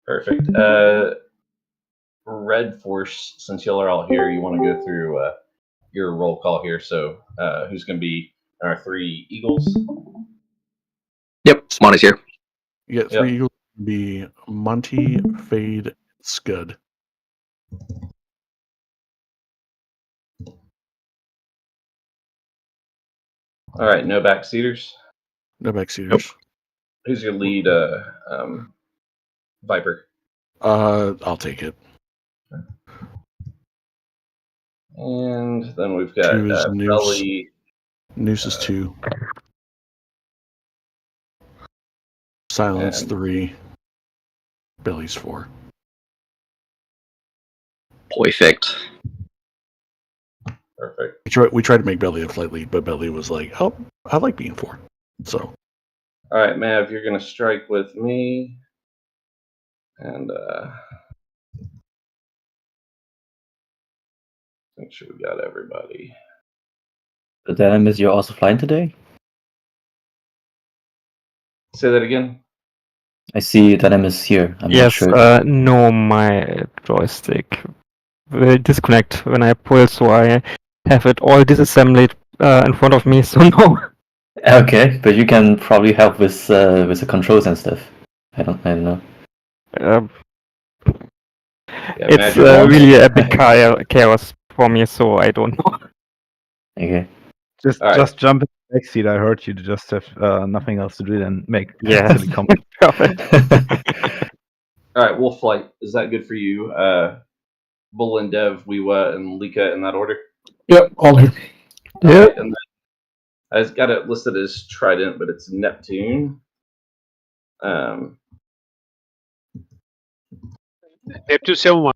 Perfect. Red Force, since y'all are all here, you want to go through your roll call here. So who's going to be our 3 Eagles? Yep, Smonty's here. You get 3 Eagles. Be Monty, Fade, Scud. All right, no backseaters. No backseaters. Nope. Who's your lead Viper? I'll take it. And then we've got 2 is Noose. Belly. Noose is 2. Silence 3. Belly's 4. Perfect. Perfect. We tried to make Belly a flight lead, but Belly was like, "Oh, I like being 4." So. All right, Mav, you're gonna strike with me, and make sure we got everybody. But then I miss you're also flying today? Say that again. I see Dynamis here. I'm yes, not sure. no, my joystick will disconnect when I pull, so I have it all disassembled in front of me, so no. Okay, but you can probably help with the controls and stuff. I don't know. It's really a big chaos for me, so I don't know. Okay. Just jump in the backseat. I heard you just have nothing else to do than make silly comments. Perfect. All right, Wolf Flight. Is that good for you? Bull and Dev, Weewa, and Lika in that order? Yep, all good. Yep. Right, and then I've got it listed as Trident, but it's Neptune. Neptune 7-1.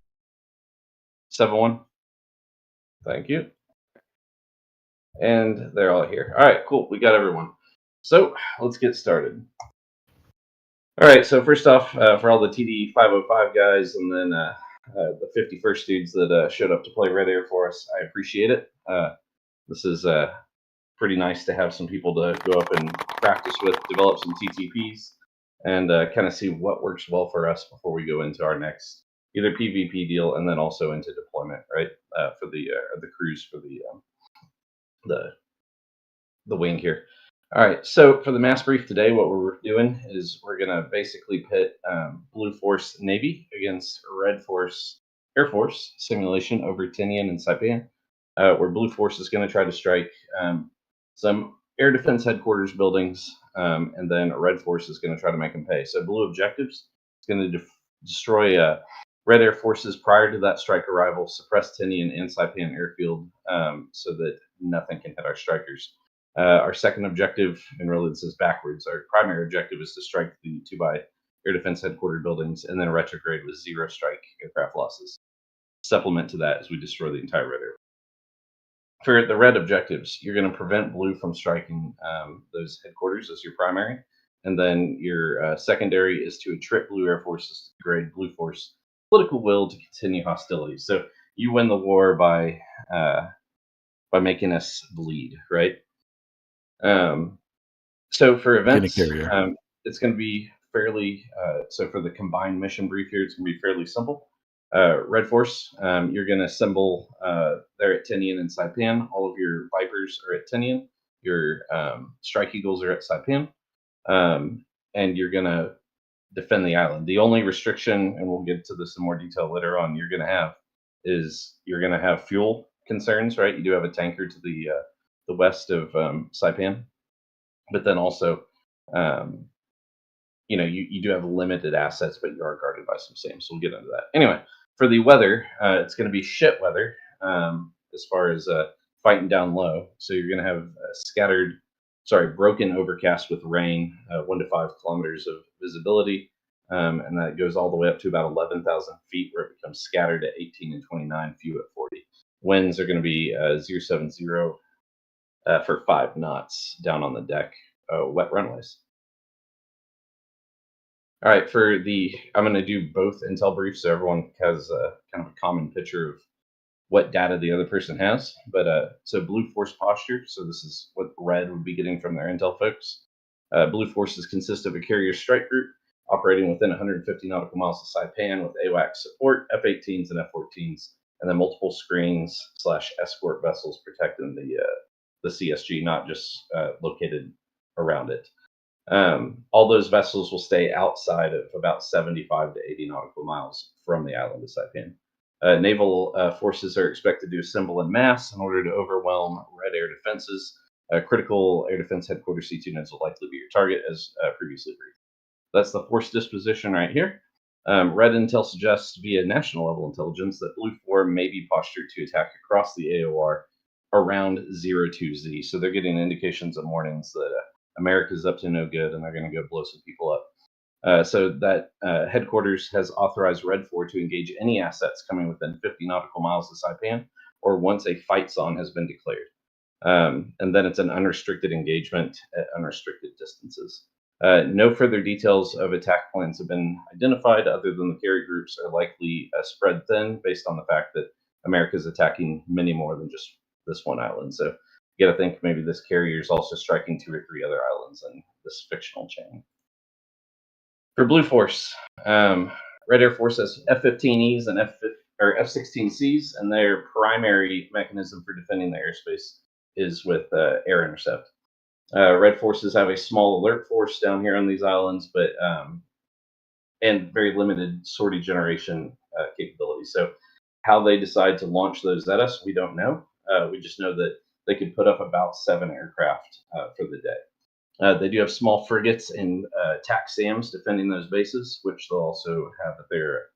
7-1. Thank you. And they're all here. All right, cool. We got everyone. So let's get started. All right, so first off, for all the TD 505 guys and then the 51st dudes that showed up to play Red Air for us, I appreciate it. This is pretty nice to have some people to go up and practice with, develop some TTPs, and kind of see what works well for us before we go into our next either PvP deal and then also into deployment, right? For the crews for the wing here. All right, so for the mass brief today, what we're doing is we're going to basically pit Blue Force Navy against Red Force Air Force simulation over Tinian and Saipan, where Blue Force is going to try to strike some air defense headquarters buildings, and then Red Force is going to try to make them pay. So Blue objectives is going to destroy Red Air Forces prior to that strike arrival, suppress Tinian and Saipan airfield so that nothing can hit our strikers. Our second objective, and really this is backwards, our primary objective is to strike the 2x air defense headquarters buildings and then retrograde with 0 strike aircraft losses. Supplement to that as we destroy the entire Red Air. For the red objectives, you're going to prevent Blue from striking those headquarters as your primary, and then your secondary is to attrit Blue Air Forces to degrade Blue Force political will to continue hostilities. So you win the war by making us bleed, right? So for events, it's going to be fairly, so for the combined mission brief here, it's going to be fairly simple. Red Force, you're going to assemble there at Tinian and Saipan. All of your Vipers are at Tinian. Your Strike Eagles are at Saipan. And you're going to defend the island. The only restriction, and we'll get to this in more detail later on, you're going to have is you're going to have fuel concerns, right? You do have a tanker to the west of Saipan, but then also, you do have limited assets, but you are guarded by some SAM, so we'll get into that. Anyway, for the weather, it's going to be shit weather as far as fighting down low. So you're going to have broken overcast with rain, 1 to 5 kilometers of visibility, and that goes all the way up to about 11,000 feet, where it becomes scattered at 18 and 29, few at 40. Winds are going to be 070 for 5 knots down on the deck, wet runways. All right, I'm going to do both intel briefs so everyone has kind of a common picture of what data the other person has. But so Blue Force posture, so this is what Red would be getting from their intel folks. Blue Forces consist of a carrier strike group, operating within 150 nautical miles of Saipan with AWACS support, F-18s and F-14s, and then multiple screens / escort vessels protecting the CSG, not just located around it. All those vessels will stay outside of about 75 to 80 nautical miles from the island of Saipan. Naval forces are expected to assemble en masse in order to overwhelm Red air defenses. Critical air defense headquarters C2 nodes will likely be your target, as previously briefed. That's the force disposition right here. Red intel suggests via national level intelligence that Blue 4 may be postured to attack across the AOR around 02Z. So they're getting indications of warnings that America's up to no good and they're going to go blow some people up. So that headquarters has authorized Red 4 to engage any assets coming within 50 nautical miles of Saipan, or once a fight zone has been declared. And then it's an unrestricted engagement at unrestricted distances. No further details of attack plans have been identified, other than the carrier groups are likely spread thin based on the fact that America is attacking many more than just this one island. So you got to think maybe this carrier is also striking 2 or 3 other islands in this fictional chain. For Blue Force, Red Air Force has F-15Es and F-16Cs, and their primary mechanism for defending the airspace is with air intercept. Red forces have a small alert force down here on these islands, but and very limited sortie generation capability. So how they decide to launch those at us, we don't know. We just know that they could put up about 7 aircraft for the day. They do have small frigates and TAC SAMs defending those bases, which they'll also have at their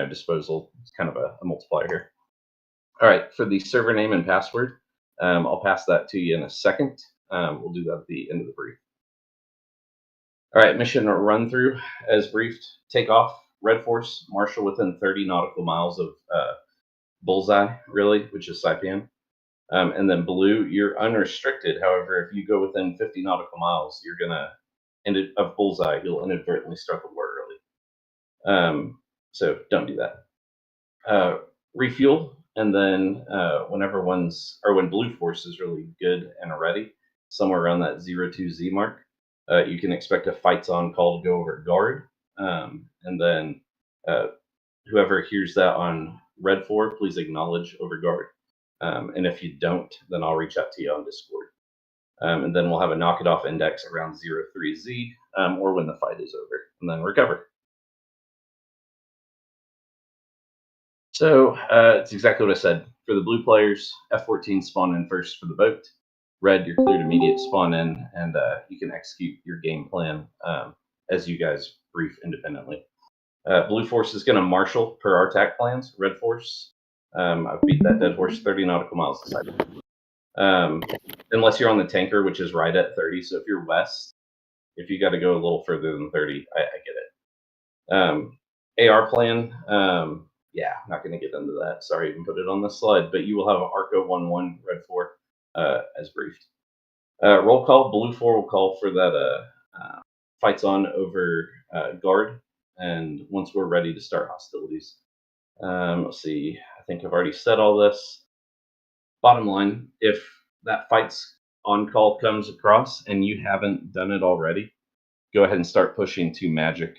disposal. It's kind of a multiplier here. All right, for the server name and password, I'll pass that to you in a second. We'll do that at the end of the brief. All right, mission run through as briefed. Take off. Red Force, marshal within 30 nautical miles of Bullseye, really, which is Saipan. And then Blue, you're unrestricted. However, if you go within 50 nautical miles, you're gonna of Bullseye, you'll inadvertently start the war early. So don't do that. Refuel, and then when Blue Force is really good and ready, somewhere around that 02Z mark, you can expect a fights on call to go over guard. And then whoever hears that on Red 4, please acknowledge over guard. And if you don't, then I'll reach out to you on Discord. And then we'll have a knock it off index around 03Z, or when the fight is over, and then recover. So it's exactly what I said. For the blue players, F-14 spawn in first for the boat. Red, you're cleared immediate spawn in, and you can execute your game plan as you guys brief independently. Blue Force is going to marshal per our TAC plans. Red Force, I've beat that dead horse 30 nautical miles aside. Unless you're on the tanker, which is right at 30. So if you're west, if you got to go a little further than 30, I get it. AR plan, yeah, not going to get into that. Sorry, I even put it on this slide, but you will have an ARCO 1-1 Red 4 as briefed. Roll call, Blue 4 will call for that fights on over guard, and once we're ready to start hostilities. Let's see, I think I've already said all this. Bottom line, if that fights on call comes across and you haven't done it already, go ahead and start pushing to Magic,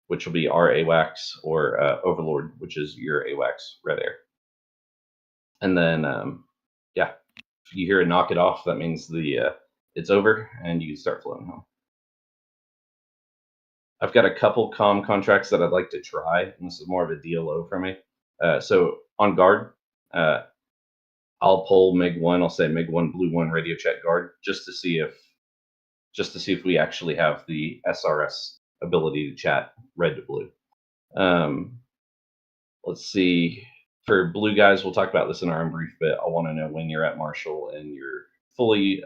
which will be our AWACS, or Overlord, which is your AWACS Red Air. And then, yeah, if you hear a knock it off, that means it's over and you can start floating home. I've got a couple comm contracts that I'd like to try, and this is more of a DLO for me. So on guard, I'll pull MiG-1. I'll say MiG-1, Blue 1, radio check guard, just to see if we actually have the SRS ability to chat red to blue. Let's see. For blue guys, we'll talk about this in our own brief, but I want to know when you're at Marshall and you're fully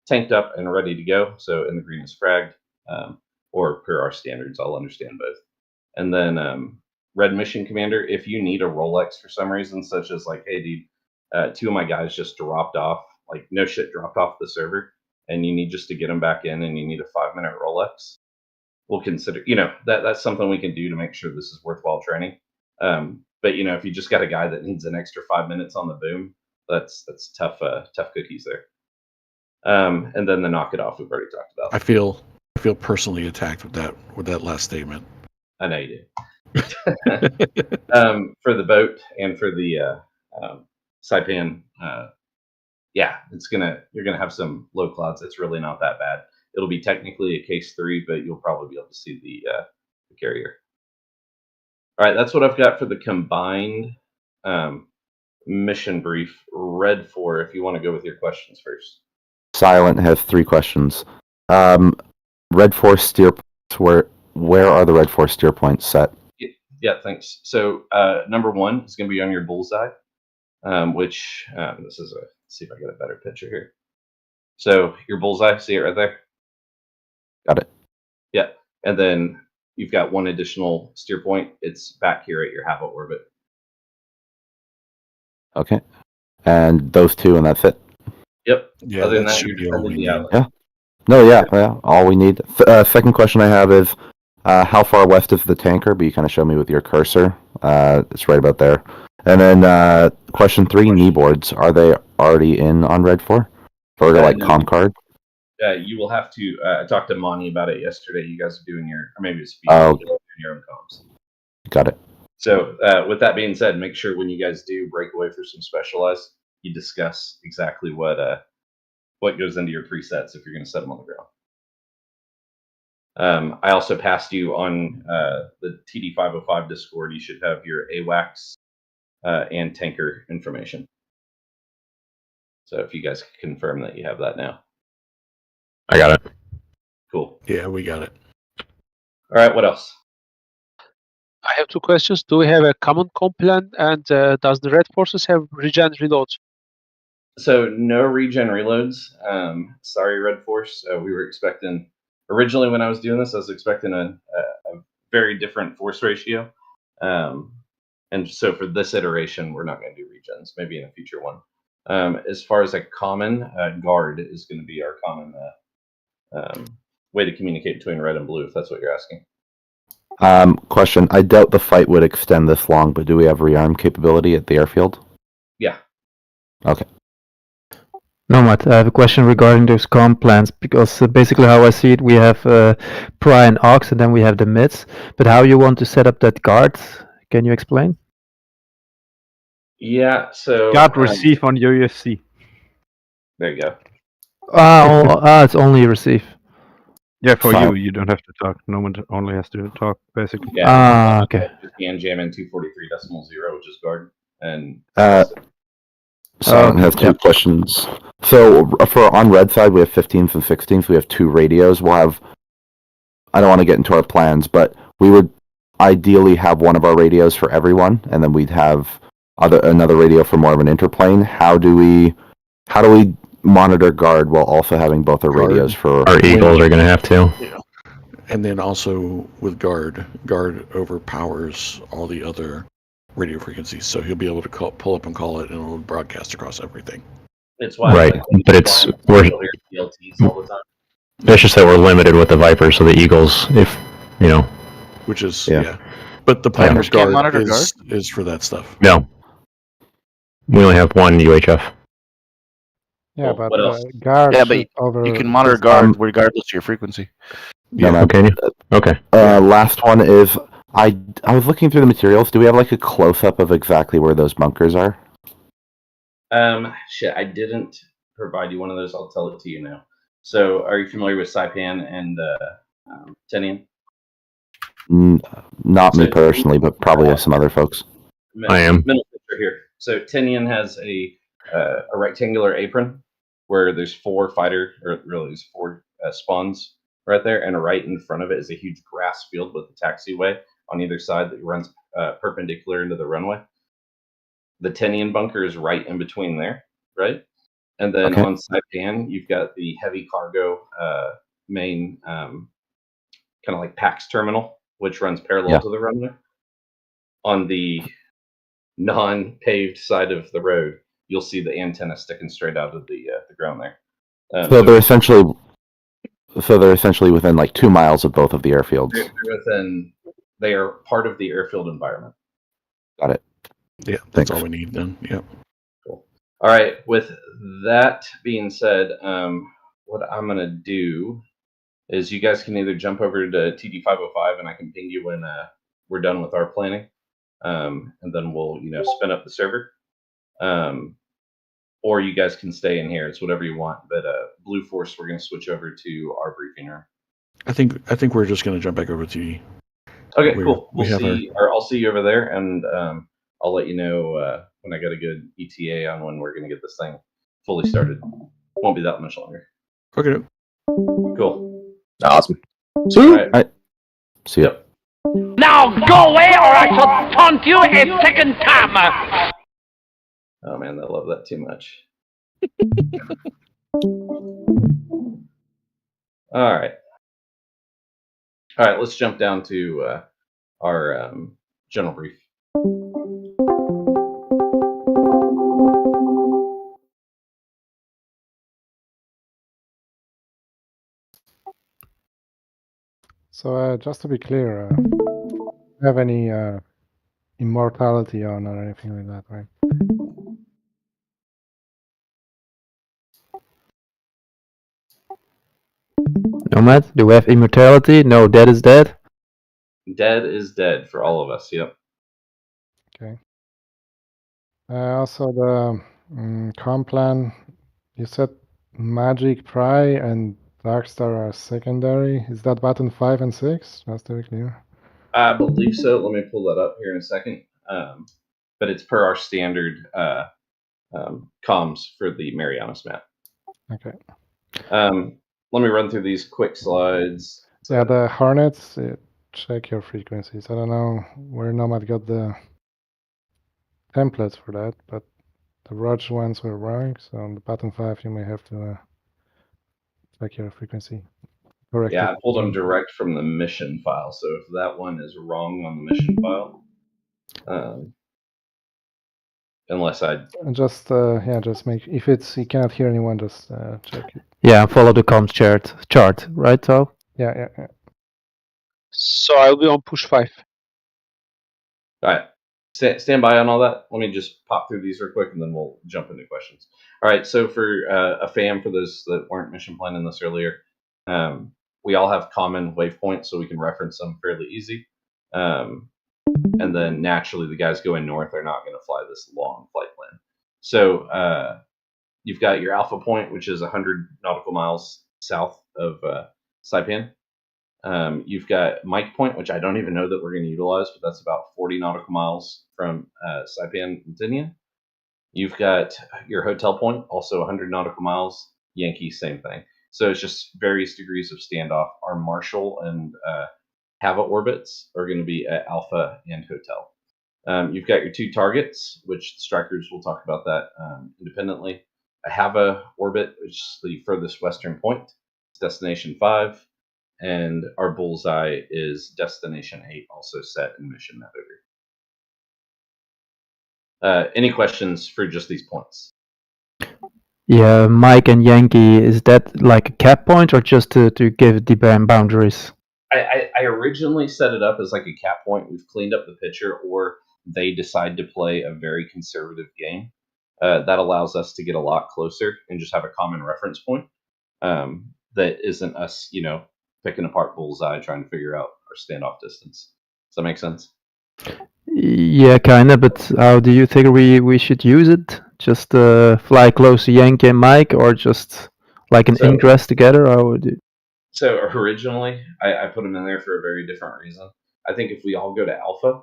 tanked up and ready to go. So in the green is fragged, or per our standards, I'll understand both. And then red mission commander, if you need a Rolex for some reason, such as like, hey dude, 2 of my guys just dropped off, like no shit, dropped off the server, and you need just to get them back in, and you need a 5-minute Rolex, we'll consider, that's something we can do to make sure this is worthwhile training. But if you just got a guy that needs an extra 5 minutes on the boom, that's tough cookies there. And then the knock it off we've already talked about. I feel feel personally attacked with that last statement. I know you do. For the boat and for the Saipan, yeah, you're gonna have some low clouds. It's really not that bad. It'll be technically a case 3, but you'll probably be able to see the carrier. All right, that's what I've got for the combined mission brief. Red 4, if you want to go with your questions first. Silent has 3 questions. Red 4 steer points. Where are the Red 4 steer points set? Yeah, thanks. So number 1 is going to be on your bullseye, which this is let's see if I get a better picture here. So your bullseye, see it right there? Got it. Yeah, and then you've got 1 additional steer point. It's back here at your Hava orbit. Okay. And those 2, and that's it? Yep. Yeah, Other than that that, should you're be all we defending the need. island. Yeah. No, yeah, all we need. Second question I have is, how far west is the tanker? But you kind of show me with your cursor. It's right about there. And then question 3, knee boards. Are they already in on Red 4? Or like No. comm card? You will have to. I talked to Monty about it yesterday. You guys are doing your, or maybe it's Oh. doing your own comms. Got it. So with that being said, make sure when you guys do break away for some specialized, you discuss exactly what goes into your presets if you're going to set them on the ground. I also passed you on the TD505 Discord. You should have your AWACS and tanker information. So if you guys can confirm that you have that now. I got it. Cool. Yeah, we got it. All right, what else? I have 2 questions. Do we have a common comp plan, and does the Red Forces have regen reloads? So no regen reloads. Sorry, Red Force. We were expecting, originally when I was doing this, I was expecting a very different force ratio. And so for this iteration, we're not going to do regens, maybe in a future one. As far as a common, guard is going to be our common way to communicate between red and blue, if that's what you're asking. Question. I doubt the fight would extend this long, but do we have rearm capability at the airfield? Yeah. Okay. No, Matt, I have a question regarding those comm plans, because basically how I see it, we have Pry and Ox, and then we have the mids. But how you want to set up that guard, can you explain? Yeah, so... Guard receive on USC. There you go. It's only receive. Yeah, for Fine. you don't have to talk. No one only has to talk, basically. Yeah. Okay. Just can jam in 243.0, which is guard. And Silent has 2 questions. So for on red side, we have 15th and 16th. We have 2 radios. We'll have. I don't want to get into our plans, but we would ideally have one of our radios for everyone, and then we'd have another radio for more of an interplane. How do we monitor guard while also having both our radios for Our Eagles are going to have to. Yeah. And then also with guard overpowers all the other radio frequencies, so he'll be able to pull up and call it, and it'll broadcast across everything. it's why Right, but we're DLTs all the time. It's just that we're limited with the Viper, so the Eagles, if Which is Yeah. But the planner's Can't guard monitor is for that stuff. no, we only have 1 UHF. Yeah, Cool. but What else? guard Yeah, but should over. You can monitor guard regardless of your frequency. No, no. Okay. Okay. Last one is I was looking through the materials. Do we have like a close up of exactly where those bunkers are? Shit, I didn't provide you one of those. I'll tell it to you now. So, are you familiar with Saipan and Tenian? Not me personally, but probably some other folks. I am. Middle picture here. So, Tenian has a rectangular apron where there's 4 fighter, or really there's 4 spawns right there, and right in front of it is a huge grass field with a taxiway on either side that runs perpendicular into the runway. The Tenian bunker is right in between there, right? And then on Saipan, you've got the heavy cargo main kind of like PAX terminal, which runs parallel to the runway. On the non-paved side of the road, you'll see the antenna sticking straight out of the ground there. So they're essentially within like 2 miles of both of the airfields. They are part of the airfield environment. Got it. Yeah, that's all we need then. Yeah. Cool. All right. With that being said, what I'm gonna do is you guys can either jump over to TD505 and I can ping you when we're done with our planning, and then we'll spin up the server, or you guys can stay in here. It's whatever you want. But Blue Force, we're going to switch over to our briefing room. I think we're just going to jump back over to. Okay, cool. I'll see you over there, and I'll let you know when I got a good ETA on when we're going to get this thing fully started. Won't be that much longer. Okay. Cool. Awesome. See you. See ya. Now go away, or I shall taunt you a second time. Oh man, I love that too much. All right. Let's jump down to our general brief. So just to be clear, do you have any immortality on or anything like that, right? Nomad, do we have immortality? No, dead is dead. Dead is dead for all of us. Yep. Okay. Also, the comp plan, you said Magic, Pry, and Darkstar are secondary. Is that button 5 and 6? Just to be clear. I believe so. Let me pull that up here in a second. But it's per our standard comms for the Marianas map. Okay. Let me run through these quick slides. Yeah, the Hornets, check your frequencies. I don't know where Nomad got the templates for that, but the Rog ones were wrong. So on the button 5, you may have to check your frequency. Correct. Yeah, I pulled them direct from the mission file. So if that one is wrong on the mission file, unless I just just make, if you cannot hear anyone, just check it. Yeah, follow the comms chart, right? So Yeah. So I'll be on push 5. All right. Stand by on all that. Let me just pop through these real quick, and then we'll jump into questions. All right. So for a FAM, for those that weren't mission planning this earlier, we all have common waypoints, so we can reference them fairly easy. And then naturally, the guys going north are not going to fly this long flight plan. So you've got your alpha point, which is 100 nautical miles south of Saipan. You've got Mike Point, which I don't even know that we're going to utilize, but that's about 40 nautical miles from Saipan and Tinian. You've got your hotel point, also 100 nautical miles. Yankee, same thing. So it's just various degrees of standoff. Our Marshall and Hava orbits are going to be at Alpha and Hotel. You've got your two targets, which the strikers will talk about that independently. A Hava orbit, which is the furthest western point. It's destination 5. And our bullseye is destination 8, also set in mission map over. Any questions for just these points? yeah, Mike and Yankee, is that like a cap point or just to give the boundaries? I originally set it up as like a cap point. We've cleaned up the picture, or they decide to play a very conservative game. That allows us to get a lot closer and just have a common reference point that isn't us, picking apart bullseye, trying to figure out our standoff distance. Does that make sense? Yeah, kinda. But how do you think we should use it? Just fly close to Yankee and Mike, or just like an ingress together? Or would you? So originally, I put them in there for a very different reason. I think if we all go to Alpha,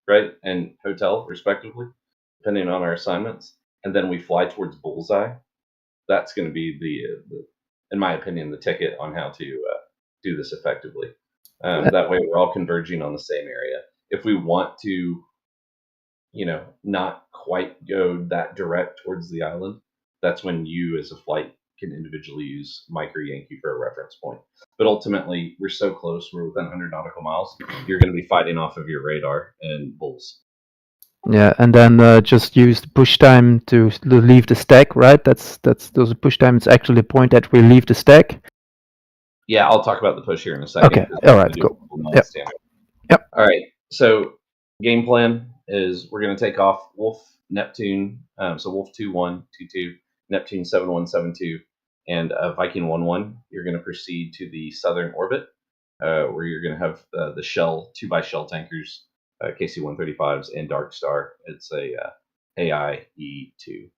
right, and Hotel respectively, depending on our assignments, and then we fly towards Bullseye, that's going to be the, in my opinion, the ticket on how to do this effectively. That way, we're all converging on the same area. If we want to, not quite go that direct towards the island, that's when you, as a flight, can individually use Mike or Yankee for a reference point. But ultimately, we're so close, we're within 100 nautical miles, you're going to be fighting off of your radar and bulls. Yeah, and then just use the push time to leave the stack, right? That's those push time. It's actually the point that we leave the stack. Yeah, I'll talk about the push here in a second. Okay, all right, cool. Yep. All right, so game plan is we're going to take off Wolf, Neptune, so Wolf 2122, Neptune 7172, And Viking 1-1, you're going to proceed to the southern orbit, where you're going to have the shell 2x tankers, KC-135s, and Dark Star. It's a AI E2.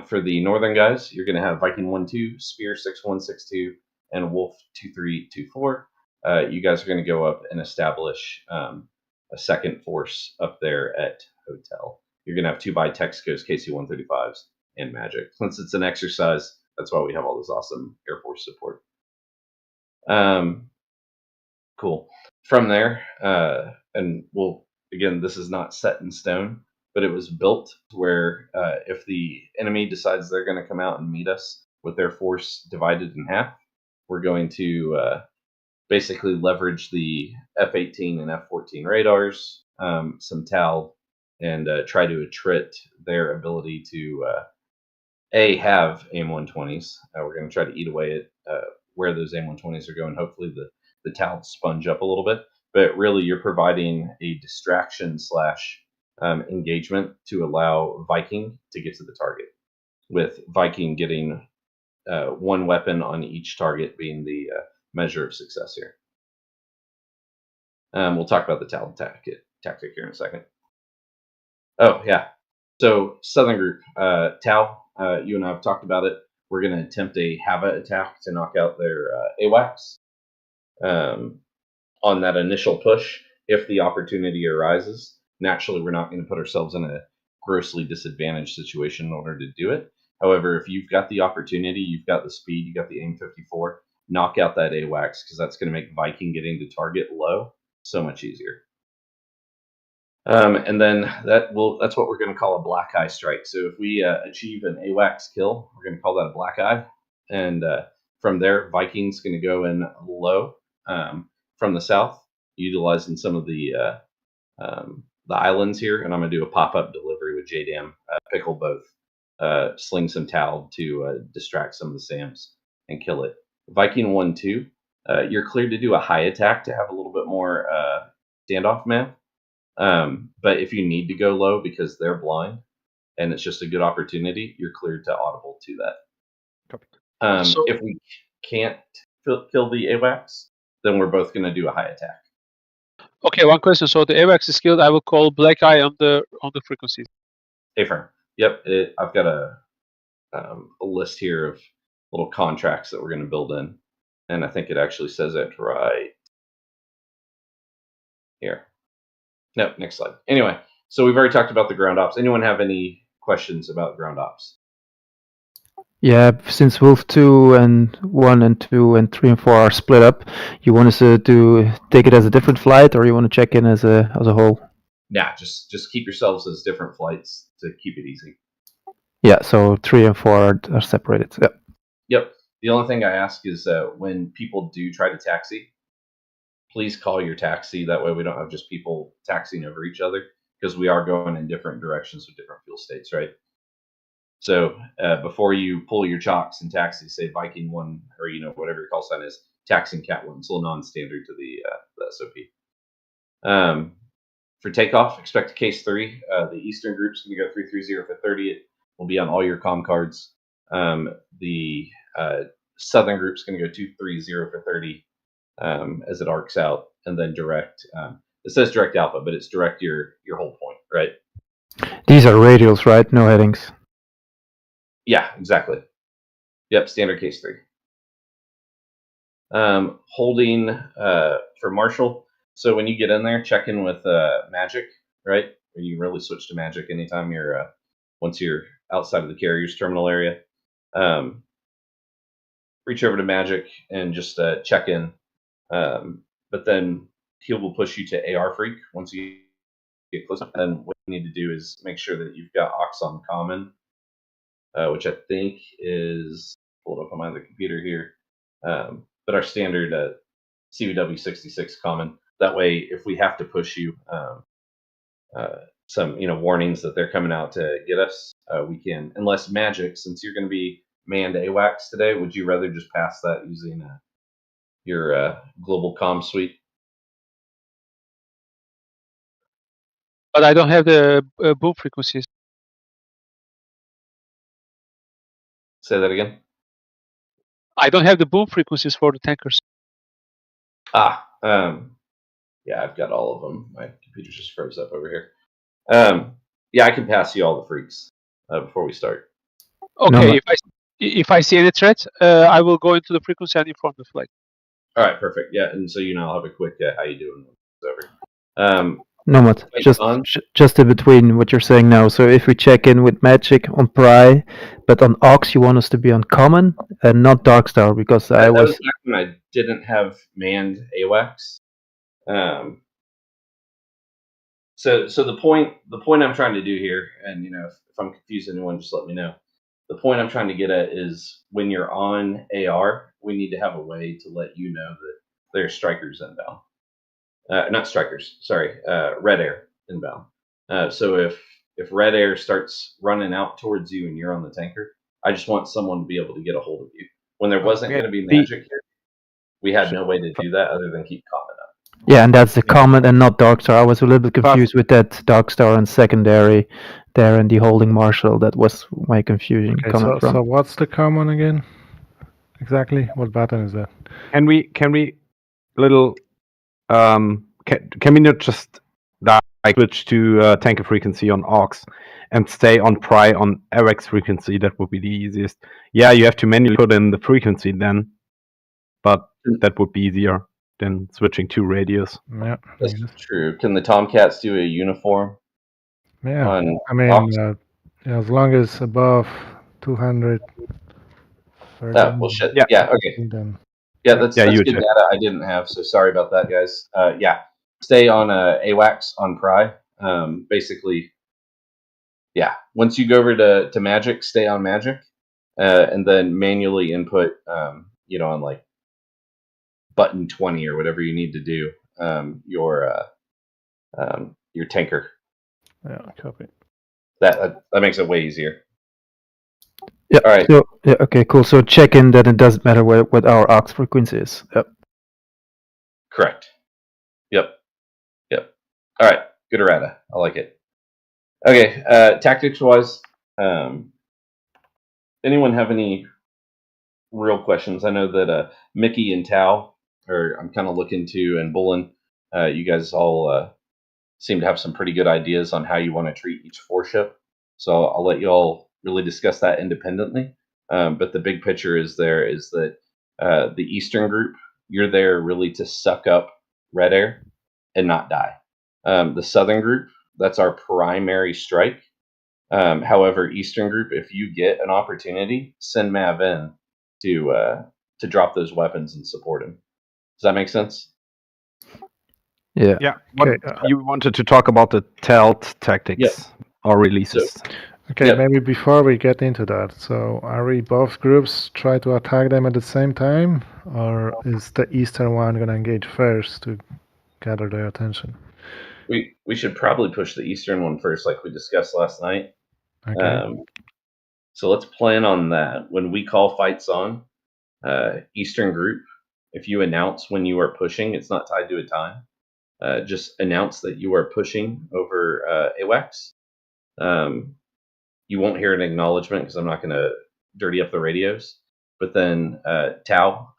For the northern guys, you're going to have Viking 1-2, Spear 6-1-6-2, and Wolf 2-3-2-4. You guys are going to go up and establish a second force up there at Hotel. You're going to have 2x Texacos, KC-135s, and Magic. Since it's an exercise, that's why we have all this awesome Air Force support. Cool. From there, and again, this is not set in stone, but it was built where if the enemy decides they're going to come out and meet us with their force divided in half, we're going to basically leverage the F-18 and F-14 radars, some TAL, and try to attrit their ability to have AIM-120s. We're going to try to eat away at where those AIM-120s are going. Hopefully the TAL sponge up a little bit. But really, you're providing a distraction / engagement to allow Viking to get to the target, with Viking getting one weapon on each target being the measure of success here. We'll talk about the TAL tactic here in a second. Oh, yeah. So, Southern Group, TAL, you and I have talked about it. We're going to attempt a Hava attack to knock out their AWACS on that initial push if the opportunity arises. Naturally, we're not going to put ourselves in a grossly disadvantaged situation in order to do it. However, if you've got the opportunity, you've got the speed, you've got the AIM-54, knock out that AWACS, because that's going to make Viking getting to target low so much easier. And then that's what we're going to call a black eye strike. So if we achieve an AWACS kill, we're going to call that a black eye. And from there, Viking's going to go in low from the south, utilizing some of the islands here. And I'm going to do a pop-up delivery with JDAM, pickle both, sling some TAL to distract some of the SAMs and kill it. Viking 1-2, you're cleared to do a high attack to have a little bit more standoff math. But if you need to go low because they're blind and it's just a good opportunity, you're cleared to audible to that. If we can't kill the AWACS, then we're both going to do a high attack. Okay, one question. So the AWACS is killed. I will call black eye on the frequencies. Affirm. Yep. I've got a list here of little contracts that we're going to build in, and I think it actually says it right here. No, next slide. Anyway, so we've already talked about the ground ops. Anyone have any questions about ground ops? Yeah, since Wolf 2 and 1 and 2 and 3 and 4 are split up, you want us to take it as a different flight, or you want to check in as a whole? Yeah, just keep yourselves as different flights to keep it easy. Yeah, so 3 and 4 are separated. Yep. Yep. The only thing I ask is when people do try to taxi, please call your taxi. That way we don't have just people taxiing over each other, because we are going in different directions with different fuel states, right? So before you pull your chocks and taxi, say Viking 1, or whatever your call sign is, taxing Cat 1. It's a little non-standard to the SOP. For takeoff, expect a case 3. The Eastern group's going to go 330 for 30. It will be on all your comm cards. The Southern group's going to go 230 for 30 as it arcs out, and then direct. It says direct alpha, but it's direct your whole point, right? These are radials, right? No headings. Yeah, exactly. Yep, standard case 3. Holding for Marshall. So when you get in there, check in with Magic, right? Or you really switch to Magic anytime you're once you're outside of the carrier's terminal area. Reach over to Magic and just check in. But then he will push you to AR Freak once you get close. And what you need to do is make sure that you've got Ox on common, which I think is pulled up on my other computer here. But our standard CVW-66 common. That way, if we have to push you some warnings that they're coming out to get us, we can. Unless Magic, since you're going to be manned AWACS today, would you rather just pass that using your global comm suite? But I don't have the boom frequencies. Say that again. I don't have the boom frequencies for the tankers. Yeah, I've got all of them. My computer just froze up over here. Yeah, I can pass you all the freaks before we start. Okay, if I see any threat, I will go into the frequency and inform the flight. All right, perfect. Yeah, and so I'll have a quick how you doing over. Nomad, just in between what you're saying now. So if we check in with Magic on Pry, but on Ox you want us to be on Common and not Darkstar, because that was back when I didn't have manned AWACS. So the point I'm trying to do here, and if I'm confusing anyone, just let me know. The point I'm trying to get at is when you're on AR, we need to have a way to let you know that there's strikers inbound. Not strikers, sorry, red air inbound. So if red air starts running out towards you and you're on the tanker, I just want someone to be able to get a hold of you. When there wasn't going to be magic here, we had no way to do that other than keep Common up. Yeah, and that's the Common and not Darkstar. I was a little bit confused with that Darkstar and secondary there and the holding marshal. That was my confusion coming from. So what's the Common again? Exactly, what button is that? Can we little can we not just switch to tanker frequency on Aux and stay on Pry on AWACS frequency? That would be the easiest. Yeah, you have to manually put in the frequency then, but that would be easier than switching two radios. Yeah, that's true. Can the Tomcats do a uniform? Yeah, I mean, as long as above 200. Well, shit. Yeah. Okay. Yeah, that's good data I didn't have, so sorry about that, guys. Yeah, stay on AWACS on Pry. Basically, yeah. Once you go over to Magic, stay on Magic, and then manually input, on like button 20 or whatever you need to do, your tanker. Yeah, copy. That makes it way easier. Yeah. All right. So, yeah. Okay. Cool. So check in that it doesn't matter what our aux frequency is. Yep. Correct. Yep. All right. Good errata. I like it. Okay. Tactics wise, anyone have any real questions? I know that Mickey and Tao I'm kind of looking to, and Bullen, you guys all seem to have some pretty good ideas on how you want to treat each 4-ship. So I'll let you all really discuss that independently. But the big picture is that the Eastern group, you're there really to suck up red air and not die. The Southern group, that's our primary strike. However, Eastern group, if you get an opportunity, send Mav in to drop those weapons and support him. Does that make sense? Yeah. Yeah. You wanted to talk about the TELT tactics or releases. Okay, maybe before we get into that, so are we both groups try to attack them at the same time, or is the Eastern one going to engage first to gather their attention? We should probably push the Eastern one first, like we discussed last night. Okay. So let's plan on that. When we call fights on, Eastern group, if you announce when you are pushing, it's not tied to a time. Just announce that you are pushing over AWACS. You won't hear an acknowledgement because I'm not going to dirty up the radios. But then Tao,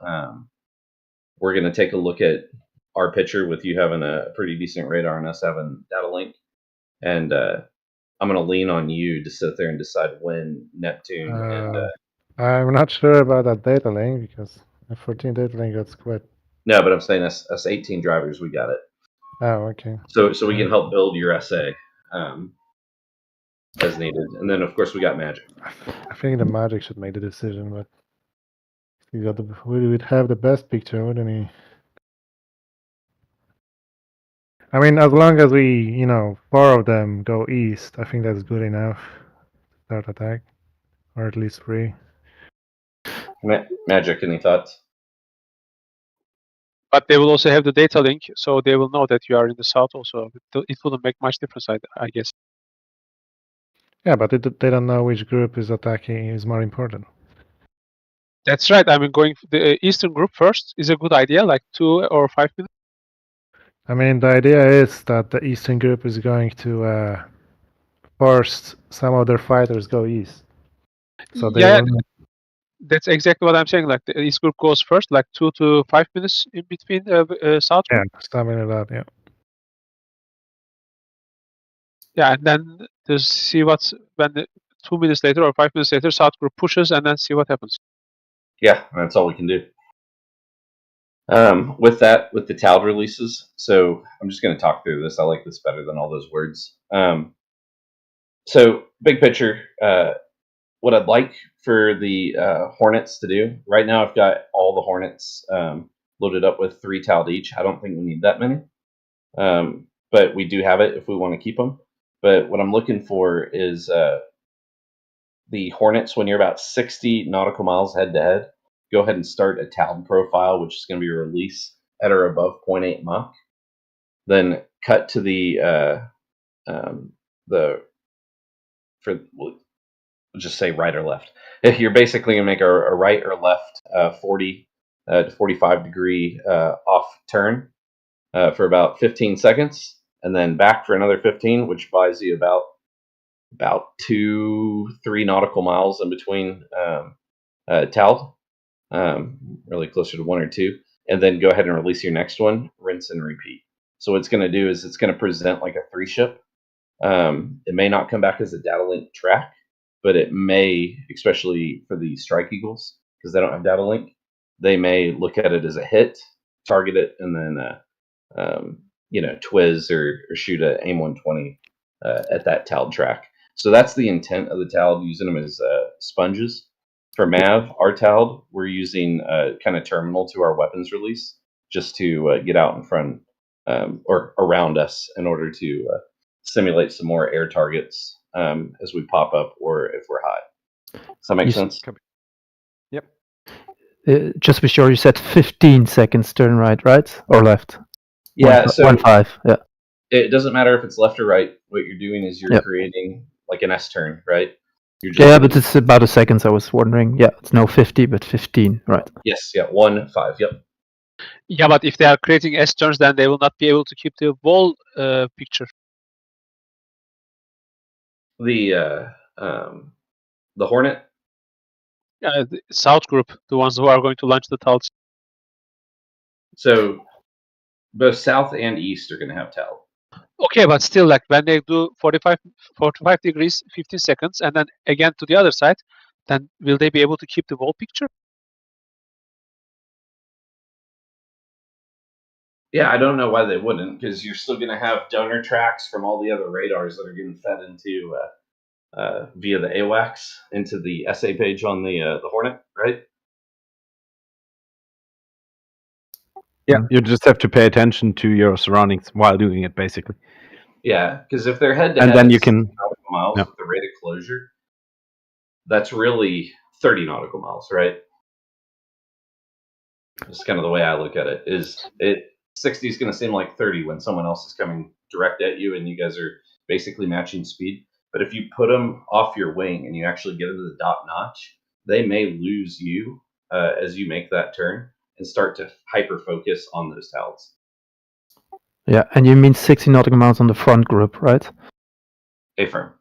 we're going to take a look at our picture with you having a pretty decent radar and us having data link. And I'm going to lean on you to sit there and decide when Neptune and... I'm not sure about that data link because F14 data link that's quite... No, but I'm saying us 18 drivers, we got it. Oh, okay. So we can help build your SA as needed. And then, of course, we got Magic. I think the Magic should make the decision, but we would have the best picture, wouldn't he? I mean, as long as we, 4 of them go east, I think that's good enough to start attack, or at least 3. Magic, any thoughts? But they will also have the data link, so they will know that you are in the south also. It wouldn't make much difference, I guess. Yeah, but they don't know which group is attacking is more important. That's right. I mean, going the Eastern group first is a good idea, like 2 or 5 minutes. I mean, the idea is that the Eastern group is going to force some of their fighters go east. So they will That's exactly what I'm saying. Like the East group goes first, like 2 to 5 minutes in between South Yeah, group. something like that. Yeah. Yeah, and then to see what's when 2 minutes later or 5 minutes later, South group pushes, and then see what happens. Yeah, that's all we can do. With that, with the TALD releases, so I'm just going to talk through this. I like this better than all those words. So big picture, what I'd like for the Hornets to do, right now I've got all the Hornets loaded up with 3 TALD each. I don't think we need that many, but we do have it if we want to keep them. But what I'm looking for is the Hornets, when you're about 60 nautical miles head to head, go ahead and start a TALD profile, which is going to be a release at or above 0.8 Mach. Then cut to we'll just say right or left. If you're basically going to make a right or left 40 to 45 degree off turn for about 15 seconds, and then back for another 15, which buys you about 2-3 nautical miles in between TALD, really closer to 1 or 2, and then go ahead and release your next one, rinse and repeat. So what it's going to do is it's going to present like a 3-ship. It may not come back as a data link track, but it may, especially for the Strike Eagles, because they don't have data link, they may look at it as a hit, target it, and then twiz or shoot a AIM 120 at that TALD track. So that's the intent of the TALD, using them as sponges. For MAV, our TALD, we're using kind of terminal to our weapons release, just to get out in front or around us in order to simulate some more air targets as we pop up or if we're high. Does that make sense? Yep. Just to be sure, you said 15 seconds turn right or left? Yeah, so 1.5. Yeah. It doesn't matter if it's left or right. What you're doing is you're creating like an S turn, right? Yeah, but it's about a second. I was wondering. Yeah, it's no 50, but 15, right? Yes, yeah, 1.5. Yep. Yeah, but if they are creating S turns, then they will not be able to keep the wall picture. The Hornet. The South group, the ones who are going to launch the TALDs. So both South and East are going to have TALD. Okay, but still, like when they do 45 degrees, 15 seconds, and then again to the other side, then will they be able to keep the wall picture? Yeah, I don't know why they wouldn't, because you're still going to have donor tracks from all the other radars that are getting fed into via the AWACS into the SA page on the Hornet, right? Yeah, you just have to pay attention to your surroundings while doing it, basically. Yeah, because if they're head to head, and then you can miles with the rate of closure, that's really 30 nautical miles, right? That's kind of the way I look at it. 60 is going to seem like 30 when someone else is coming direct at you and you guys are basically matching speed. But if you put them off your wing and you actually get into the dot notch, they may lose you as you make that turn and start to hyper focus on those TALDs. Yeah, and you mean 60 nautical miles on the front group, right? A-firm.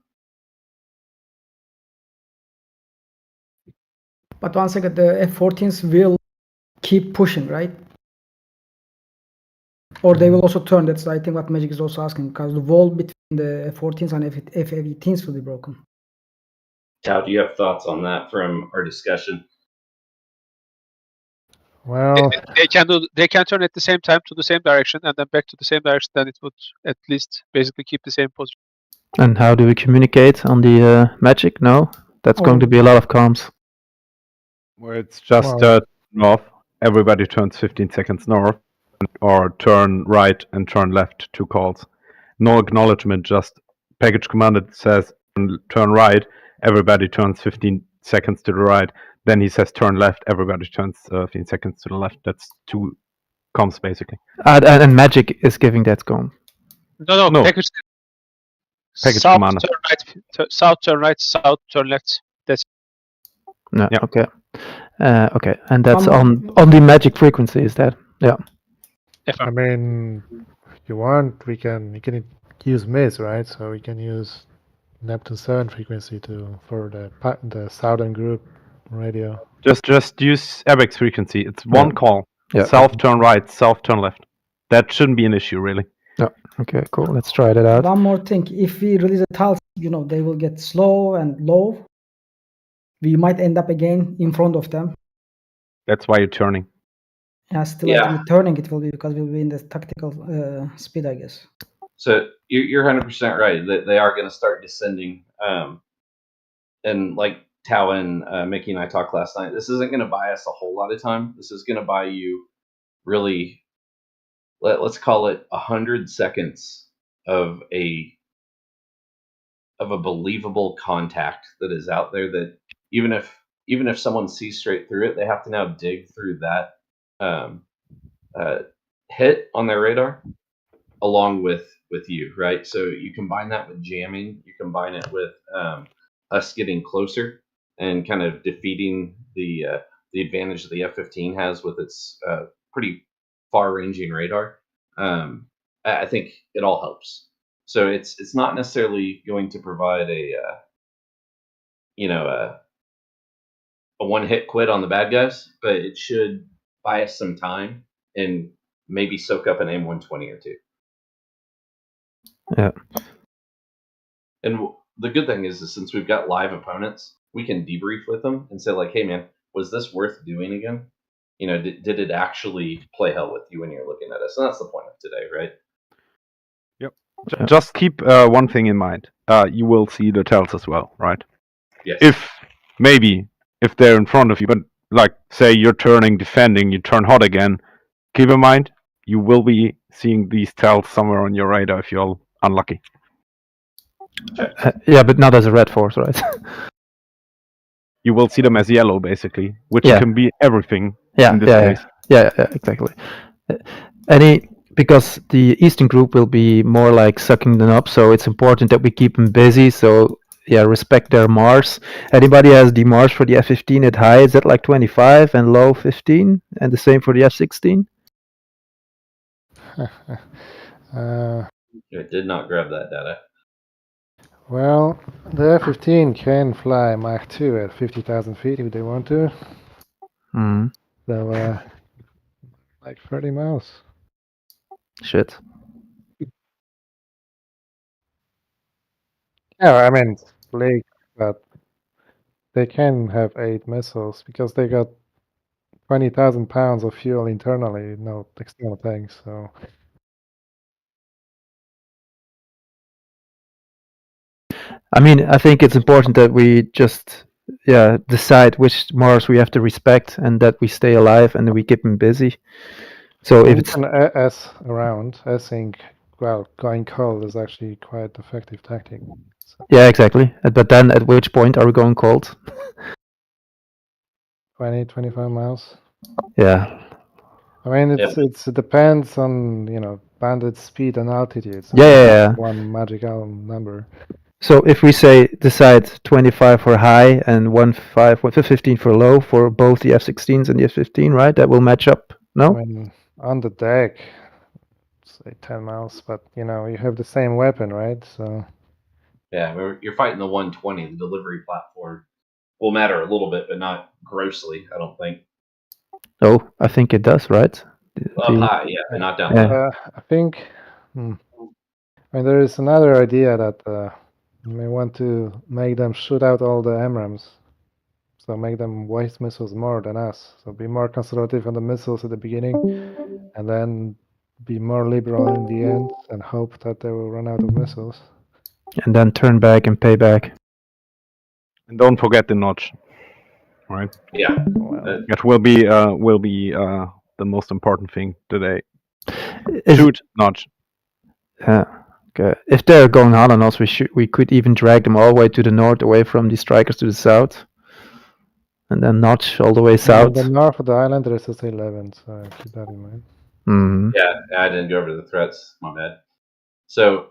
But once again, the F-14s will keep pushing, right? Or they will also turn. That's, I think, what Magic is also asking, because the wall between the F-14s and F-18s will be broken. Tao, do you have thoughts on that from our discussion? Well, they can turn at the same time to the same direction and then back to the same direction. Then it would at least basically keep the same position. And how do we communicate on the Magic? No, that's going to be a lot of comms. Where it's just north. Everybody turns 15 seconds north, or turn right and turn left. 2 calls. No acknowledgement. Just package commander says turn right. Everybody turns 15 seconds to the right. Then he says turn left. Everybody turns 15 seconds to the left. That's 2 comms basically. And Magic is giving that comm. No. Package south, commander. Turn right, south, turn right, south, turn left. That's no. Yeah. Okay. Okay, and that's on the Magic frequency. Is that? Yeah. I mean, if you want, you can use MIS, right? So we can use Neptune 7 frequency for the southern group radio. Just use ABEX frequency. It's one call. Yeah. Self turn right, self turn left. That shouldn't be an issue, really. Yeah. Okay, cool. Let's try that out. One more thing, if we release a tiles, they will get slow and low. We might end up again in front of them. That's why you're turning. Yeah, still I think turning it will be because we'll be in the tactical speed, I guess. So you're 100% right. They are going to start descending. And like Tao and Mickey and I talked last night, this isn't going to buy us a whole lot of time. This is going to buy you really, let's call it 100 seconds of a believable contact that is out there, that even if someone sees straight through it, they have to now dig through that hit on their radar along with you, right? So you combine that with jamming, you combine it with us getting closer and kind of defeating the advantage that the F-15 has with its pretty far-ranging radar. I think it all helps. So it's not necessarily going to provide a one-hit quit on the bad guys, but it should buy us some time and maybe soak up an AIM-120 or two. Yeah. And the good thing is since we've got live opponents, we can debrief with them and say, like, hey, man, was this worth doing again? Did it actually play hell with you when you're looking at us? And that's the point of today, right? Yep. Just keep one thing in mind. You will see the tells as well, right? Yes. If they're in front of you, but like say you're turning defending, you turn hot again, keep in mind you will be seeing these tells somewhere on your radar if you're unlucky. Yeah, but not as a red force, right? You will see them as yellow, basically, which can be everything in this case. Yeah, exactly. Because the Eastern group will be more like sucking them up, so it's important that we keep them busy. So yeah, respect their Mars. Anybody has the Mars for the F-15 at high? Is that like 25 and low 15, and the same for the F-16? I did not grab that data. Well, the F-15 can fly Mach 2 at 50,000 feet if they want to. So, like 30 miles. Shit. Yeah, I mean, it's Blake, but they can have 8 missiles because they got 20,000 pounds of fuel internally, no external tanks, so... I mean, I think it's important that we just decide which Mars we have to respect and that we stay alive and we keep them busy. So if it's an S around, I think, well, going cold is actually quite effective tactic. So. Yeah, exactly. But then at which point are we going cold? 20, 25 miles. Yeah. I mean, it depends on, bandit speed and altitude. So Yeah. One magical number. So if we decide 25 for high and 15 for low for both the F-16s and the F-15, right? That will match up, no? I mean, on the deck, say 10 miles, but you have the same weapon, right? So. Yeah, you're fighting the 120. The delivery platform will matter a little bit, but not grossly, I don't think. Oh, I think it does, right? Up high, yeah, but not down low. I think. I mean, there is another idea that. You may want to make them shoot out all the MRAMs. So make them waste missiles more than us. So be more conservative on the missiles at the beginning, and then be more liberal in the end, and hope that they will run out of missiles. And then turn back and pay back. And don't forget the notch, right? Yeah. That will be the most important thing today. Shoot notch. Yeah. Okay. If they're going hard on us, we could even drag them all the way to the north, away from the strikers to the south, and then notch all the way south. The north of the island there is SA-11, so keep that in mind. Mm-hmm. Yeah, I didn't go over the threats. My bad. So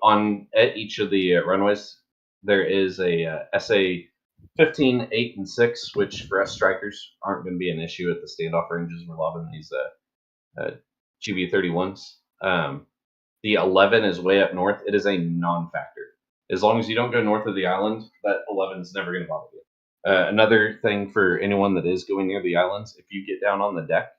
at each of the runways, there is a SA-15, 8, and 6, which for us strikers aren't going to be an issue at the standoff ranges. We're lobbing these GV-31s. The 11 is way up north. It is a non-factor. As long as you don't go north of the island, that 11 is never going to bother you. Another thing for anyone that is going near the islands, if you get down on the deck,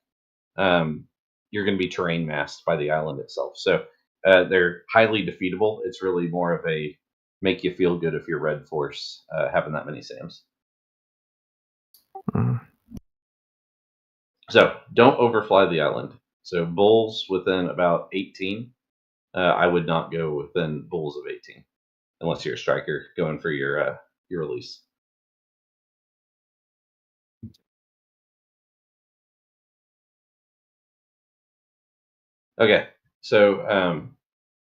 you're going to be terrain masked by the island itself. So they're highly defeatable. It's really more of a make you feel good if you're Red Force having that many SAMs. So don't overfly the island. So bulls within about 18. I would not go within bulls of 18 unless you're a striker going for your release. Okay, so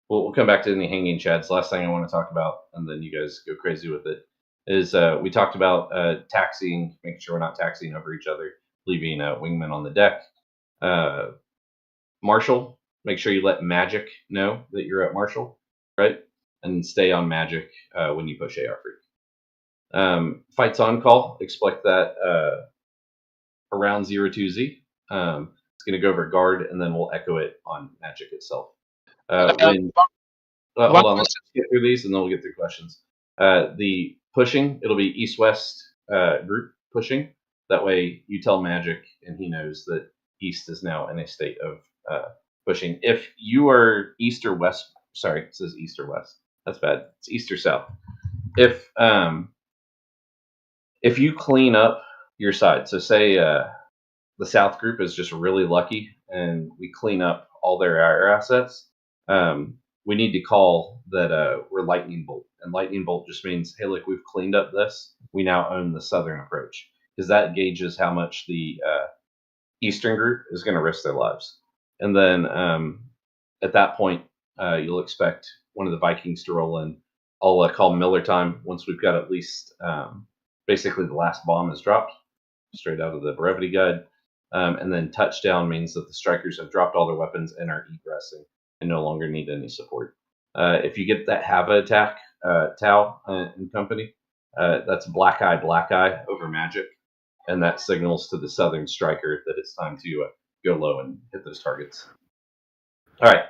we'll come back to any hanging chads. Last thing I want to talk about, and then you guys go crazy with it, is we talked about taxiing, making sure we're not taxiing over each other, leaving wingmen on the deck. Marshal, make sure you let Magic know that you're at Marshal, right? And stay on Magic when you push AR Freak. Fights on call, expect that around 02Z. It's going to go over guard, and then we'll echo it on Magic itself. Hold on, let's get through these, and then we'll get through questions. The pushing, it'll be east-west group pushing. That way, you tell Magic, and he knows that east is now in a state of pushing. If you are east or west, sorry, it says east or west. That's bad. It's east or south. If you clean up your side, so say the south group is just really lucky, and we clean up all their air assets, we need to call that we're Lightning Bolt. And Lightning Bolt just means, hey, look, we've cleaned up this. We now own the southern approach. Because that gauges how much the eastern group is going to risk their lives. And then at that point, you'll expect one of the Vikings to roll in. I'll call Miller time once we've got at least basically the last bomb is dropped, straight out of the brevity guide. And then touchdown means that the strikers have dropped all their weapons and are egressing and no longer need any support. If you get that Hava attack, Tau and company, that's black eye over Magic. And that signals to the southern striker that it's time to go low and hit those targets. All right.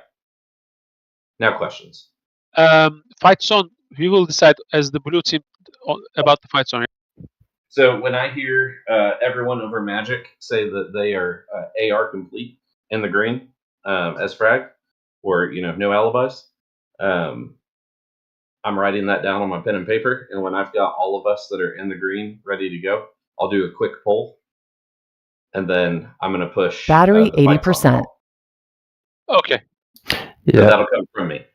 Now questions. Fight zone, we will decide as the blue team about the fight zone. So when I hear everyone over Magic say that they are AR complete in the green as frag, or no alibis, I'm writing that down on my pen and paper. And when I've got all of us that are in the green ready to go, I'll do a quick poll, and then I'm going to push battery 80%. Okay. Yeah, so that'll come from me.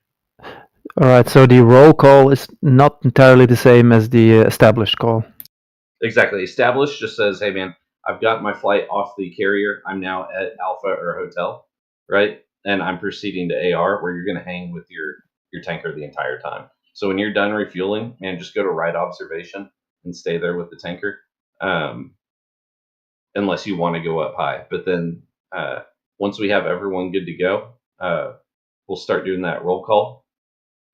All right. So the roll call is not entirely the same as the established call. Exactly. Established just says, "Hey, man, I've got my flight off the carrier. I'm now at Alpha or Hotel, right? And I'm proceeding to AR, where you're going to hang with your tanker the entire time. So when you're done refueling, man, just go to right observation and stay there with the tanker." Unless you want to go up high. But then once we have everyone good to go, we'll start doing that roll call.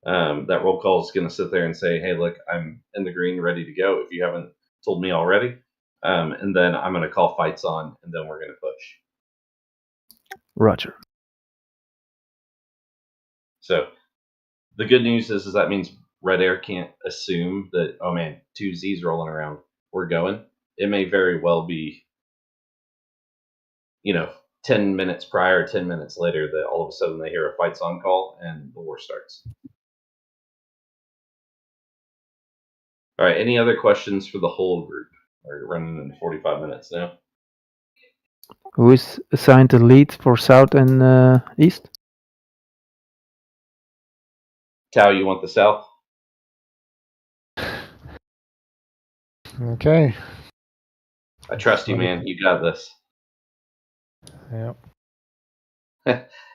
That roll call is going to sit there and say, hey, look, I'm in the green, ready to go, if you haven't told me already. And then I'm going to call fights on, and then we're going to push. Roger. So the good news is that means Red Air can't assume that, oh, man, 2Z's rolling around, we're going. It may very well be, 10 minutes prior, 10 minutes later, that all of a sudden they hear a fights on call and the war starts. All right, any other questions for the whole group? We're running in 45 minutes now. Who is assigned the lead for south and east? Tau, you want the south? Okay. I trust you, man. You got this. Yep.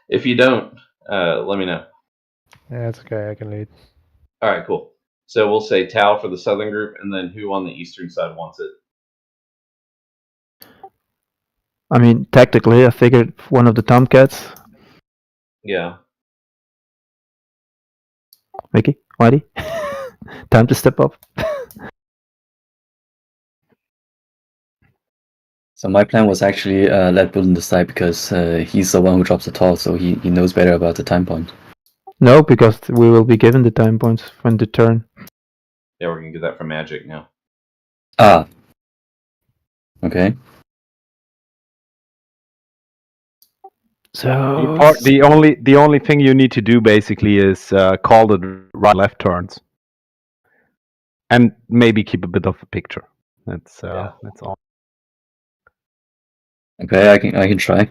If you don't, let me know. Yeah, it's okay. I can lead. All right, cool. So we'll say Tau for the southern group, and then who on the eastern side wants it? I mean, tactically, I figured one of the Tomcats. Yeah. Mickey, Whitey, time to step up. So my plan was actually let Bullen decide because he's the one who drops the toll, so he knows better about the time point. No, because we will be given the time points when the turn. Yeah, we're going to get that from Magic now. Ah. Okay. So The only thing you need to do basically is call the right left turns, and maybe keep a bit of a picture. That's all. Okay, I can try.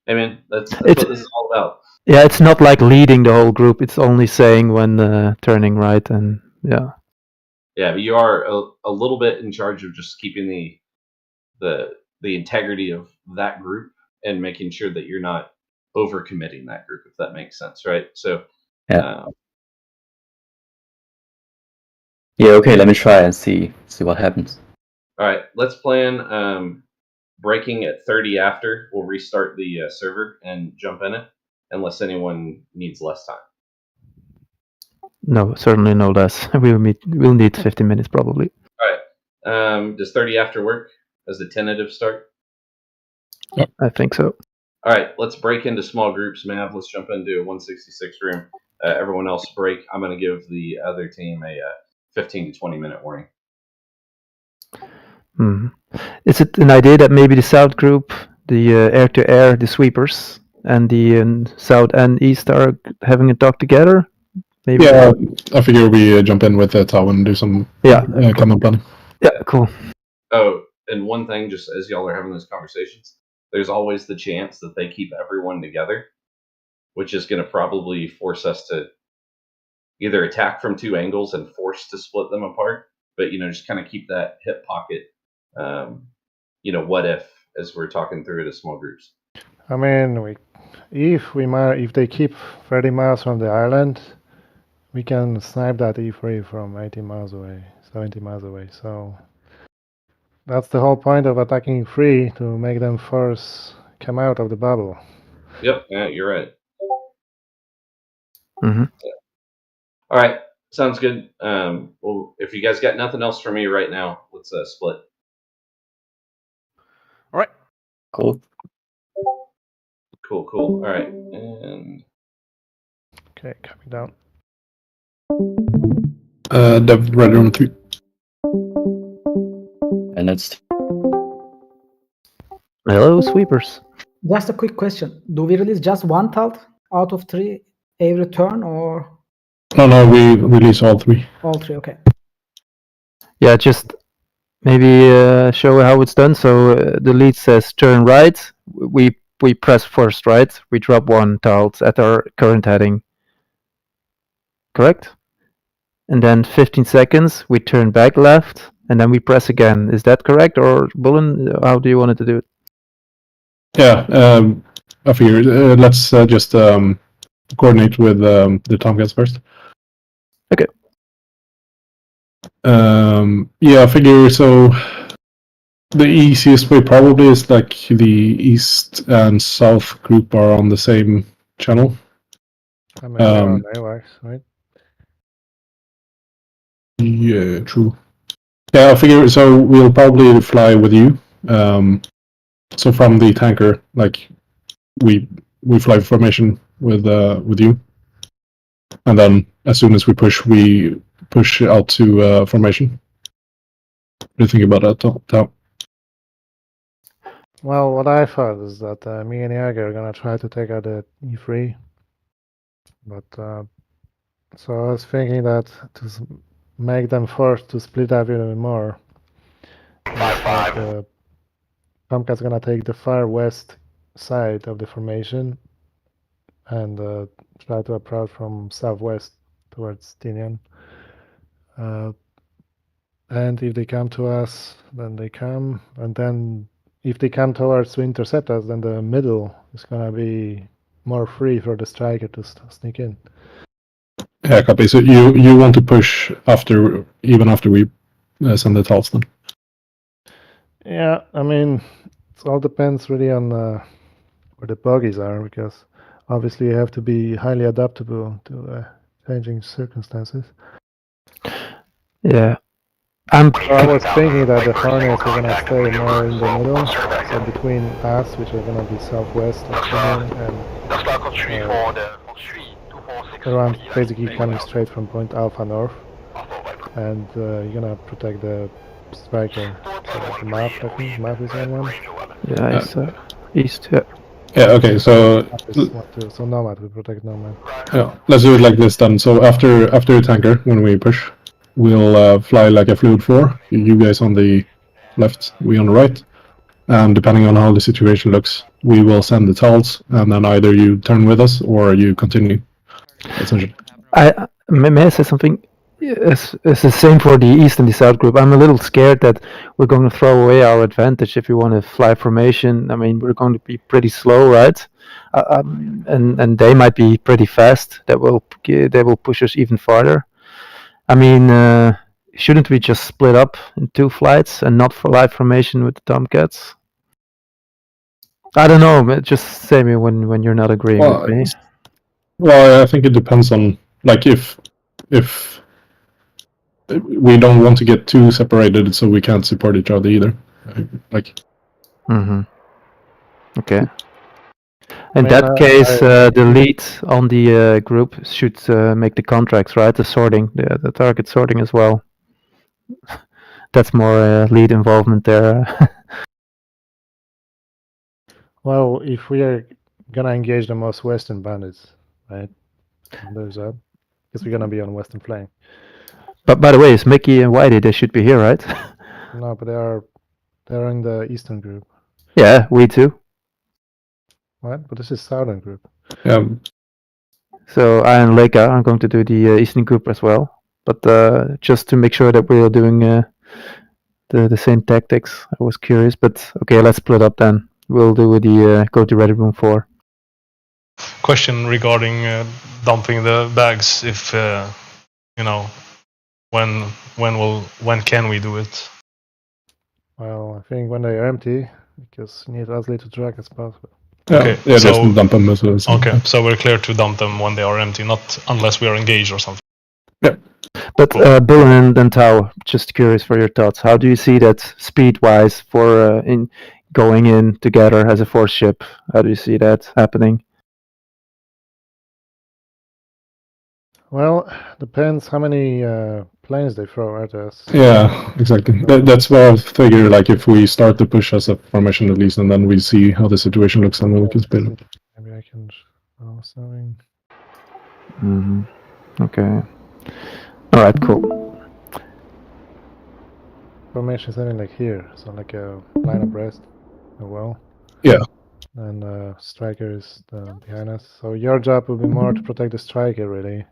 I mean, that's It's- what this is all about. yeah, it's not like leading the whole group. It's only saying when turning right, and yeah. Yeah, but you are a little bit in charge of just keeping the integrity of that group and making sure that you're not overcommitting that group, if that makes sense, right? So Yeah. Yeah. Okay. Let me try and see what happens. all right, let's plan breaking at 30 after. We'll restart the server and jump in it, unless anyone needs less time. No, certainly no less. We'll need 15 minutes probably. All right. Does 30 after work as a tentative start? I think so. All right, let's break into small groups, Mav. Let's jump into a 166 room. Everyone else break. I'm going to give the other team a 15 to 20 minute warning. Is it an idea that maybe the south group, the air-to-air, the sweepers, and the south and east are having a talk together? Maybe. Yeah, I figure we jump in with Tau and do some common planning. Yeah, cool. Oh, and one thing, just as y'all are having those conversations, there's always the chance that they keep everyone together, which is going to probably force us to either attack from two angles and force to split them apart, but just kind of keep that hip pocket. What as we're talking through it as small groups. I mean, if they keep 30 miles from the island, we can snipe that E3 from 80 miles away, 70 miles away. So that's the whole point of attacking E3, to make them first come out of the bubble. Yep, yeah, you're right. Mm-hmm. Yeah. All right, sounds good. Well, if you guys got nothing else for me right now, let's split. All right. Cool. Cool. All right, and okay, coming down. Dev ready on 3. And let's. Hello, sweepers. Just a quick question: do we release just one talt out of 3 every turn, or? No, we release all 3. All 3, okay. Yeah, just maybe show how it's done. So the lead says turn right. We press first right. We drop 1 talt at our current heading. Correct? And then 15 seconds, we turn back left, and then we press again. Is that correct, or Bullen, how do you want it to do it? Yeah, I figure let's just coordinate with the Tomcats first. Okay. Yeah, I figure so. The easiest way probably is like the east and south group are on the same channel. I mean, they're on AWACS, right? Yeah, true. Yeah, I figure so. We'll probably fly with you. So from the tanker, like we fly formation with you, and then as soon as we push out to formation. What do you think about that, Tau? Well, what I thought is that me and Jager are gonna try to take out the E3, but so I was thinking that to make them forced to split up even more. Tomcat's gonna take the far west side of the formation and try to approach from southwest towards Tinian. And if they come to us, then they come, and then if they come towards to intercept us, then the middle is gonna be more free for the striker to sneak in. Yeah, copy. So you want to push even after we send the talts then? Yeah, I mean, it all depends really on where the bogies are, because obviously you have to be highly adaptable to changing circumstances. Yeah. So I was thinking that the Hornets are gonna stay more in the middle, so between us, which are gonna be southwest of Tinian, and around basically coming straight from Point Alpha North. and you're gonna protect the striker. So the map, I think map is one. Yeah, it's east. Yeah. Yeah. Okay. So Map is 1, 2. So Nomad, we protect Nomad. yeah, let's do it like this then. So after a tanker, when we push, we'll fly like a fluid 4. You guys on the left, we on the right. And depending on how the situation looks, we will send the talls, and then either you turn with us or you continue. Essentially. May I say something? It's the same for the east and the south group. I'm a little scared that we're going to throw away our advantage if we want to fly formation. I mean, we're going to be pretty slow, right? And they might be pretty fast. They will push us even farther. I mean, shouldn't we just split up in 2 flights and not fly formation with the Tomcats? I don't know. Just say me when you're not agreeing with me. Well, I think it depends on like if we don't want to get too separated, so we can't support each other either. Like. Mm-hmm. Okay. In that case, the lead on the group should make the contracts, right? The sorting, the target sorting as well. That's more lead involvement there. Well, if we are gonna engage the most western bandits, right? There's that, because we're gonna be on western flank. But by the way, it's Mickey and Whitey. They should be here, right? No, but they're in the eastern group. Yeah, we too. What? But this is southern group. Yeah. So I and Leica are going to do the eastern group as well. But just to make sure that we are doing the same tactics, I was curious. But okay, let's split up then. We'll do the go to Ready Room 4. Question regarding dumping the bags. If you know, when can we do it? Well, I think when they are empty, because you need as little drag as possible. Okay, yeah, so just dump them as well. Okay, so we're clear to dump them when they are empty, not unless we are engaged or something. Yeah. But Bill and Tao, just curious for your thoughts. How do you see that speed-wise for in going in together as a force ship? How do you see that happening? Well, depends how many planes they throw at us. Yeah, exactly. That's where I figure, like, if we start to push as a formation at least, and then we see how the situation looks, and then we can split it. Maybe I can show something. Mm-hmm. Okay. All right, cool. Formation something like here, so like a line abreast, a well. Yeah. And striker is behind us. So your job will be more to protect the striker, really.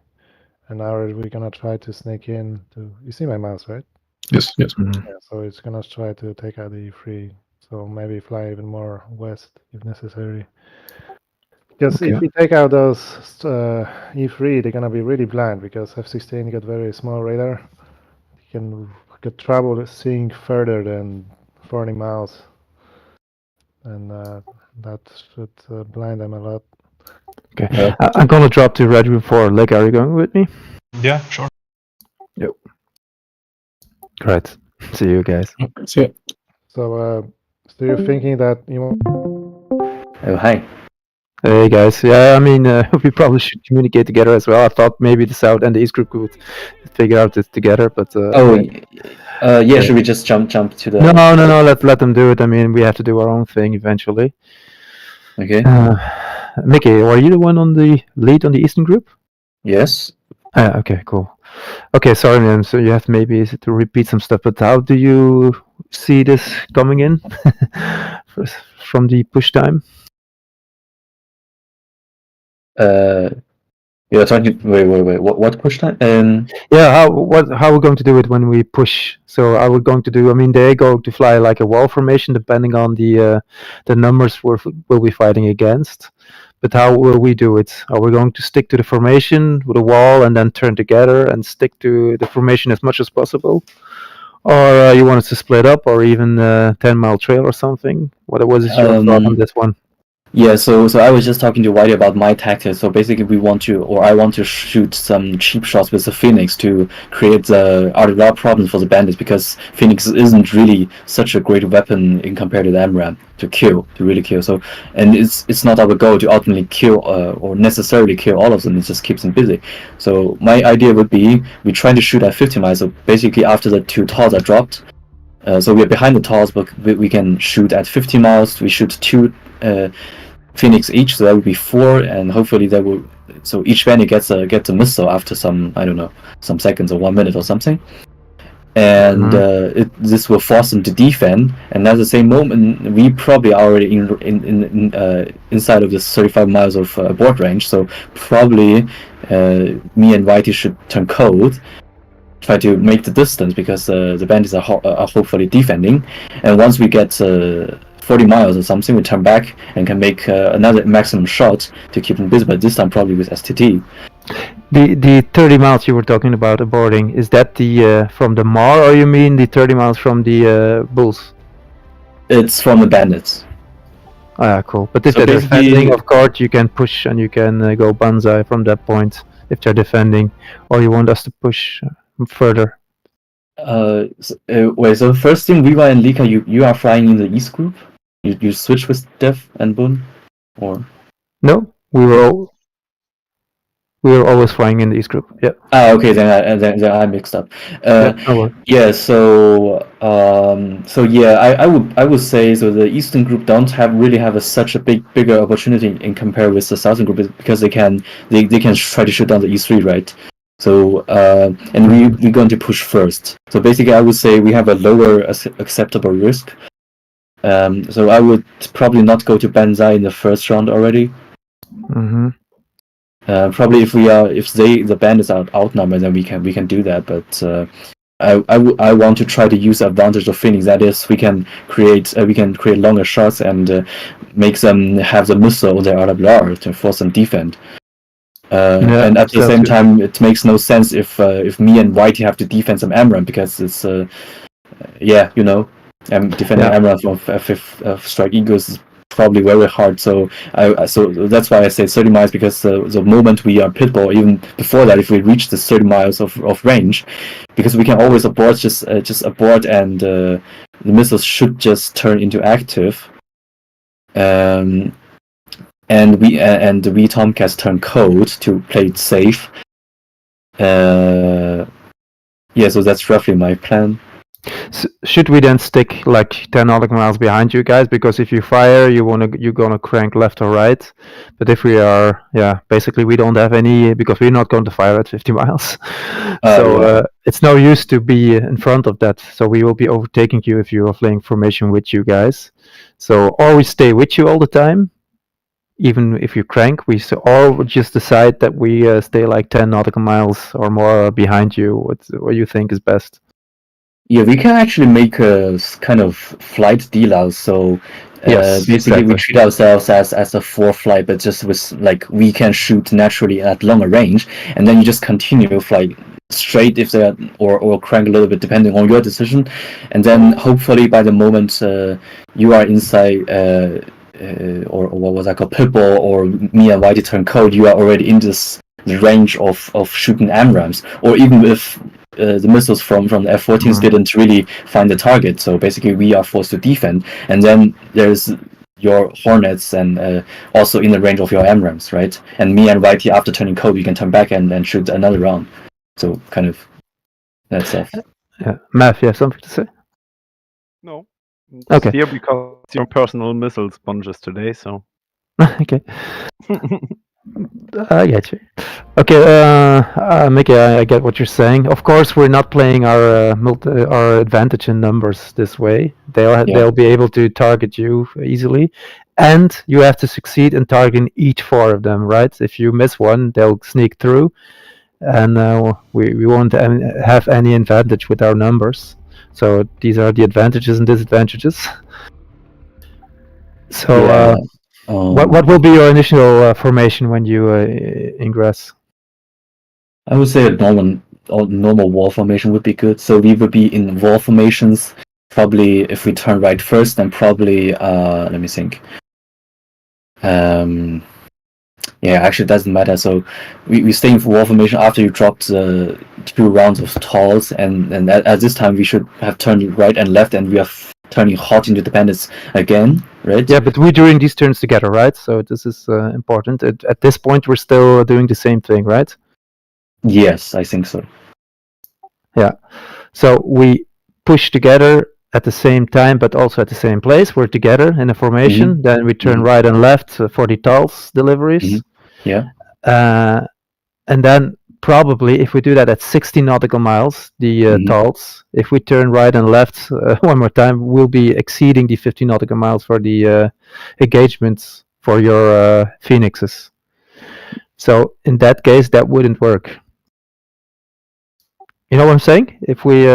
And ours, we're gonna try to sneak in to. You see my mouse, right? Yes, yes. Mm-hmm. Yeah, so it's gonna try to take out the E3. So maybe fly even more west if necessary. Because if we take out those E3, they're gonna be really blind because F-16 got very small radar. You can get trouble seeing further than 40 miles, and that should blind them a lot. Okay, I'm gonna drop to Red Room 4. Leg, are you going with me? Yeah, sure. Yep. Great. See you guys. See you. So you're thinking that you want? Oh, hi. Hey guys, yeah, I mean, we probably should communicate together as well. I thought maybe the South and the East group could figure out this together, but yeah, should we just jump to the? No, let them do it. I mean, we have to do our own thing eventually. Okay. Mickey, are you the one on the lead on the Eastern group? Yes. Okay, cool. Okay, sorry, man. So you have maybe to repeat some stuff, but how do you see this coming in from the push time? You're talking. Wait. What push time? Yeah, how we're going to do it when we push? So are we going to do? I mean, they go to fly like a wall formation, depending on the numbers we'll be fighting against. But how will we do it? Are we going to stick to the formation with a wall and then turn together and stick to the formation as much as possible? Or you want us to split up, or even 10-mile trail or something? What was your thought on this one? Yeah, so I was just talking to Whitey about my tactics. So basically, I want to shoot some cheap shots with the Phoenix to create the RWR problem for the bandits, because Phoenix isn't really such a great weapon in compared to the MRAM to really kill. So, and it's not our goal to ultimately kill or necessarily kill all of them. It just keeps them busy. So my idea would be we try to shoot at 50 miles. So basically, after the 2 TORs are dropped, so we are behind the TORs, but we can shoot at 50 miles. We shoot 2. Phoenix each, so that would be 4, and hopefully that will. So each bandit gets a missile after some, I don't know, some seconds or 1 minute or something, and this will force them to defend. And at the same moment, we probably are already inside of this 35 miles of board range. So probably me and Whitey should turn cold, try to make the distance, because the bandits are hopefully defending, and once we get 40 miles or something, we turn back and can make another maximum shot to keep them busy, but this time probably with STT. The 30 miles you were talking about aborting, is that the from the Mar, or you mean the 30 miles from the Bulls? It's from the bandits. Ah, cool. But if So they're basically- defending, of course, you can push and you can go banzai from that point if they're defending, or you want us to push further. Wait, so first thing, Viva and Lika, you are flying in the East group? You switch with Dev and Boon? Or? No, we were always flying in the East group. Yeah. Ah, okay, then I mixed up. Yeah, so I would say, so the Eastern group don't really have such a bigger opportunity in compare with the Southern group, because they can try to shoot down the E3, right? So and we're going to push first. So basically, I would say we have a lower acceptable risk. So I would probably not go to Banzai in the first round already. Mm-hmm. Probably if the bandits are outnumbered, then we can do that. But I want to try to use the advantage of Phoenix. That is, we can create longer shots and make them have the missile on their RWR to force them defend. And at the same time, it makes no sense if me and Whitey have to defend some Amram, because it's defending Amram of Strike Eagles is probably very hard. So that's why I say 30 miles, because the moment we are pitbull, even before that, if we reach the 30 miles of range, because we can always abort, just abort, and the missiles should just turn into active. And we Tomcats turn cold to play it safe. So that's roughly my plan. So should we then stick like 10 nautical miles behind you guys? Because if you fire, you're gonna crank left or right. But if we are, basically we don't have any, because we're not going to fire at 50 miles. It's no use to be in front of that. So we will be overtaking you if you are playing formation with you guys. So or we stay with you all the time, even if you crank, or just decide that we stay like 10 nautical miles or more behind you. What you think is best? Yeah, we can actually make a kind of flight deal out. So basically, we treat ourselves as a 4 flight, but just with we can shoot naturally at longer range, and then you just continue flight straight if they or crank a little bit depending on your decision, and then hopefully by the moment you are inside. Or what was I called, pitbull, or me and Whitey turn cold, you are already in this range of shooting AMRAMs, or even if the missiles from the F-14s didn't really find the target. So basically we are forced to defend, and then there's your Hornets and also in the range of your AMRAMs, right? And me and Whitey, after turning cold, we can turn back and shoot another round. So kind of that stuff. Yeah, Math, you have something to say? No. Okay. Here because your personal missile sponges today, so. Okay. I get you. Okay, Mickey, I get what you're saying. Of course, we're not playing our advantage in numbers this way. They'll be able to target you easily, and you have to succeed in targeting each 4 of them, right? If you miss one, they'll sneak through, and we won't have any advantage with our numbers. So these are the advantages and disadvantages. So what will be your initial formation when you ingress? I would say a normal wall formation would be good. So we would be in wall formations. Probably if we turn right first, then probably let me think. Yeah, actually, it doesn't matter. So we stay in wall formation after you dropped the 2 rounds of talls, and at this time we should have turned right and left, and we are turning hot into the bandits again, right? Yeah, but we're doing these turns together, right? So this is important. At this point, we're still doing the same thing, right? Yes, I think so. Yeah. So we push together at the same time, but also at the same place. We're together in a formation. Mhm. Then we turn Mhm. right and left for the talls deliveries. Yeah. And then probably if we do that at 60 nautical miles, the talls, if we turn right and left one more time, we'll be exceeding the 50 nautical miles for the engagements for your phoenixes. So in that case, that wouldn't work. You know what I'm saying? If we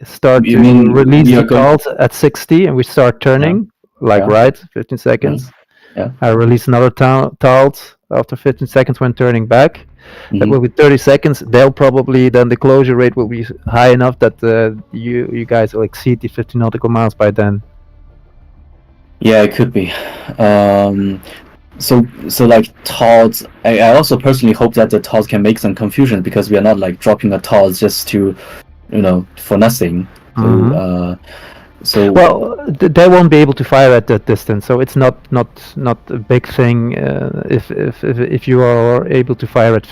start You to mean release we the are going- calls at 60 and we start turning, like Yeah. right, 15 seconds. Yeah. I release another talls after 15 seconds when turning back. That Mhm. will be 30 seconds. They'll probably, then the closure rate will be high enough that you guys will exceed the 50 nautical miles by then. Yeah, it could be. So like talls, I also personally hope that the talls can make some confusion, because we are not like dropping a talls just to, for nothing. So Well, they won't be able to fire at that distance, so it's not a big thing if you are able to fire at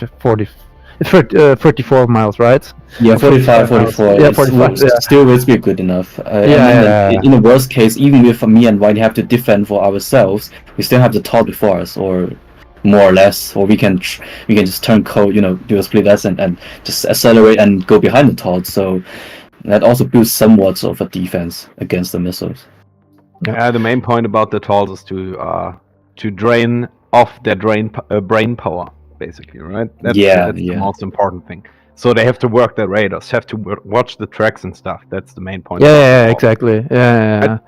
34 miles, right? yeah, 45, 44. Yeah, it's 45. Yeah. Still will be good enough. In the worst case, even if me and Whitey have to defend for ourselves, we still have the tall before us, or more or less, or we can just turn cold, do a split S and just accelerate and go behind the tall. So that also builds somewhat of a defense against the missiles. Yeah, the main point about the talls is to drain off their brain power, basically, right? That's the most important thing. So they have to work their radars, have to watch the tracks and stuff. That's the main point. Yeah, exactly. Yeah.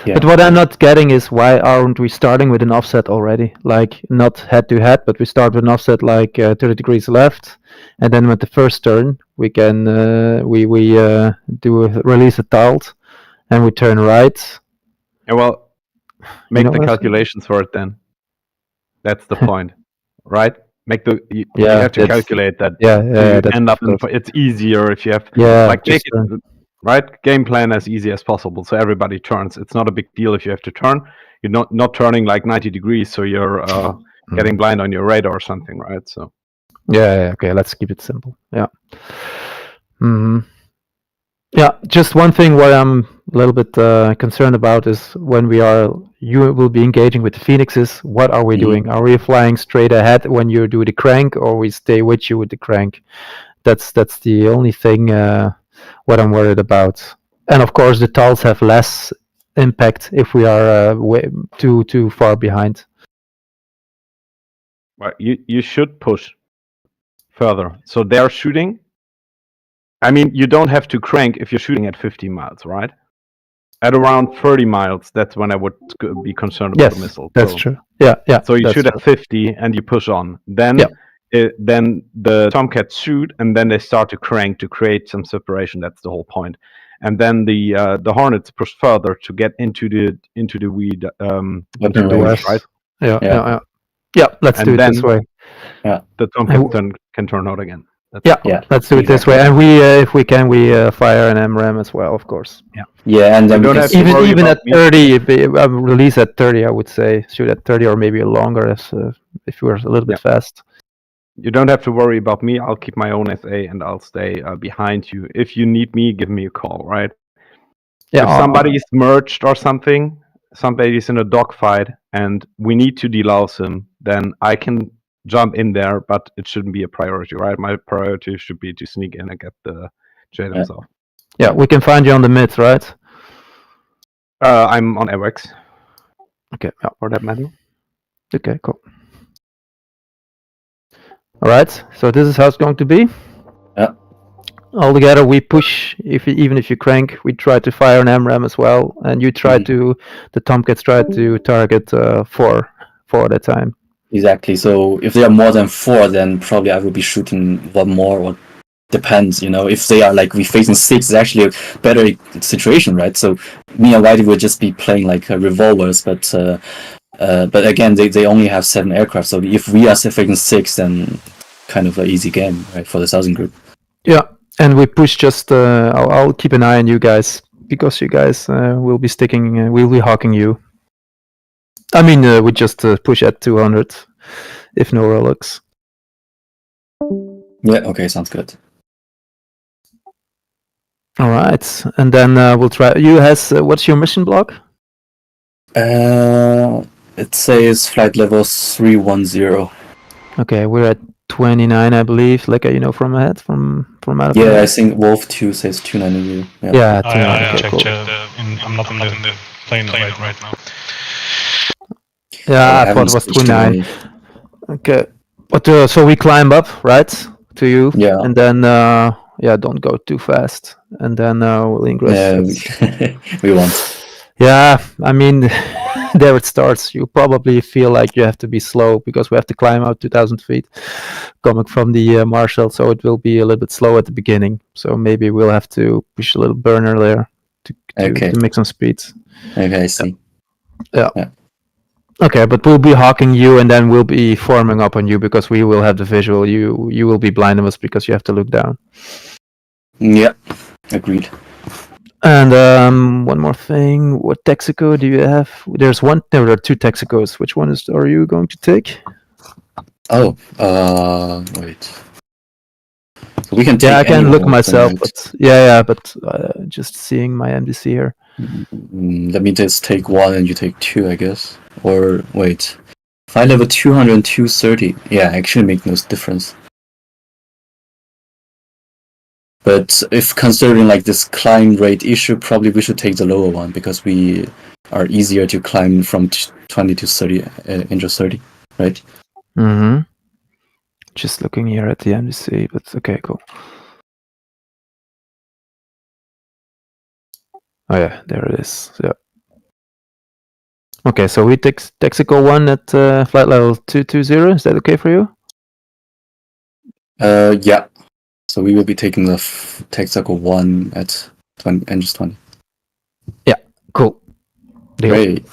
But what I'm not getting is, why aren't we starting with an offset already? Like, not head to head, but we start with an offset like 30 degrees left, and then with the first turn we can release a talt, and we turn right. Yeah, well, make the calculations for it then. That's the point, right? You have to calculate that. End up it's easier if you have make it, right, game plan as easy as possible, so everybody turns. It's not a big deal if you have to turn. You're not turning like 90 degrees, so you're getting blind on your radar or something, right? So okay, let's keep it simple. Yeah, just one thing where I'm a little bit concerned about is when you will be engaging with the phoenixes. What are we doing? Are we flying straight ahead when you do the crank, or we stay with you with the crank? That's the only thing what I'm worried about. And of course, the talls have less impact if we are way too far behind. Right, you should push further. So they're shooting. I mean, you don't have to crank if you're shooting at 50 miles, right? At around 30 miles, that's when I would be concerned about the missile. That's true. Yeah. So you shoot at 50 and you push on. Then then the Tomcats shoot, and then they start to crank to create some separation. That's the whole point. And then the Hornets push further to get into the weed, into the west, right? Yeah. Let's do it this way. Yeah. The Tomcats then can turn out again. Let's do it this way, and we, if we can, we fire an MRAM as well, of course. And then even at 30, release at 30, I would say shoot at 30 or maybe longer if you're a little bit fast. You don't have to worry about me. I'll keep my own SA and I'll stay behind you. If you need me, give me a call, right? Yeah. If somebody's merged or something, somebody's in a dogfight, and we need to delouse him, then I can jump in there, but it shouldn't be a priority, right? My priority should be to sneak in and get the JDAMs off. Yeah, we can find you on the mid, right? I'm on AWACS. Okay, for that matter. Okay, cool. All right, so this is how it's going to be. Yeah. All together, we push. Even if you crank, we try to fire an MRAM as well, and you try to. The Tomcats try to target 4 at a time. Exactly. So if there are more than 4, then probably I will be shooting one more, or depends. If they are like we facing 6, it's actually a better situation, right? So me and Whitey will just be playing like revolvers, but But again, they only have 7 aircraft, so if we are freaking 6, then kind of an easy game, right, for the Southern group. Yeah, and we push just. I'll keep an eye on you guys because you guys will be sticking. We'll be hawking you. I mean, we just push at 200 if no relics. Yeah. Okay. Sounds good. All right, and then we'll try. You has what's your mission block? It says flight level 310. Okay, we're at 29, I believe. Like you know, from ahead, from out of Yeah, ahead. I think Wolf 2 says 290. Yeah, I okay, cool. I'm not in the plane right now. Yeah, I thought it was 29. Okay, but so we climb up, right, to you. Yeah. And then yeah, don't go too fast, and then we'll ingress. We won't. Yeah, I mean, there it starts. You probably feel like you have to be slow because we have to climb out 2,000 feet coming from the Marshall, so it will be a little bit slow at the beginning. So maybe we'll have to push a little burner there to make some speeds. Okay, I see. Yeah. Okay, but we'll be hawking you, and then we'll be forming up on you because we will have the visual. You will be blind of us because you have to look down. Yeah, agreed. And one more thing, what Texaco do you have? There's one. There are 2 Texacos. Which one are you going to take? Oh, wait. So we can take. Yeah, I can look myself, right? but yeah, but just seeing my MDC here. Let me just take 1 and you take 2, I guess. Or wait, flight level 200 and 230. Yeah, actually make no difference. But if considering like this climb rate issue, probably we should take the lower one because we are easier to climb from 20 to 30, inch 30, right? Mm-hmm. Just looking here at the MDC, but okay, cool. Oh yeah, there it is. Yeah. Okay, so we take Texaco 1 at flight level 220. Is that okay for you? Yeah. So we will be taking the Texaco 1 at 20, inch 20. Yeah, cool. Deal. Great.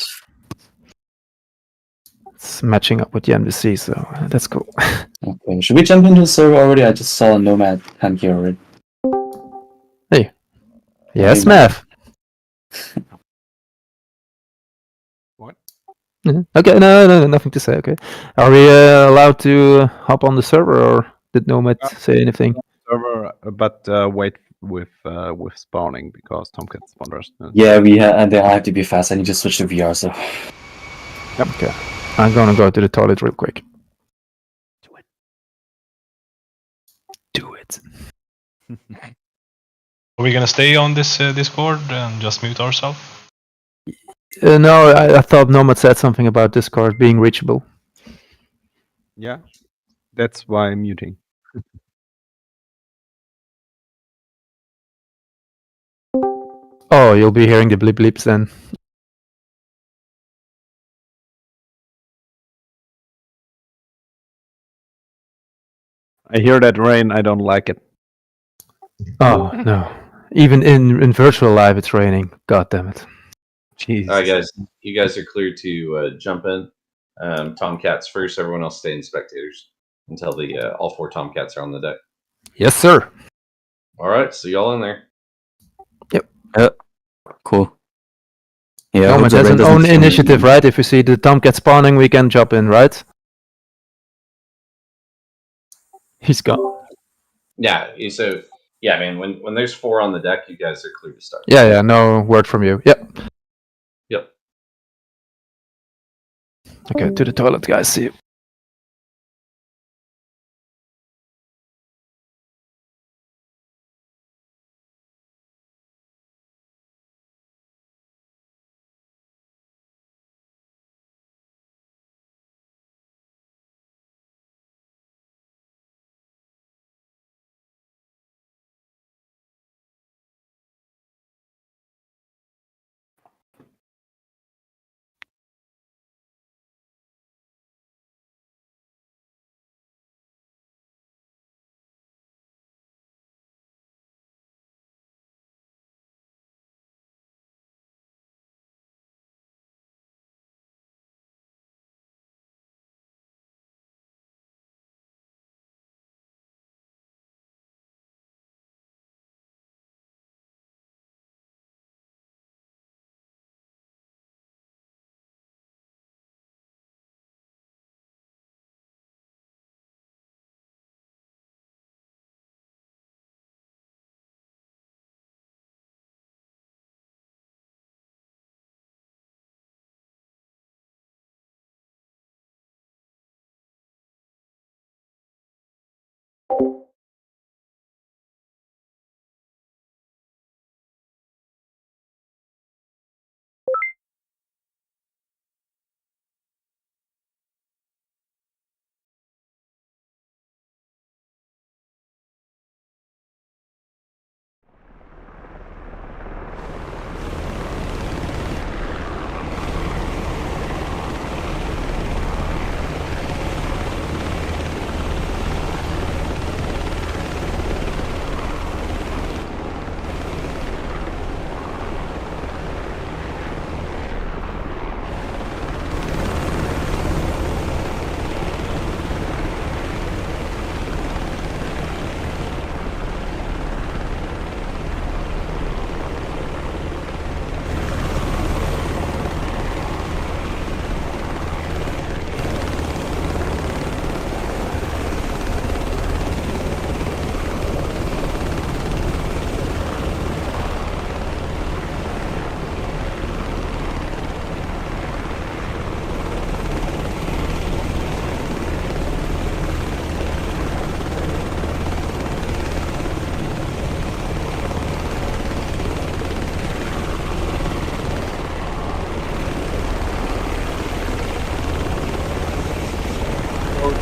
It's matching up with the MDC, so that's cool. Okay, should we jump into the server already? I just saw a Nomad hand here already. Hey. Yes, Hey, Mav. What? Okay, no, nothing to say. Okay, are we allowed to hop on the server, or did Nomad say anything? Server, but wait with spawning because Tomcat spawners. Yeah, we and they all have to be fast. I need to switch to VR, so. Yep. Okay, I'm gonna go to the toilet real quick. Do it. Are we gonna stay on this Discord and just mute ourselves? No, I thought Nomad said something about Discord being reachable. Yeah, that's why I'm muting. Oh, you'll be hearing the bleep bleeps then. I hear that rain. I don't like it. Oh no! Even in virtual live, it's raining. God damn it! Jeez. All right, guys, you guys are clear to jump in. Tomcats first. Everyone else stay in spectators until the all 4 Tomcats are on the deck. Yes, sir. All right, so y'all in there. Yep. Cool. Yeah, Nomad has an own initiative, right? If you see the Tomcat spawning, we can jump in, right? He's gone. Yeah. So yeah, I mean, when there's 4 on the deck, you guys are clear to start. Yeah. No word from you. Yep. Yep. Okay, to the toilet, guys. See you.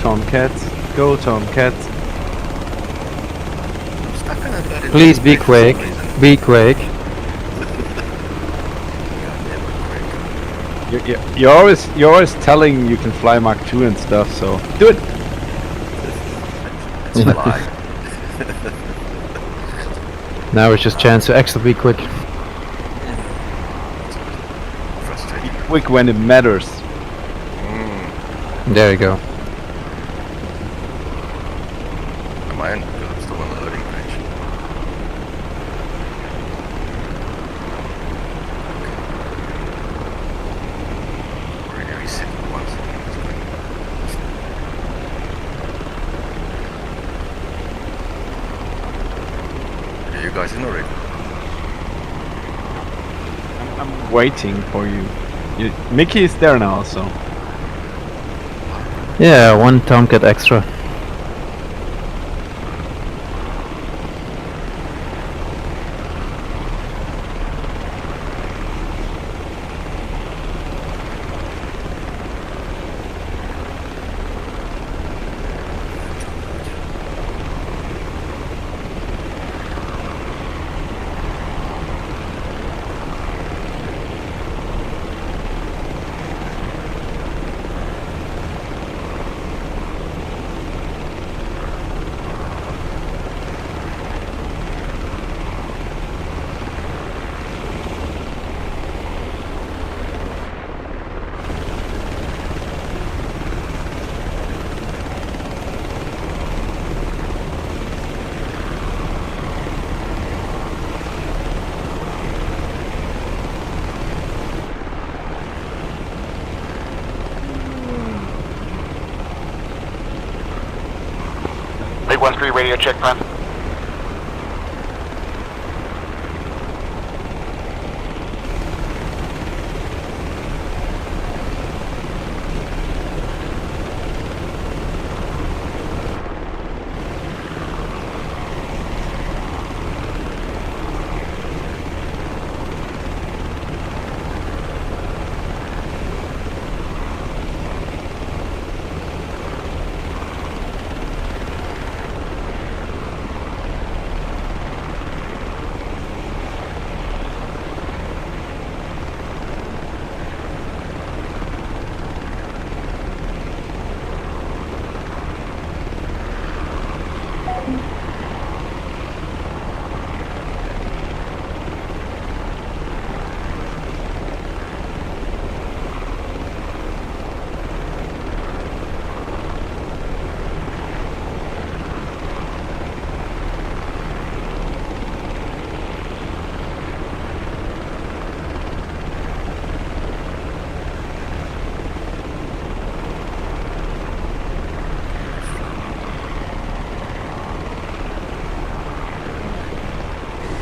Tomcats. Go Tomcats. Please be quick. Be quick. You're always telling you can fly Mach 2 and stuff, so do it. Now it's just chance to actually be quick. Be quick when it matters. There you go. Am I in? Because I'm still on the loading page. Already reset it once. Are you guys in already? I'm waiting for you. Mickey is there now, so. Yeah, 1 Tomcat extra. Big 1-3 radio check, prime.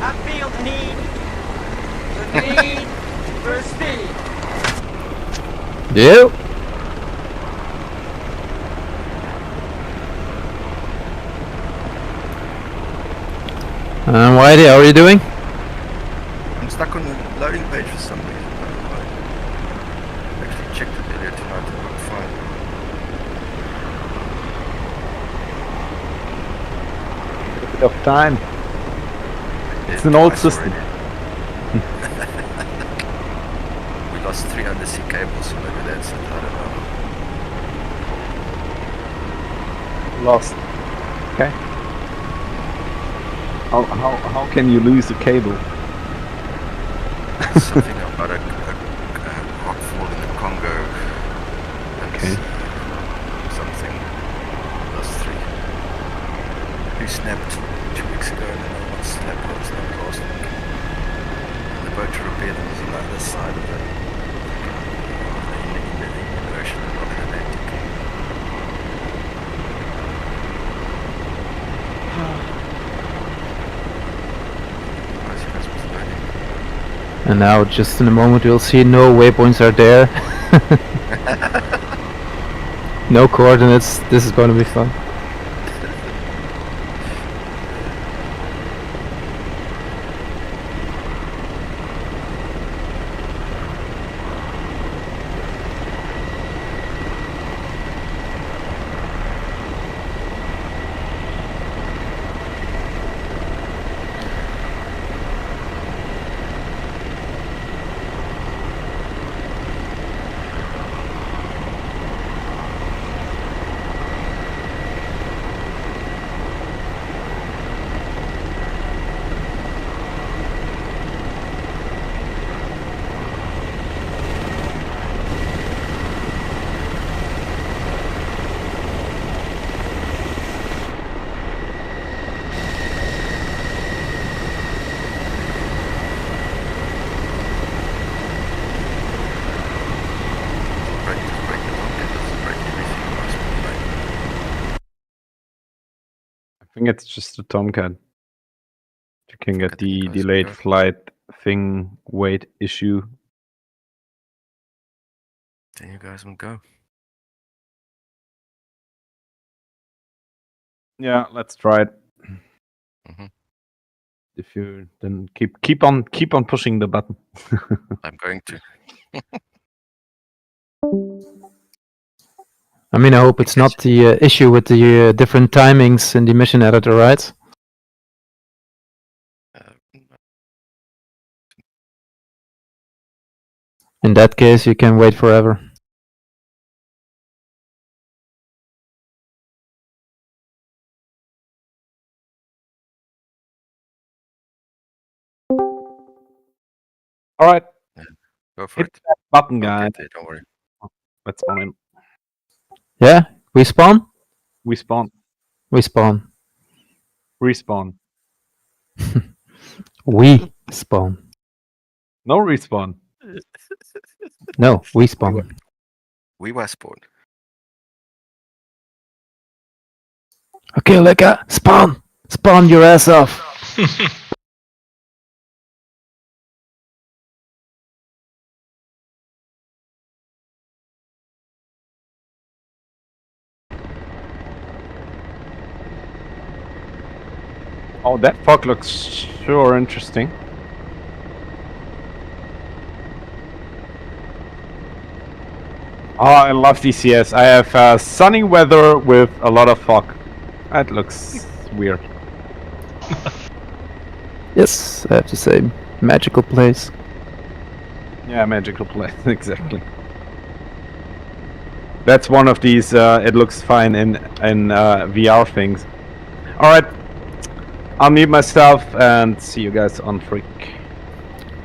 I feel the need for speed. Yep. Whitey, how are you doing? I'm stuck on the loading page for some reason. I actually checked it earlier tonight and I'm fine. A bit of time. It's an old system. We lost 3 undersea cables, so maybe that's it. I don't know. Lost. Okay. How can you lose a cable? Something about a rockfall in the Congo. Okay. Something. Lost 3. Who snapped 2 weeks ago and then one snapped last week. And the boat to repair them was on the other side of the Indian Ocean, not in Atlantic. And now, just in a moment, we'll see no waypoints are there. No coordinates. This is going to be fun. think it's just a Tomcat. You can get Then you the guys delayed go. flight thing weight issue. Then you guys will go. Yeah, let's try it. Mhm. If you then keep on pushing the button. I'm going to. I mean, I hope it's not the issue with the different timings in the mission editor, right? In that case, you can wait forever. All right. Yeah, go for Hit it. that button, I'll guys. get it, don't worry. Let's spawn in. Yeah, we spawn. We spawn. We spawn. Respawn. We spawn. No respawn. No, we spawn. We were spawned. Okay, Leka, spawn! Spawn your ass off! Oh, that fog looks sure interesting. Oh, I love DCS. I have sunny weather with a lot of fog. That looks weird. Yes, I have to say, magical place. Yeah, magical place, exactly. That's one of these, it looks fine in VR things. Alright, I'll mute myself and see you guys on Freak.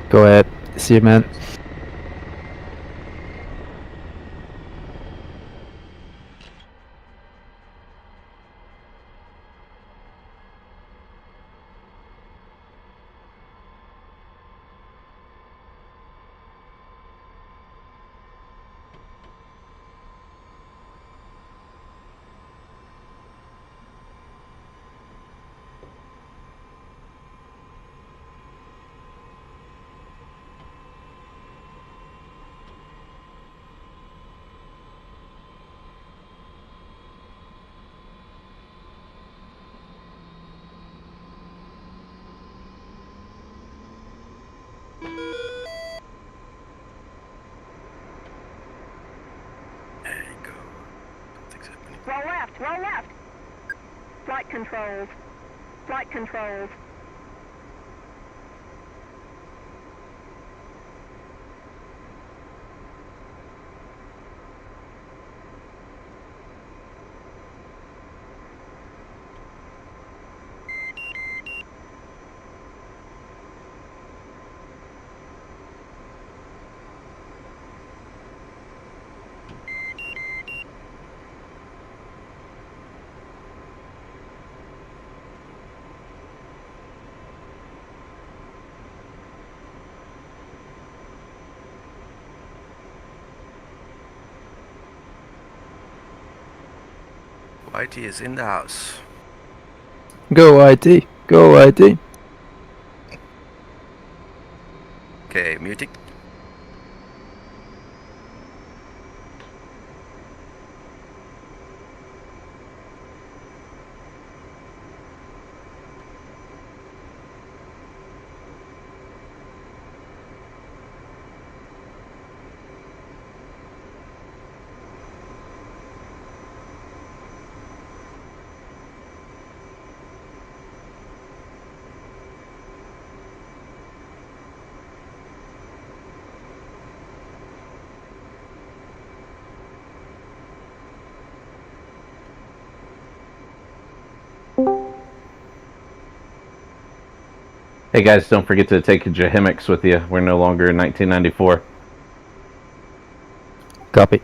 Go ahead. See you, man. There you go. Something's happening. Roll left, roll left. Flight controls. Flight controls. Whitey is in the house. Go IT. Go IT. Okay, muting. Hey guys, don't forget to take your Jahimics with you. We're no longer in 1994. Copy.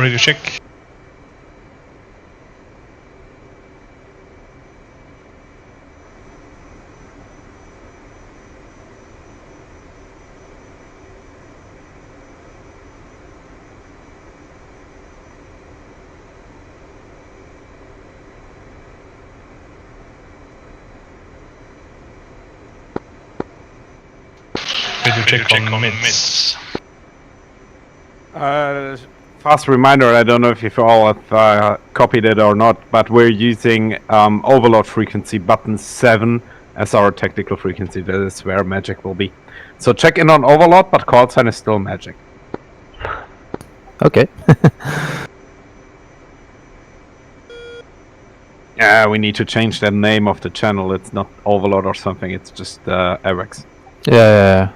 Radio check. Radio check on mids. Fast reminder, I don't know if you all have copied it or not, but we're using overload frequency button 7 as our technical frequency. That is where magic will be. So check in on overload, but call sign is still magic. Okay. Yeah, we need to change the name of the channel. It's not overload or something, it's just AWACS. Yeah.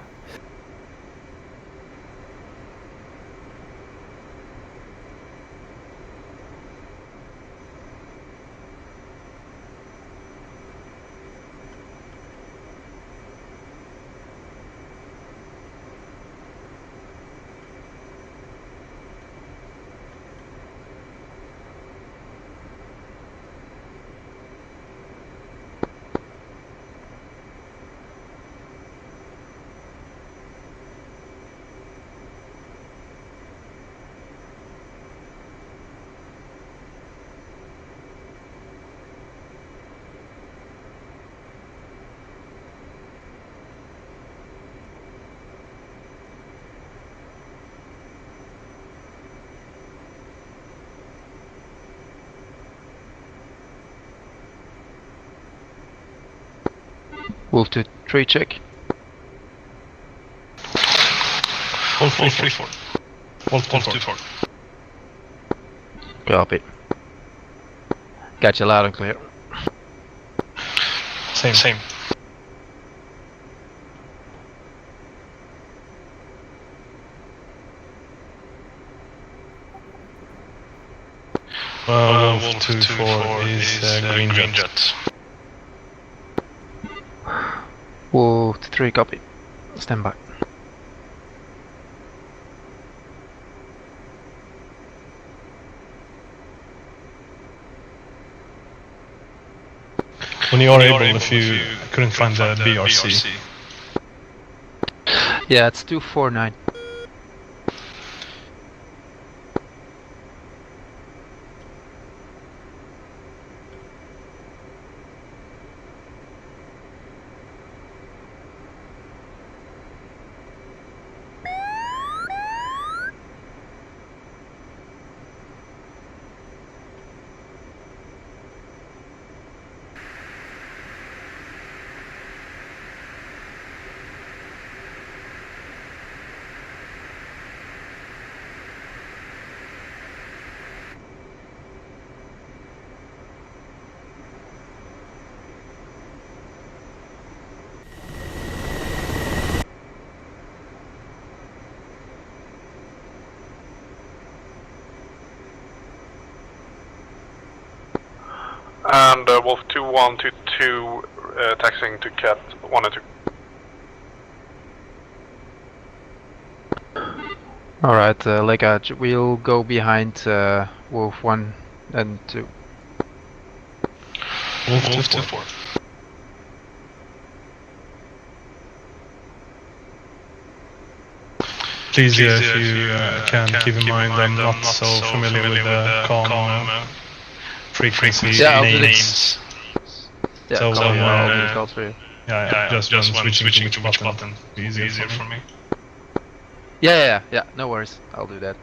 Wolf 2-3 check. Wolf 3-4. Wolf 2-4. Copy. Got you loud and clear. Same. Wolf 2-4 is green jet. Wolf 3 copy. Stand by. When you are able, if you couldn't find the BRC. Yeah, it's 249. And Wolf 2-1-2, taxiing to Cat 1 and 2. Alright, Lega, we'll go behind Wolf 1 and 2. Wolf 2-4. Please, if you can keep in mind, I'm not so familiar with the com frequency names. Yeah, so I'll call for you. Yeah, just when switching to which button is easier for me. Yeah, no worries. I'll do that.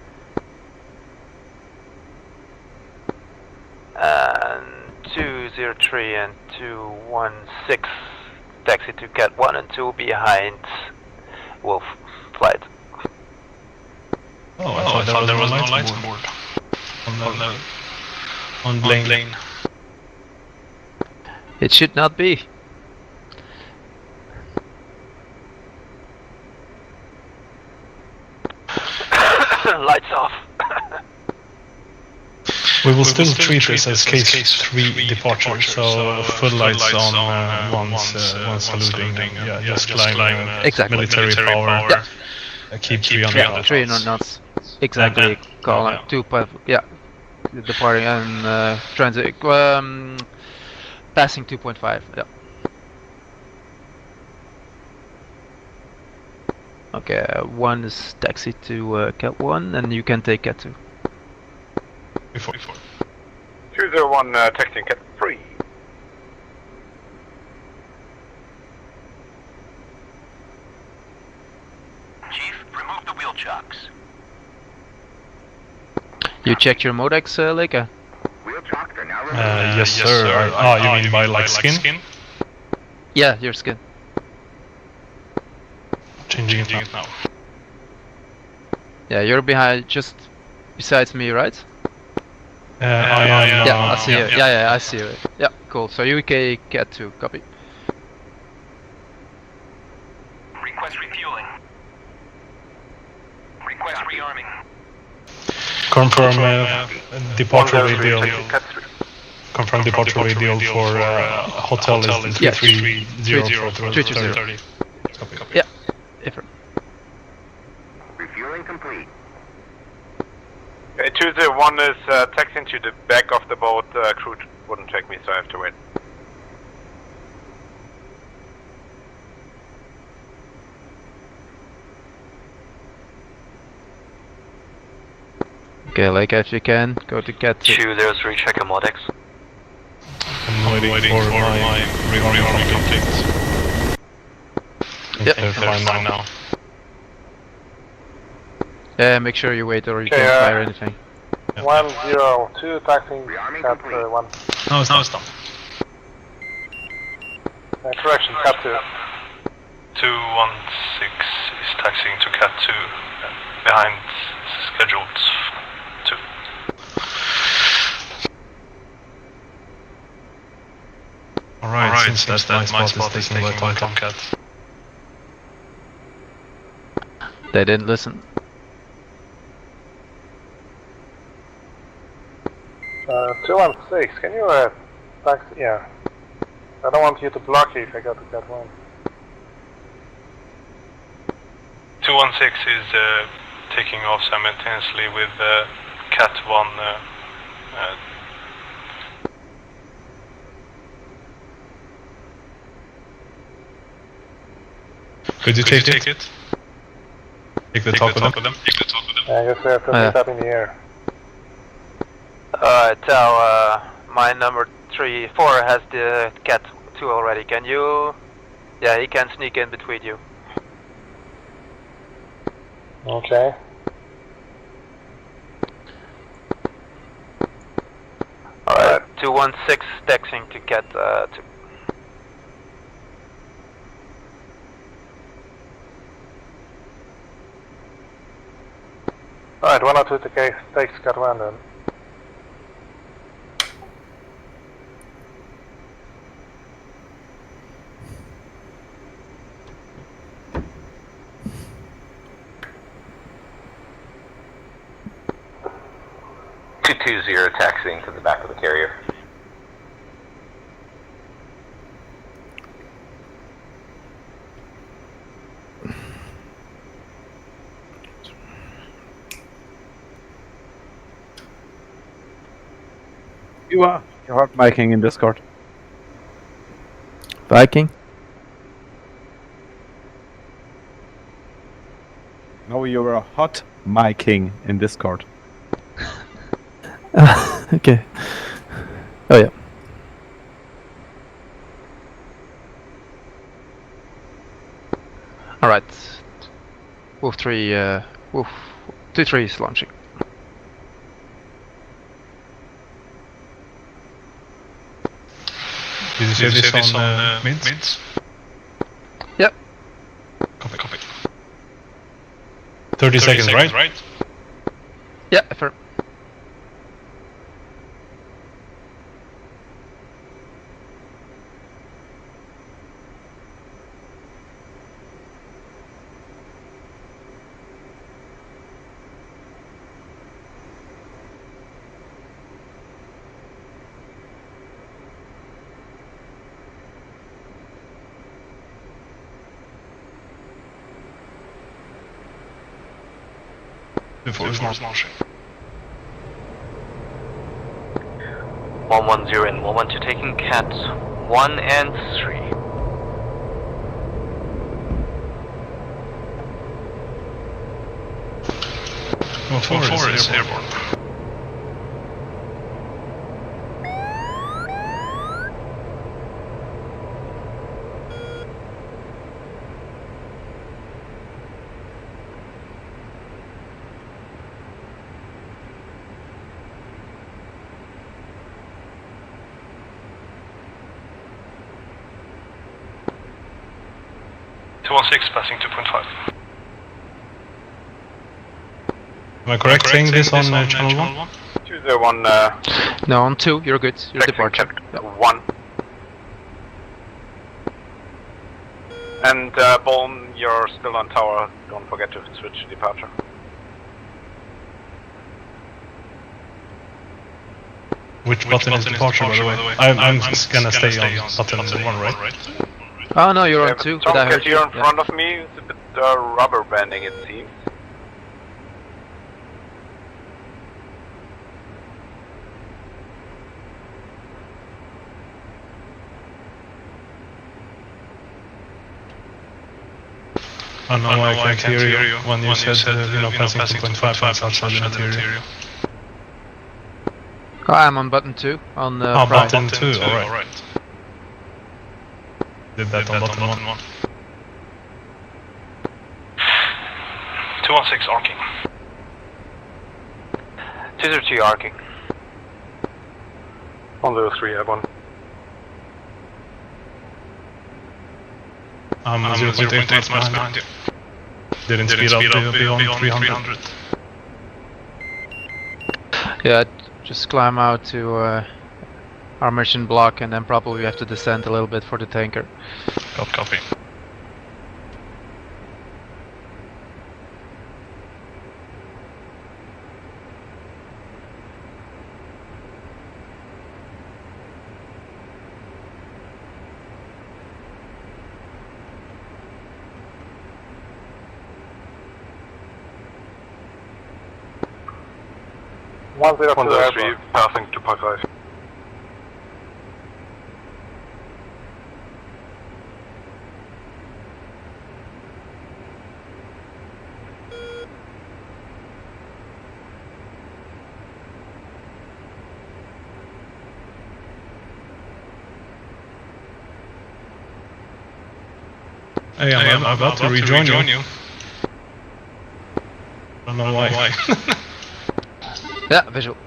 And 203 and 216, taxi to Cat 1 and 2 behind Wolf flight. Oh, I thought there was no lights on board. On Blaine. It should not be. Lights off. We will still treat this as case 3 departure, so full lights on once saluting. Yeah, just climb exactly. military power. Yeah. Keep 300 knots. Exactly, column 2. Yeah, departing and transit. Passing 2.5. Yeah. Okay, 1 is taxi to Cat 1, and you can take Cat 2. Before. 201 texting Cat 3. Chief, remove the wheel chocks. You checked your modex, Leica? Wheel chocks are now removed. Yes, sir. You mean by like skin? Yeah, your skin. Changing it now. Yeah, you're behind, just besides me, right? I I see you. Yeah, I see you. Yeah, cool. So UK Cat 2, copy. Request refueling. Request rearming. Confirm departure radial. Confirm departure radial for hotel is 330 for 30. Copy. Yeah, different. Refueling complete. 201 is texting to the back of the boat. Crew wouldn't check me, so I have to wait. Okay, like if you can, go to Cat 2. 203, check your modex. I'm waiting for my rearming complete. Yep. They're fine now. Yeah, make sure you wait or you Okay, can't fire anything. 102 taxing Cat 1. Now it's done. Correction, Cat 2. 216 is taxiing to Cat 2 behind scheduled 2. Alright, since that my spot is taking by Tomcat. They didn't listen. 216, can you taxi? Yeah. I don't want you to block you if I go to Cat 1. 216 is taking off simultaneously with Cat 1. Could you take it? Take the top of them? I guess we have to meet up in the air. Tell my number 4 has the Cat 2 already. Can you? Yeah, he can sneak in between you. Okay. Alright, 216 texting to Cat 2. Alright, 102 takes Cat 1 then. Taxiing to the back of the carrier. You are Viking in Discord. Viking? No, you're a hot Viking in Discord. Okay. Oh yeah. Alright. Wolf 3, Wolf 2-3 is launching. Did you say this on mids? Yep. Copy. 30 seconds, right? Yeah, affirm. before launching. 110 and 112 taking cat 1 and 3. Well, 4 is airborne. Passing 2.5. Am I correct saying this on channel 1? 201. No, on 2, you're good. You're departure. 1. And Bone, you're still on tower. Don't forget to switch to departure. Which button is departure, by the way? I'm just gonna stay on button 1, right? Oh no, you're on 2, but I heard you. You're in front of me. It's a bit rubber banding, it seems. Oh no, I can't hear you when you said, passing 2.5 miles outside the material. Oh, I'm on button 2, on the button 2, alright. Did that on button 1. 216 arcing. 203 arcing. 103 airborne. 0.8 miles behind you. Didn't speed up beyond 300. Yeah, just climb out to our mission block and then probably we have to descend a little bit for the tanker. Copy. One zero three, passing 2.5. Hey, I'm about to rejoin you. I don't know why. Yeah, visual.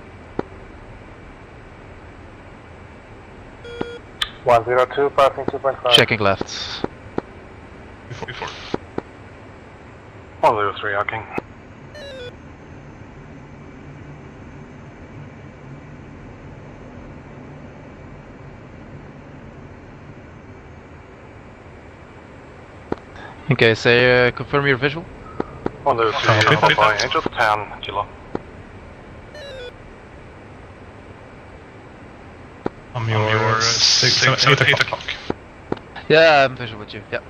102, passing 2.5. Checking left. Before. 103, arcing. Okay, say confirm your visual. 103, by Angel 10, Kilo. I'm your 8 o'clock. Yeah, I'm visual with you, yeah.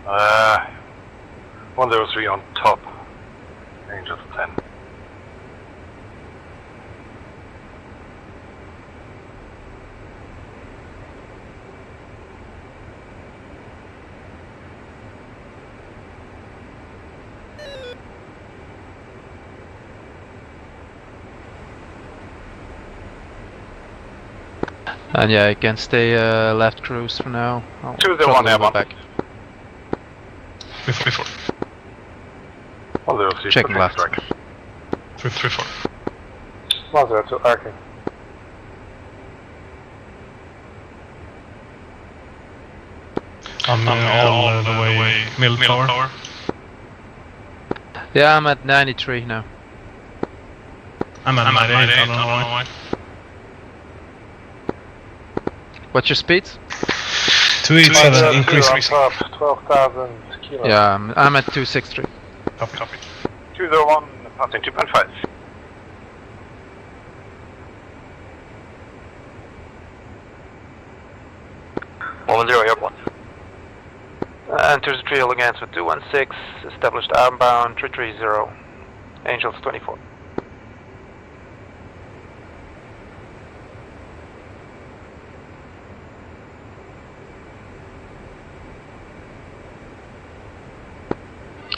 Uh, 103 on top, Angel 10. And yeah, I can stay left cruise for now. 201 airborne. Back. Before. 103, checking left. 3-4. 102, arcing. I'm all the way middle tower. Yeah, I'm at 93 now. I'm at 98, I don't know why. What's your speed? 287 increase. 12,000 kilos. Yeah, I'm at 263. Copy. 201, passing 2.5. Airborne. Enters the trail against with 216, established outbound 330, Angels 24.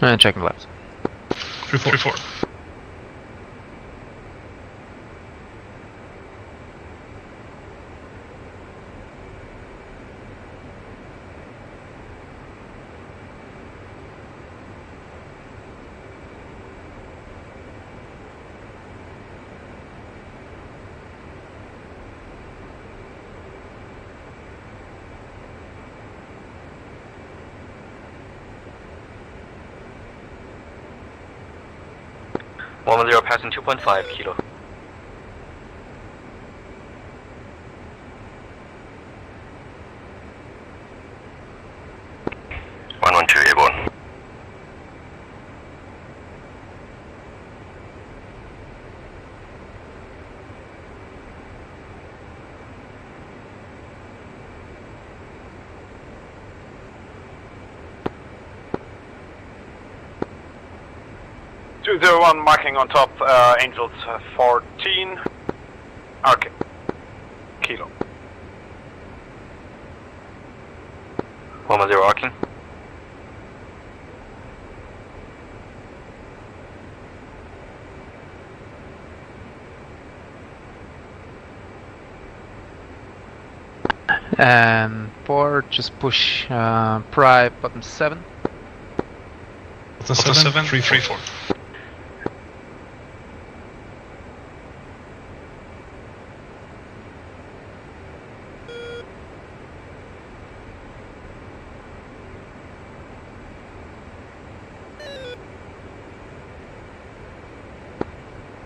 And checking left. 3-4. Zero passing 2.5 kilo. Two airborne. One marking on top, Angels 14. Okay. Kilo. 10 arcing. And 4, just push pry bottom 7. Bottom 7, 3-4.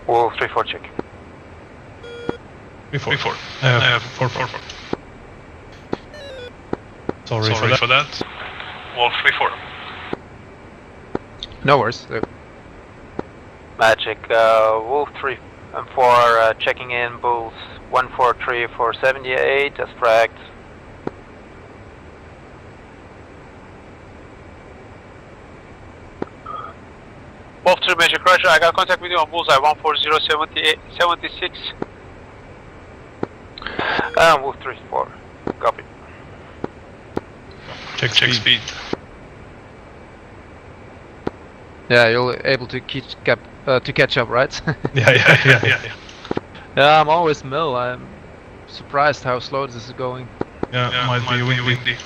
Wolf 3-4 check. 3-4. 4-4. Sorry for that. Wolf 3-4. No worries. Magic, Wolf 3 and 4 checking in, Bulls 143 for 78 as fragged. Wolf 3 Major Crusher, I got contact with you on Bullseye 14076. Wolf 3-4, copy. Check speed. Yeah, you're able to catch up, right? Yeah. Yeah, I'm always mill. I'm surprised how slow this is going. Yeah, might be windy.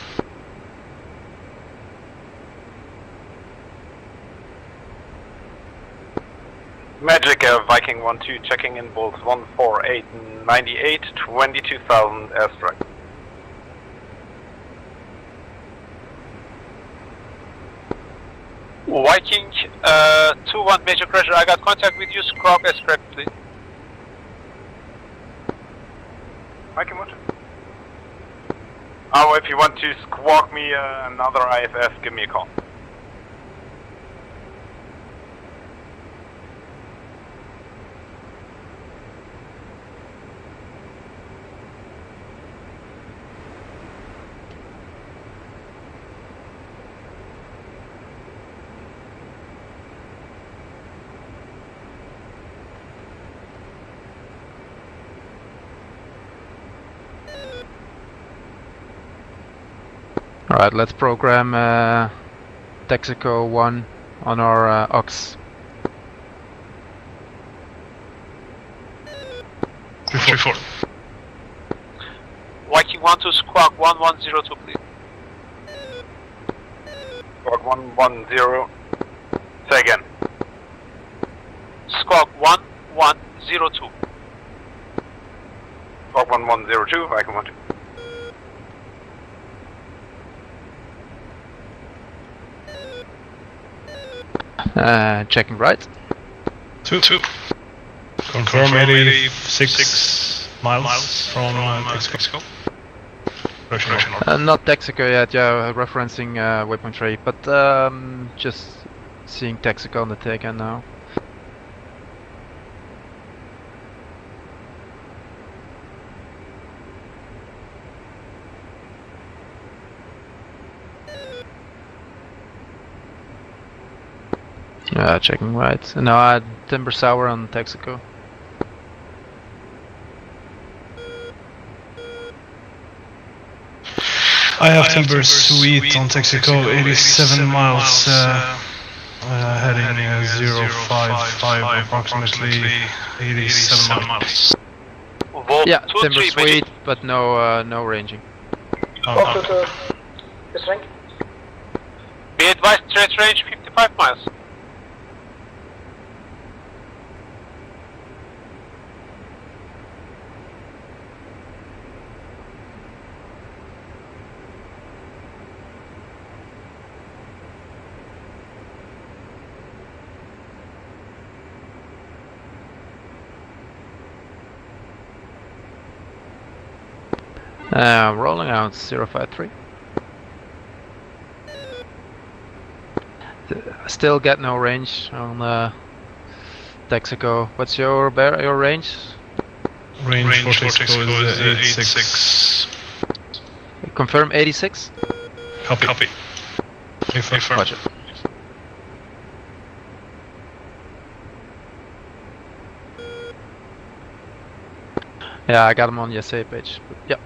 Magic, Viking 1-2 checking in, Bulls 14898, 22,000 airstrike. Viking 2-1 Major Crusher, I got contact with you, squawk as fragged, please. Viking 1-2. Oh, if you want to squawk me another IFF, give me a call. Alright, let's program Texaco 1 on our Ox. 3-4. Viking 1-2 squawk 1102, please. Squawk 110. Say again. Squawk 1102. Squawk 1102, Viking 1-2. Checking right. 2. Confirm 86 miles from Texaco. Not Texaco yet, yeah, referencing waypoint 3, but just seeing Texaco on the takeout now. Checking right. No, Timber Sour on Texaco. I have Timber Sweet on Texaco, 87 miles, heading 055, approximately 87 miles. Yeah, Timber Sweet, but no ranging. Be advised, stretch range 55 miles. Rolling out 053. Still get no range on Texaco. What's your range? Range for Texaco is 86. Confirm 86? Copy. Confirm. Roger. Yeah, I got him on the SA page. Yep.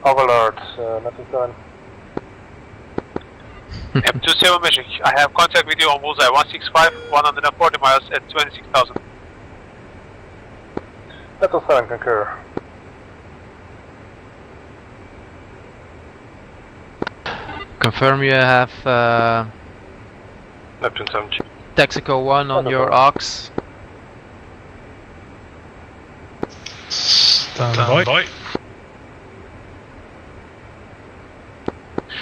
Overlord, nothing done. M27 Magic, I have contact with you on Bullseye 165, 140 miles at 26,000. Metal 7, concur. Confirm you have Neptune 7. Texaco 1 on your aux. Stand by.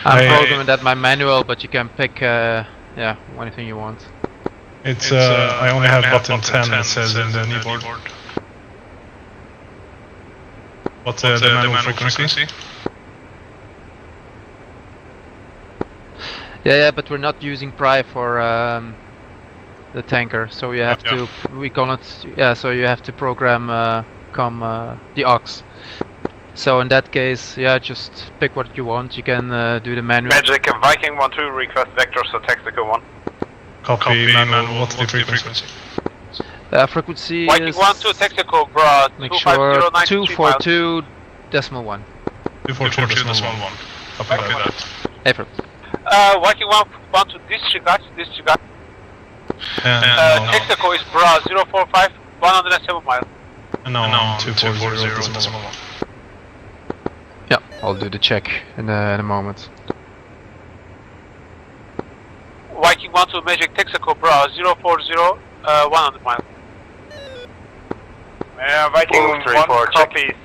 I'm programming that my manual, but you can pick yeah, anything you want. It's I only have button 10, it says in the kneeboard. What's the manual frequency? Yeah, but we're not using Pry for the tanker, so you have to. We cannot. Yeah, so you have to program the aux. So in that case, yeah, just pick what you want. You can do the manual. Magic Viking 1-2 request vectors for Texaco 1. Copy manual. What's the frequency? Frequency Viking is 1-2 Texaco, bro. Make sure 242.1. 242.1. Copy that. April. Viking 1-2 disregard. Texaco is bra 045, 107 miles. No, 240.1. Yeah, I'll do the check in a moment. Viking 1-2 Magic Texaco, bra 040, 100 miles. Viking 1 copies.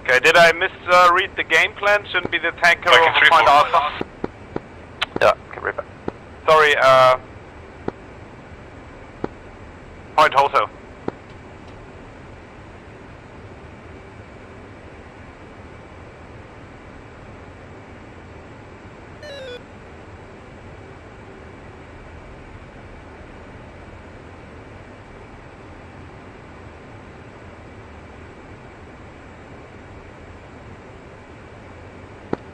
Okay, did I misread the game plan? Shouldn't be the tanker over Point Alpha? Yeah, okay, right back. Sorry, Point Hotel.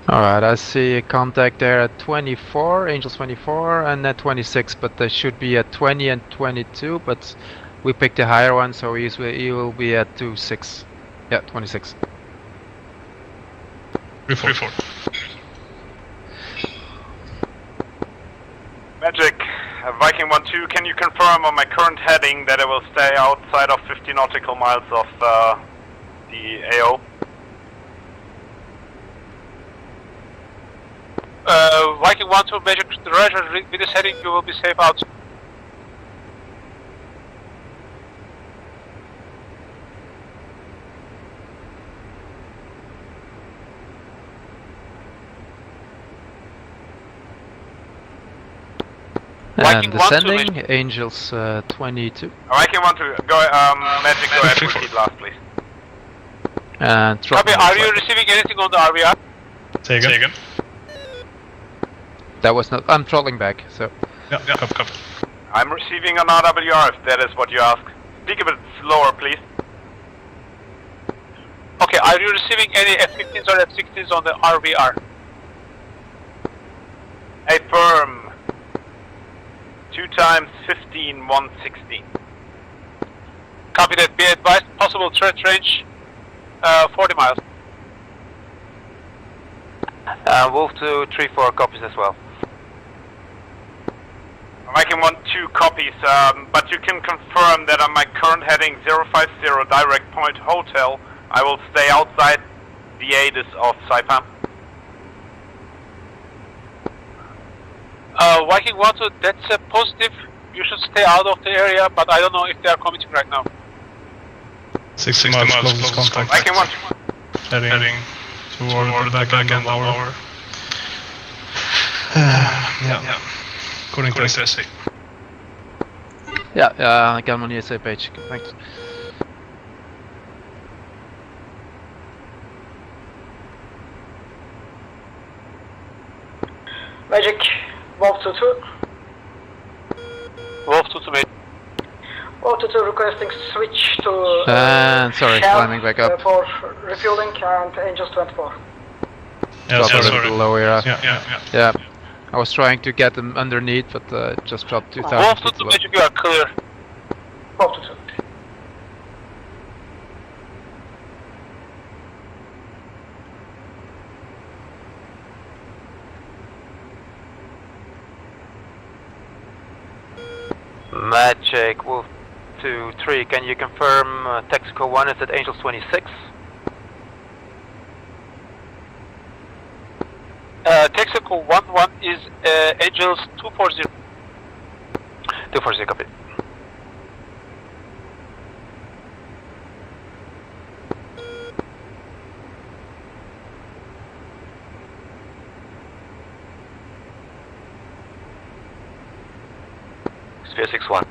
Alright, I see a contact there at 24, Angels 24, and at 26, but they should be at 20 and 22, but we picked the higher one, so he will be at 26. Yeah, 26. Report. Magic, Viking 1-2, can you confirm on my current heading that I will stay outside of 50 nautical miles of the AO? Viking 1-2 Magic, Roger, with this heading you will be safe out. And descending, Angels 22. Viking 1-2, go, Magic, go ahead, proceed last, please. And Copy, are you receiving anything on the RVR? Say again. That was not. I'm throttling back, so. Yeah, copy. I'm receiving an RWR if that is what you ask. Speak a bit slower, please. Okay, are you receiving any F-15s or F-16s on the RVR? Affirm. 2 times 15, 116. Copy that. Be advised, possible threat range 40 miles. Wolf 234 copies as well. Viking 1-2 copies, but you can confirm that on my current heading 050 direct point hotel, I will stay outside the ADIS of Saipan. Viking 1-2, that's a positive. You should stay out of the area, but I don't know if they are committing right now. 60 miles closest contact. Viking 1-2. Heading toward the back end hour. Yeah. According to SA. Yeah, I got him on the SA page. Thanks. Magic, Wolf 2-2. Wolf 2-2 mate. Wolf 2-2 requesting switch to sorry, Shell, climbing back up. for refueling and Angels 24. Yeah, Dropped a sorry. little low here. Yeah. I was trying to get them underneath, but it just dropped 2,000 Wolf feet 2-2 below. Magic, you are clear. Wolf 2-2. Magic, Wolf 2-3, can you confirm Texaco 1 is at Angels 26? Texaco 1-1 is Angels 240. 240, copy. Sphere 6-1.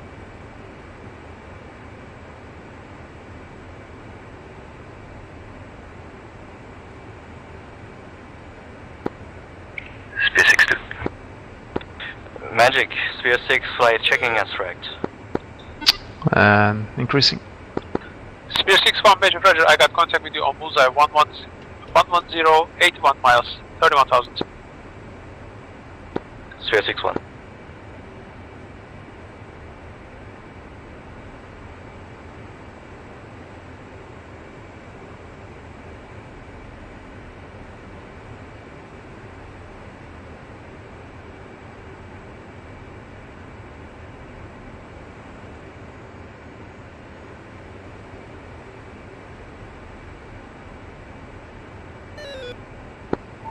Sphere 6-2. Magic, Sphere 6 flight checking abstract. Increasing. Spear 6-1 Magic, Roger, I got contact with you on Bullseye 110, 81 miles, 31,000. Sphere 6-1.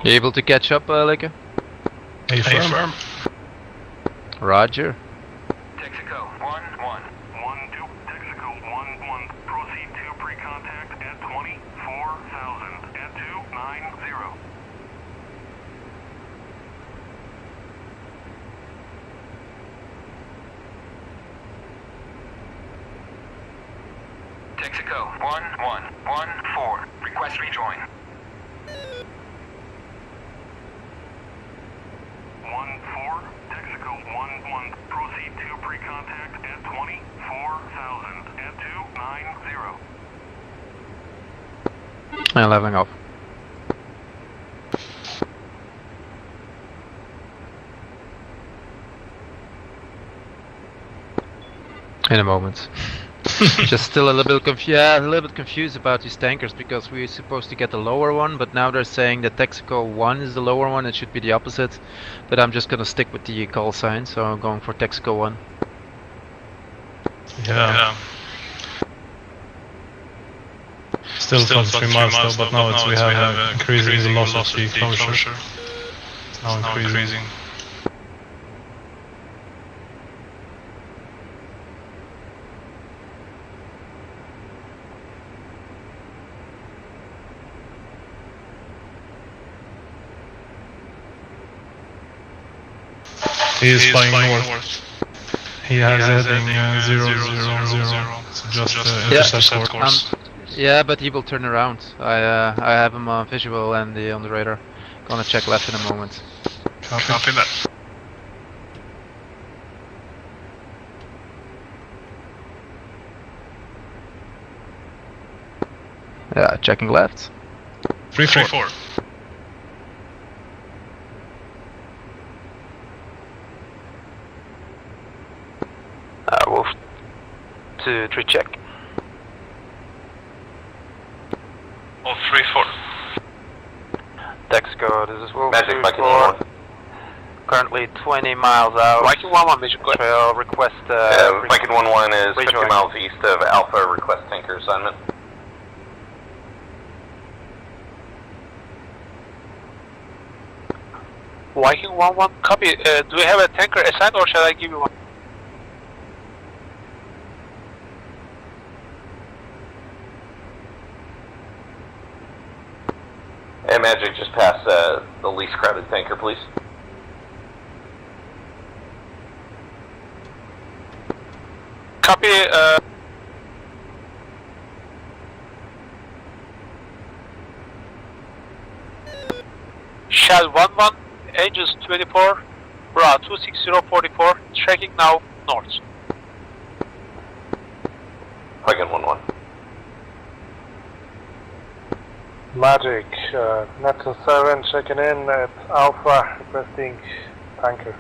You able to catch up, Leica? Affirm. Roger. Texaco 1-1. 1-2. Texaco 1-1. Proceed to pre-contact at 24,000 at 290. Texaco 1-1-1-4. Request rejoin. 1-4. Texaco 1-1. Proceed to pre-contact at 24,000 at 290. And leveling off. In a moment. Just still a little bit confused about these tankers because we're supposed to get the lower one, but now they're saying that Texaco 1 is the lower one. It should be the opposite, but I'm just gonna stick with the call sign, so I'm going for Texaco 1. Yeah. Still 3 miles though, but now we have increasing the loss of the closure. It's now increasing. He is flying north. He has heading 000, so just intercept course. Yeah, but he will turn around. I have him on visual and on the radar. Gonna check left in a moment. Copy that. Yeah, checking left. 3-4. Wolf 2-3 check. Wolf 3-4. Texaco, this is Wolf Magic, Viking 2-4. Currently 20 miles out. Viking 1-1, Mission, go ahead. Trail request. Viking 1-1 is 50 rejoin. miles east of Alpha. Request tanker assignment. Viking 1-1, copy. Do we have a tanker assigned or shall I give you one? Hey, Magic, just pass the least crowded tanker, please. Copy. Shell 1-1, Angels 24, Bra 26044, tracking now north. Viking 1-1. Magic, Neptune 7 checking in at Alpha, requesting tanker.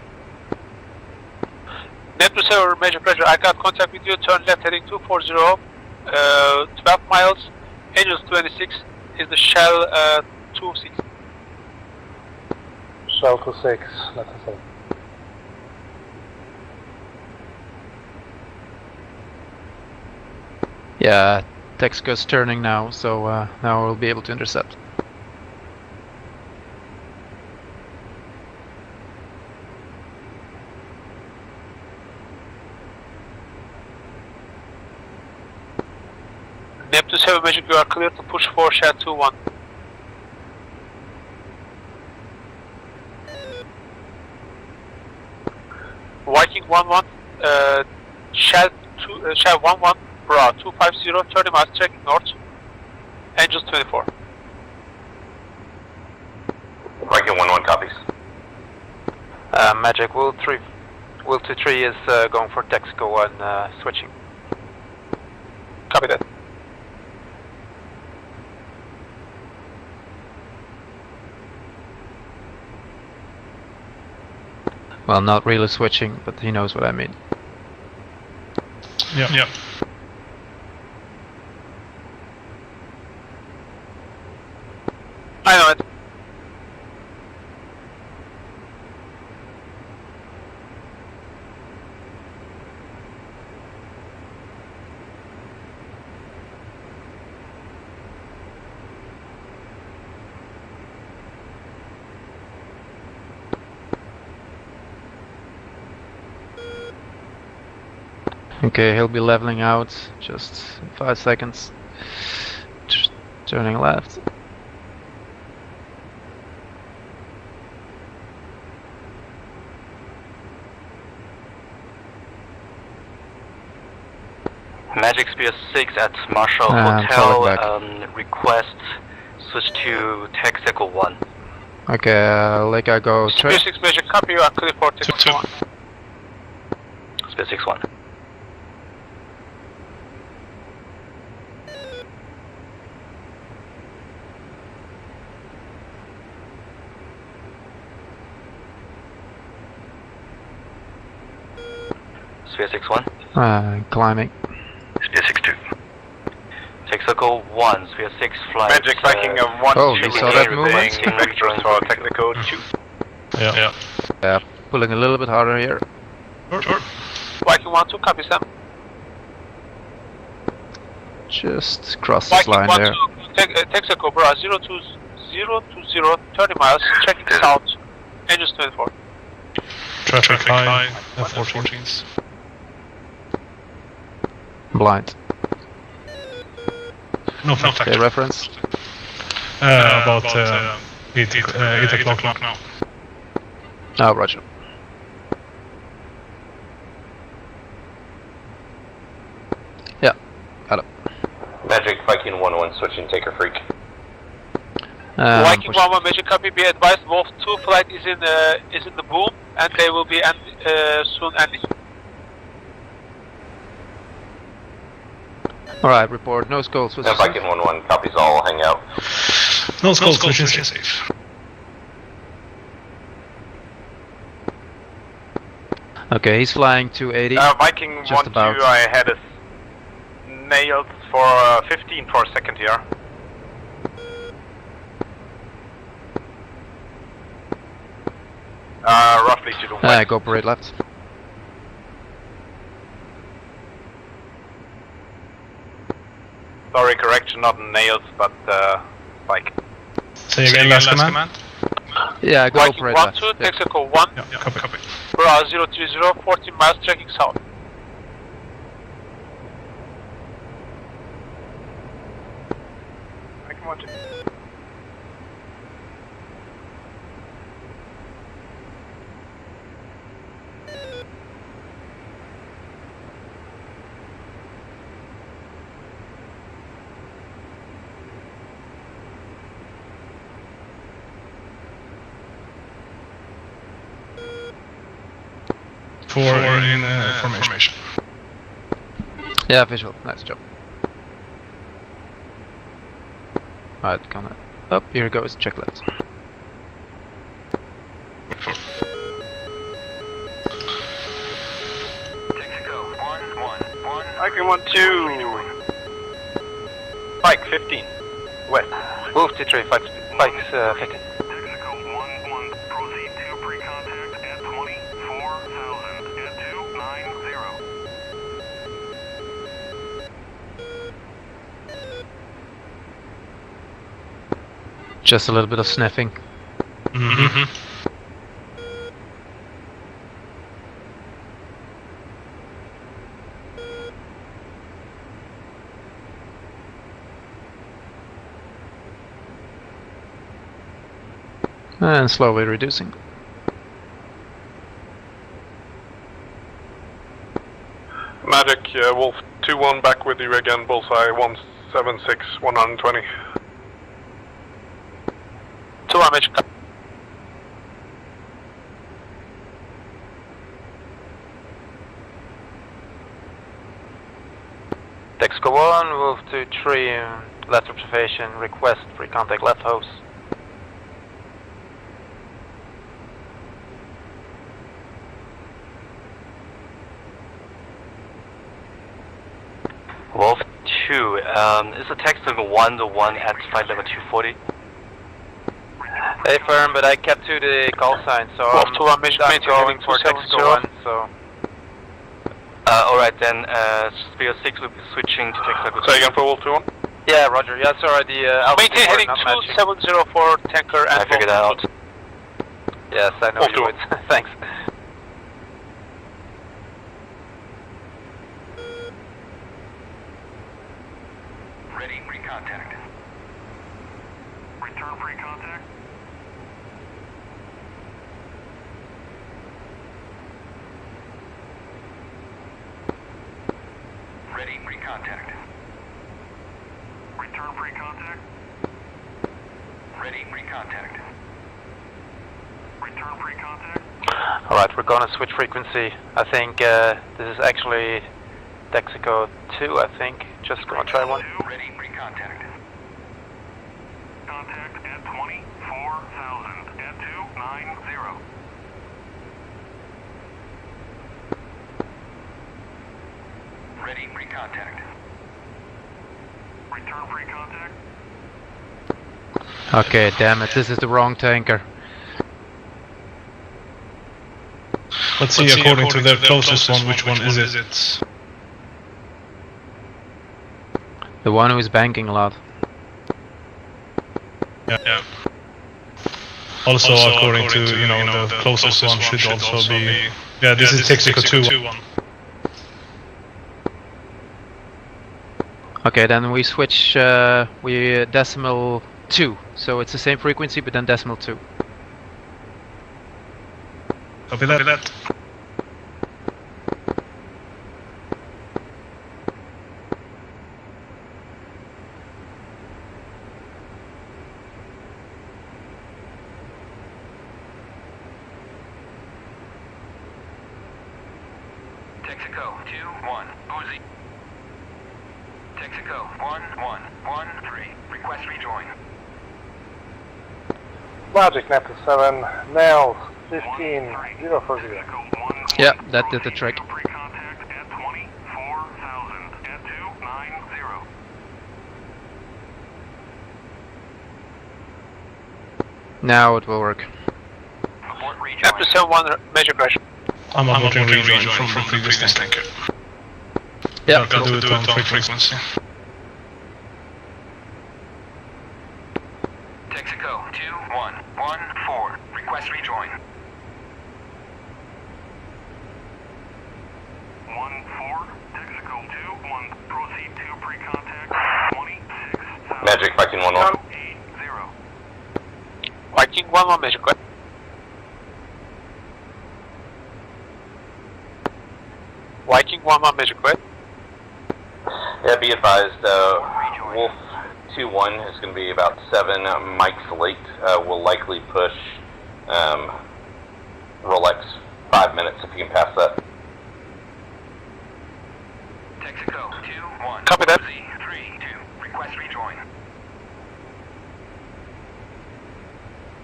Neptune 7, major pressure, I got contact with you, turn left heading 240, 12 miles, Angels 26 is the Shell 26. Shell 26, Neptune 7. Yeah, Texaco's turning now, so now we'll be able to intercept. Neptune 7, major, you are clear to push for Shell 2-1. Viking 1-1, Shell 1-1, Bra 250, 30 miles, checking north, Angels 24. Viking 1-1 copies. Magic, Will 2-3 is going for Texaco and switching. Copy that. Well, not really switching, but he knows what I mean. Yeah. I know it. Okay, he'll be leveling out just in 5 seconds. Just turning left. Magic Spear 6 at Marshall Hotel. Request switch to Texaco 1. Okay, like I go. Spear 6 major, copy, you are clear for Texaco 1. Spear 6-1. Spear 6-1. Climbing. Spear 6-2. Texaco 1, Spear 6 flight. Magic Viking 1, oh, 2, you saw that movement? vectors for Technical 2. Yeah. Pulling a little bit harder here. Sure. Viking 1-2, copy Sam. Just cross this line there. Texaco, Bra 020, 30 miles, checking south, Angels 24. Traffic high, F-14s. Blind. No fact. Okay, reference. About 8 o'clock now. Oh, roger. Yeah, got it. Magic Viking 1-1 switching Taker Freak. Viking 1-1 major, copy, be advised, Wolf 2 flight is in the boom and they will be soon ending. Alright, report. No skulls. If I can 1-1, copies all, hang out. No skulls, mission safe. Okay, he's flying 280. Viking just 1-2, about. I had a nailed for 15 for a second here. Roughly to the west. Go parade left. Sorry, correction, not nails, but like. Say again, last command. Yeah, go Viking parade 1, left. 2, Texaco 1. Yeah, copy. Bra 030, 40 miles, checking south. I can watch it. For in formation. Yeah, visual. Nice job. Alright, come on. Up, here goes. Check left. Viking 1-2. Pike 15. West. Move to 3, Pike's 15. Just a little bit of sniffing. Mm-hmm. And slowly reducing. Magic, Wolf 2-1 back with you again, bullseye 176, 120. 2 damage. Texaco 1, move to 3, left observation, request free contact left hose. Wolf 2, is the Texaco 1 the one at flight level 240? Hey firm, but I kept to the call sign, so Wolf I'm 2, I'm done going for Texaco 1, so... Alright then, Spear 6 will be switching to Texaco 2. Say again for Wolf 2-1? Yeah, roger. Yeah, sorry, the Maintain heading 2704 tanker and I figured that out. Yes, I know Wolf you would. Thanks. Ready, pre-contact. Return pre-contact. Ready, pre-contact. Return pre-contact. Ready, pre-contact. Return pre-contact. Alright, we're gonna switch frequency. I think this is actually Texaco 2, I think. Just gonna try one. Ready, pre-contact. Contact at 24,000 at 290. Ready, pre-contact. Return pre-contact. Okay, damn it, this is the wrong tanker. Let's see, according to the closest one, which one is it? The one who is banking a lot. Yeah. Also, according to, the closest one should also be... Yeah, this is Texaco 2-1. Okay, then we switch, we decimal 2. So it's the same frequency, but then decimal 2. Copy that. Texaco 2-1, Uzi. Texaco 1113. Request rejoin. Logic, Neptune 7, nails 15040. Yeah, that did the trick. Now it will work. Neptune 7-1, major crash. I'm aborting rejoin from previous tanker. Yeah, I'll do it on frequency. Texaco 2114. Request rejoin. 14. Texaco 21. Proceed to pre-contact 26. Magic, Viking 1-1. Viking 1-1, major crash. Viking 1-1, major crash. Yeah, be advised, Wolf 2-1 is going to be about 7 mics late. We'll likely push Rolex 5 minutes if you can pass that. Texaco 21. Copy that. 32. Request rejoin.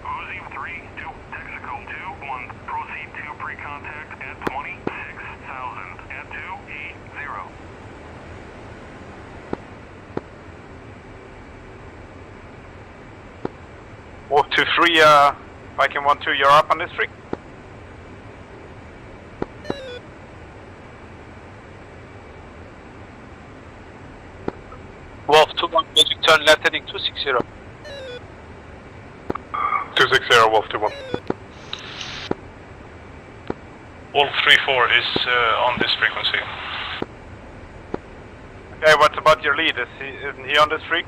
Uzi 32. Texaco 21. Proceed to pre-contact at 26,000 at 280. Wolf 2-3, Viking 1-2, you're up on this streak. Wolf 2-1, major turn left heading 260. 260, Wolf 2-1. Wolf 3-4 is on this frequency. Okay, what about your lead? Isn't he on this streak?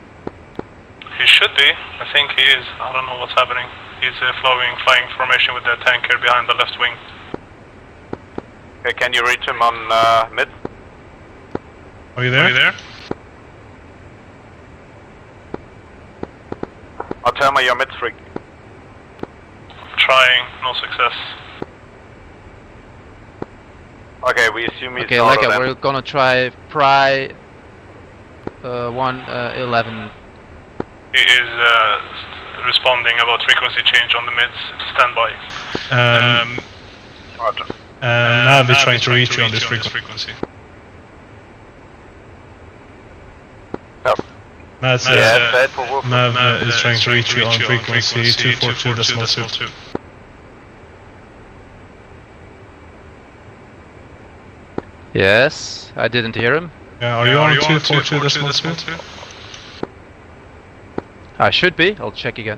He should be. I think he is. I don't know what's happening. He's flying formation with the tanker behind the left wing. Okay, can you reach him on mid? Are you there? I'll tell me your mid streak. Trying, no success. Okay, we assume he's Okay, out Leica, of we're gonna try Pry 111. He is responding about frequency change on the mids. Stand by. Roger. Nav is trying to reach you on this frequency. Mav is trying to reach you on frequency 242.2. Yes, I didn't hear him. Yeah, are you on 242.2? I should be. I'll check again.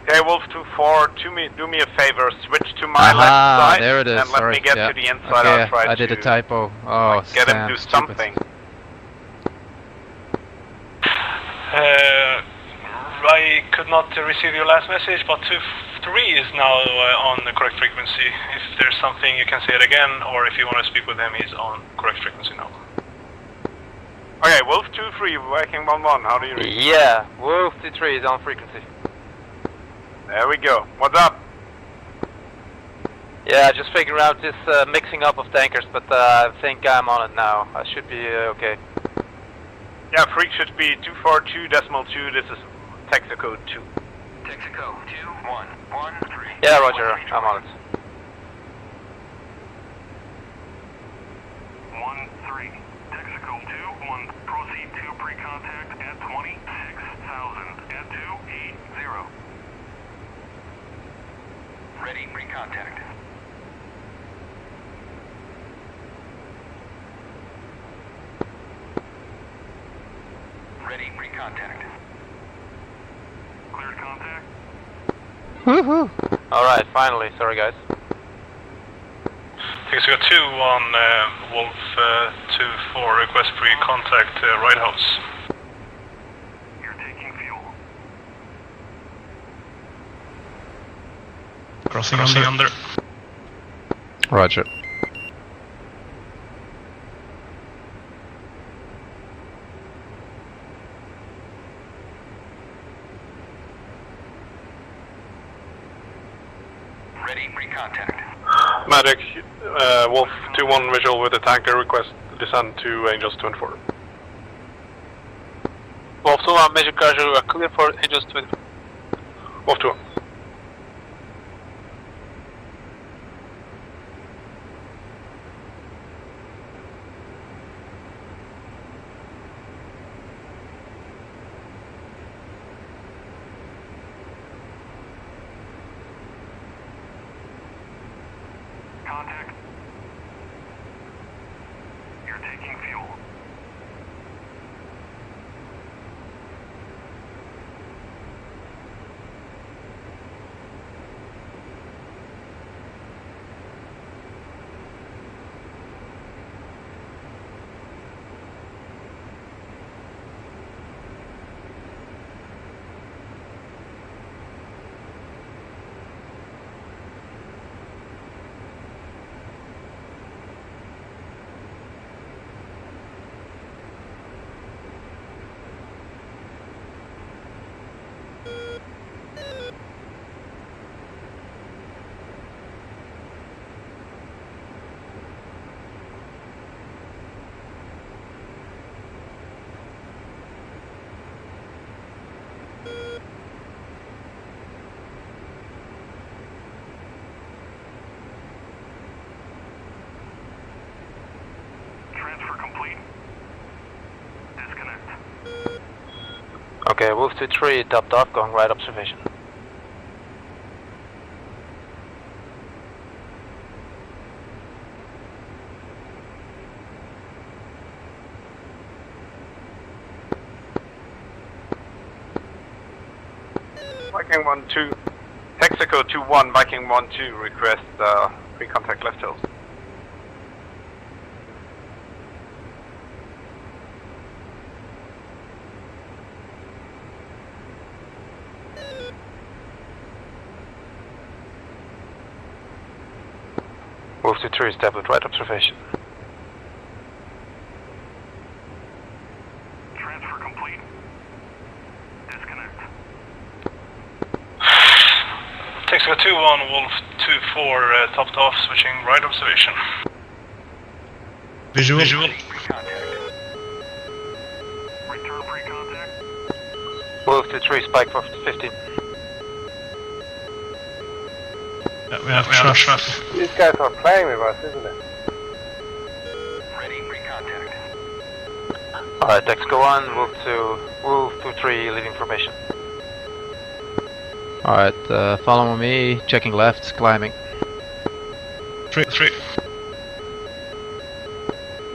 Okay, Wolf 2-4, do me a favor, switch to my left side, there it is. and let Sorry. me get Yeah. to the inside. Okay, I'll try I did a typo. Oh, get him Sam, to do stupid. something. I could not receive your last message, but 2-3 is now on the correct frequency. If there's something, you can say it again, or if you want to speak with him, he's on correct frequency now. Okay, Wolf 2-3, Viking 1-1, how do you read? Yeah, Wolf 3 is on frequency. There we go. What's up? Yeah, just figuring out this mixing up of tankers, but I think I'm on it now. I should be okay. Yeah, Freak should be 242.2, this is Texaco 2. Texaco 2113. Yeah, Roger, I'm on it. 13. Texaco 21. Proceed to pre-contact at 26,000 at 280. Ready pre-contact. Ready pre-contact. Cleared contact. Woohoo! Alright, finally. Sorry, guys. Texaco 2 on Wolf 2-4, request pre-contact right house. You're taking fuel. Crossing under. Roger. Ready pre-contact. Magic, Wolf 2-1 visual with the tanker, request descend to Angels 24. Wolf 2-1, Magic Garage, we are clear for Angels 24. Wolf 2-1. Contact. You're taking fuel. Transfer complete. Disconnect. Okay, Wolf 2-3, topped off, going right observation. Viking 1-2, Texaco 2-1, Viking 1-2, request pre-contact left hills. Wolf 2-3, established right observation. Transfer complete. Disconnect. Texaco 2-1, Wolf 2-4, topped off, switching right observation. Visual. Return pre-contact. Wolf 2-3, spike for 15. Yeah, we have trust. These guys are playing with us, isn't it? Ready pre-contact. Alright, Texaco 1, Wolf 2-3, leaving formation. Alright, follow me, checking left, climbing. 3.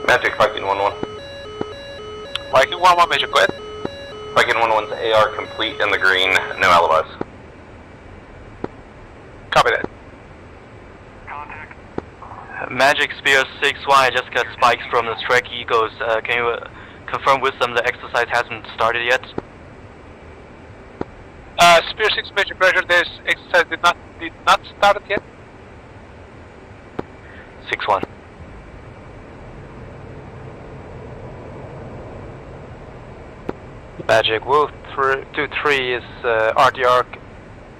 Magic, Viking 1-1. Viking 1-1, Major, go ahead. Viking 1-1's AR complete in the green, no alibis. Copy that. Contact. Magic Spear 6-1, I just got spikes from the Strike Eagles. Can you confirm with them the exercise hasn't started yet? Spear 6, Major Pressure, this exercise did not start yet. 6-1. Magic, Wolf 2-3 is RTR,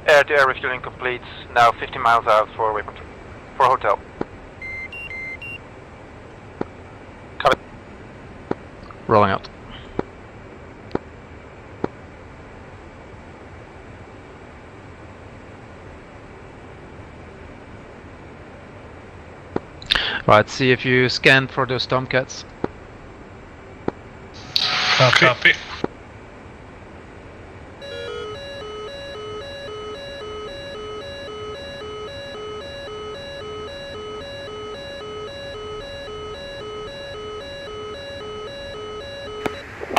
air-to-air refueling complete, now 50 miles out for waypoint, for hotel. Copy. Rolling out. Right, see if you scan for those Tomcats. Copy.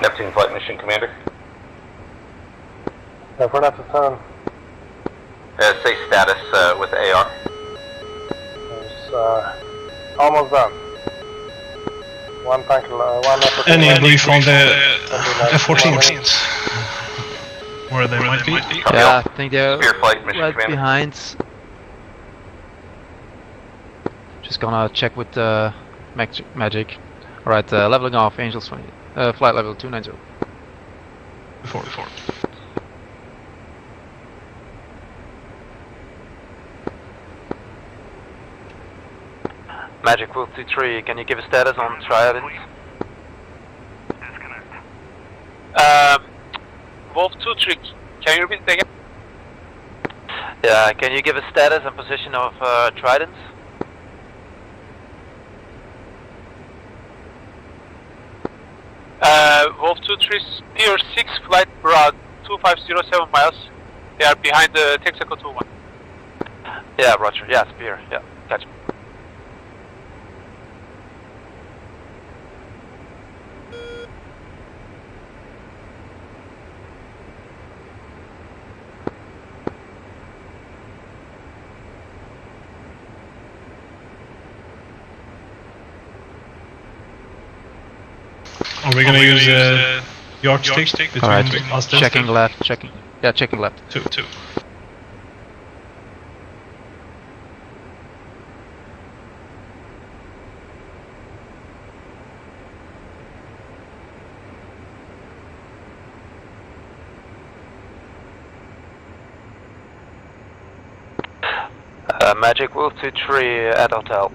Neptune Flight Mission Commander. Yeah, we're not to turn. Say status with AR. It's almost done. One tank, one upper. Any brief on the F-14s? Where they might be? Yeah, I think they're Spear Flight Mission right Commander. behind. Just gonna check with Magic. Alright, leveling off, Angels 20. Flight level 290. Before. Magic Wolf 2-3, can you give a status on Trident? Wolf 2-3, can you repeat it again? Yeah, can you give a status and position of Tridents? Wolf 2-3, Spear 6, flight Broad 2507 miles. They are behind the Texaco 2-1. Yeah, roger. Yeah, Spear. Yeah, gotcha. Are we gonna use York stick between us? Checking left, checking. Yeah, checking left. Two. Magic Wolf 2-3 at hotel.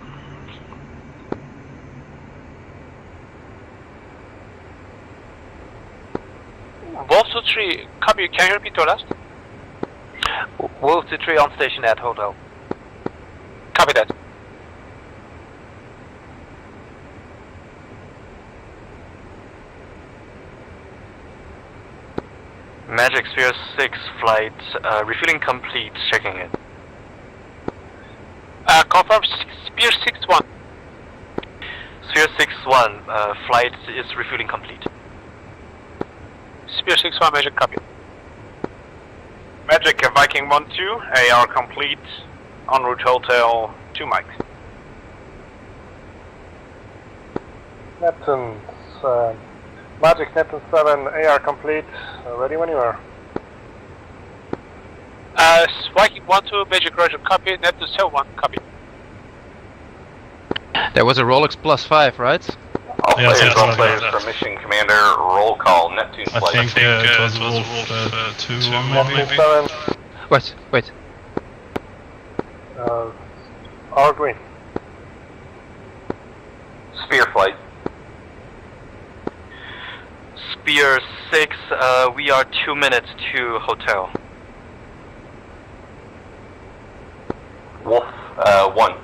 Wolf 2-3, copy, can you repeat the last? Wolf 2-3 on station at hotel. Copy that. Magic Sphere 6 flight, refueling complete, checking it. Confirm Spear 6-1. Sphere 6-1, flight is refueling complete. Spear 6-1, Magic, copy. Magic Viking 1-2, AR complete, en route hotel, 2 Mike. Neptune, Magic Neptune 7, AR complete, ready when you are. Viking 1-2, Magic, roger, copy. Neptune 7-1, copy. There was a Rolex +5, right? All Yes, players for Mission Commander, roll call, Neptune I flight. think it was Wolf 2-1 maybe. Neptune 7, Wait. all green. Spear flight. Spear 6, we are 2 minutes to hotel. Wolf 1.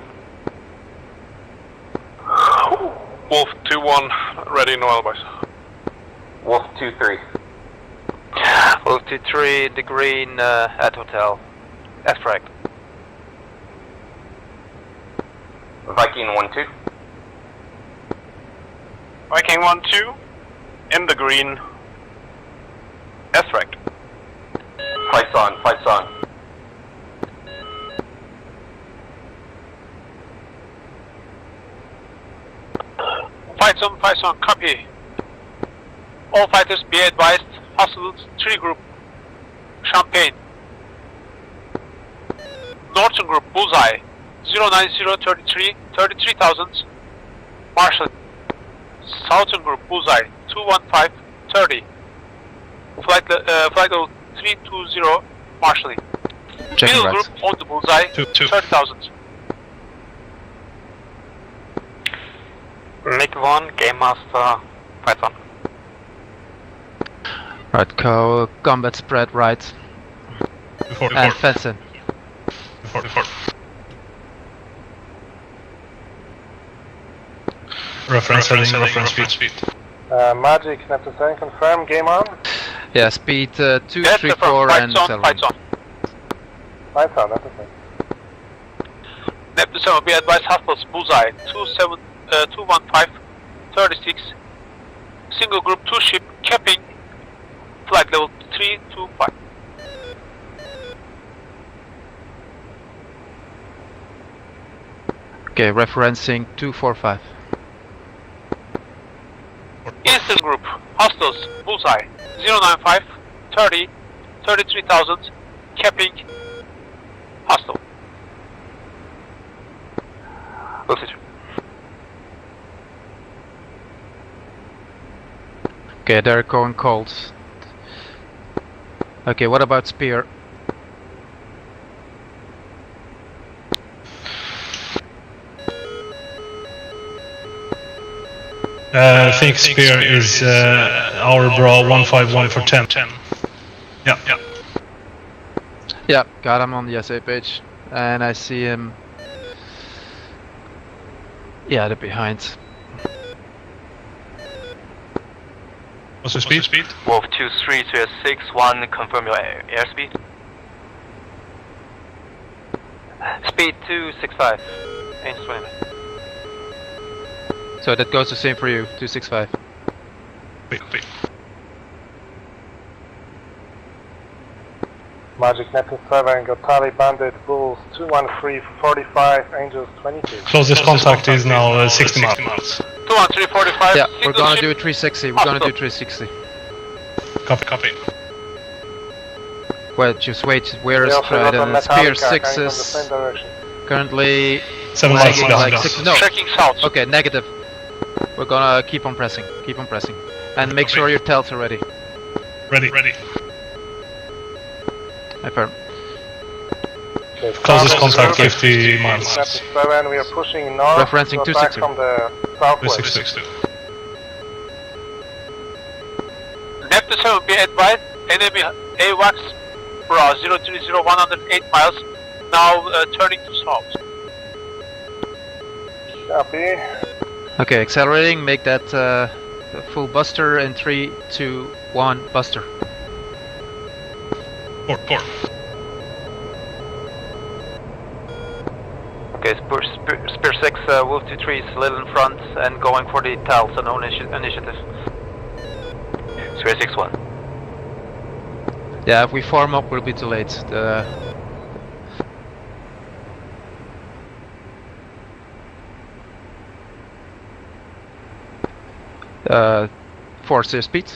Wolf 2-1, ready, no alibis. Wolf 2-3. Wolf 2-3, the green at hotel. As fragged. Viking 1-2. Viking 1-2, in the green. S-Rect. Fights on. Fights on, copy. All fighters be advised, hostile 3 group, Champagne. Northern group, Bullseye, 09033, 33,000, Marshall. Southern group, Bullseye, 215, 30. Flight level 320, Marshalling. Middle right. group on the Bullseye, 30,000. Nick 1, Game Master, fight on. Right, combat spread right. Before. And fence in. Before. Reference heading, reference speed. Magic, Neptune 7, confirm, game on. Yeah, speed 2, Yes, 3, confirm. 4 Fights and on, 7. fights on. Lights on, that's okay. Neptune 7, be advised, hostiles, Bullseye, 215, 36. Single group, 2 ship, capping, flight level 325. Okay, referencing 245. Eastern group, hostiles, Bullseye, 095, 30, 33,000, capping, hostile. Okay, they're going cold. Okay, what about Spear? Phoenix Spear is our bra 151 for 10. Yeah. Yeah, got him on the SA page, and I see him. Yeah, they're behind. What's the speed? Wolf 23 to 61, confirm your airspeed. Speed 265, Angel 20. So that goes the same for you, 265. Wait. Magic Neptune 7, got Tally Bandit, Bulls 213, 45, Angels 22. Closest contact is now 60 miles. 213, 45. Yeah, we're gonna do 360. We're gonna do 360. Copy. Well, just wait. Where's Spear 6s? Currently 7 miles like down. 6. No. Checking south. Okay, negative. We're gonna keep on pressing. And make sure your tells are ready. Ready. Affirm. Closest contact 50 miles. 7, we are pushing north. Referencing back 260. from the southwest. 262. Neptune 7 be advised, enemy AWACS bra 030 108 miles, now turning to south. Copy. Okay, accelerating. Make that full buster in 3, 2, 1. Buster. Port. Okay, Spear 6, Wolf 23 is a little in front and going for the tiles, so no initiative. Spear 61. Yeah, if we form up, we'll be too late. Force speed.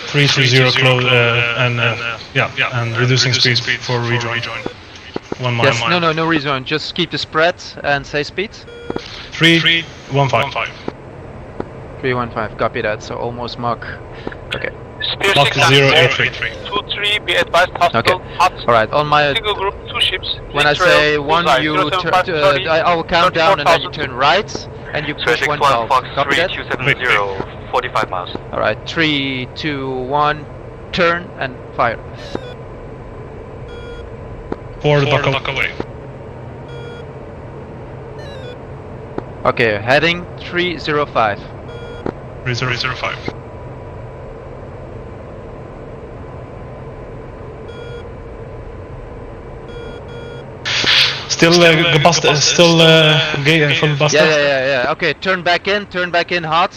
330 close and reducing speed for rejoin. 1 mile. Yes, no reason. Just keep the spread and say speed. 315. 315. Copy that. So almost Mach. Okay. Spear Mach 6 083. 23, be advised, hospital. Okay. All right. On my single group, 2 ships. when I say 1, you I will count down and then you turn right and you push 1 valve. Copy that. 3270, 45 miles. All right. 3, 2, 1. Turn and fire. 4 dock away. Okay. Heading 305. 3005. Still buster, still full buster. Yeah. Okay, turn back in hot.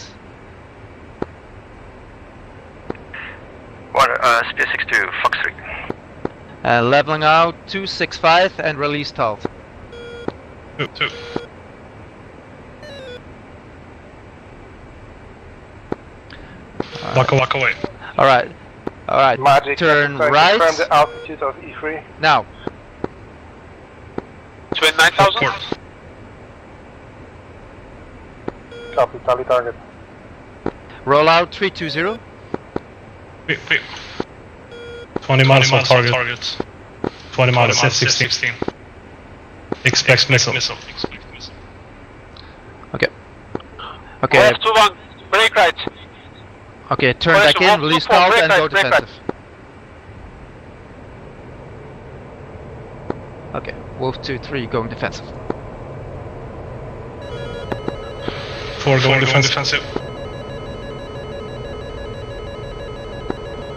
Water, Spear 62, Fox 3. Leveling out 265 and release talt. 2. Walk away. Alright. Magic, turn confirm right. the altitude of E3. Now. 29,000. Copy, tally target. Roll out 320. 20 miles on target. 20 miles F-16. Expect missile. Okay. Wolf 21, brake right. Okay, turn back in, release talt and go defensive. Okay, Wolf 2-3 going defensive. 4 going defensive.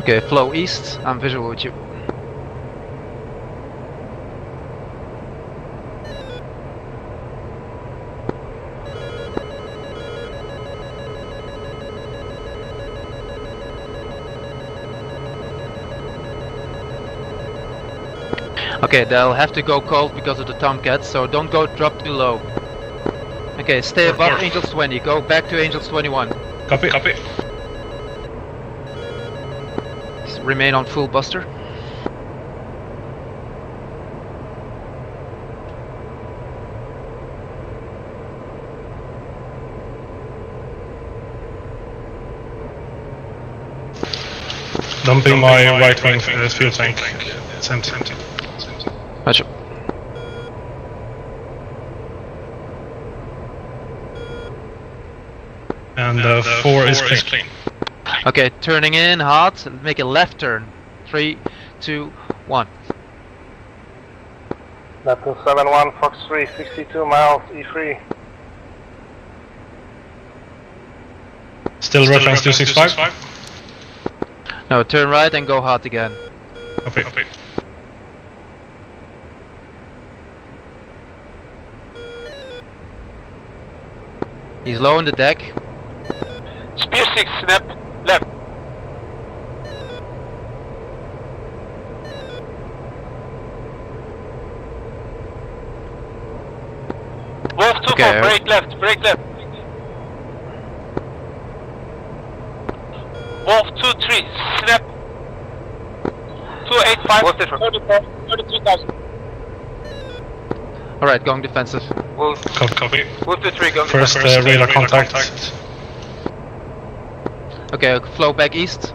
Okay, flow east, I'm visual with you. Okay, they'll have to go cold because of the Tomcats, so don't go drop too low. Okay, stay above Angels 20, go back to Angels 21. Copy. Remain on full buster. Dumping my right wing fuel tank. It's empty. Gotcha. And 4 is clean. Okay, turning in hot, make a left turn. 3, 2, 1. Neptune 71, Fox 3, 62 miles, E3. Still reference 265? No, turn right and go hot again. Okay. He's low on the deck. Spear 6, snap, left. Wolf 2 Okay. 4, break left, break left. Wolf 2 3, snap. 285, 33,000. Alright, going defensive. Wolf Copy. 2 3, going First radar contact. Okay, flow back east.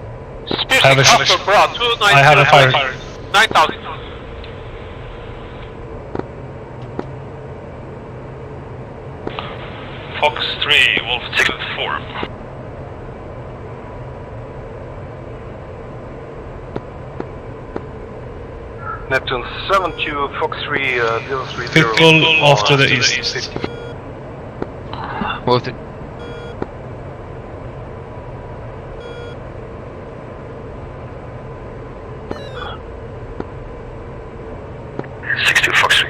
Spear Have 6, a Oscar, bra, 290. I have a fire. 9,000. Fox 3, Wolf 2, 4. Neptune 72, Fox 3, 030. People off to the east. Both. 62 Fox 3.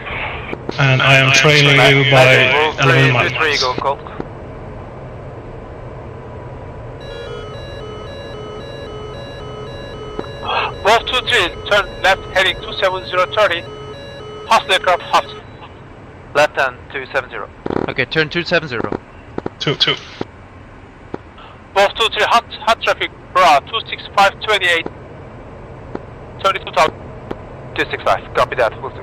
And I am trailing you by 11 miles. 3, go cold. Wolf 2-3, turn left, heading 27030. Hostile aircraft, hot. Left hand 270. Okay, turn 270. 2. Wolf 2-3, hot traffic, bra, 26528. 32,000. 265, copy that. Wolf 2.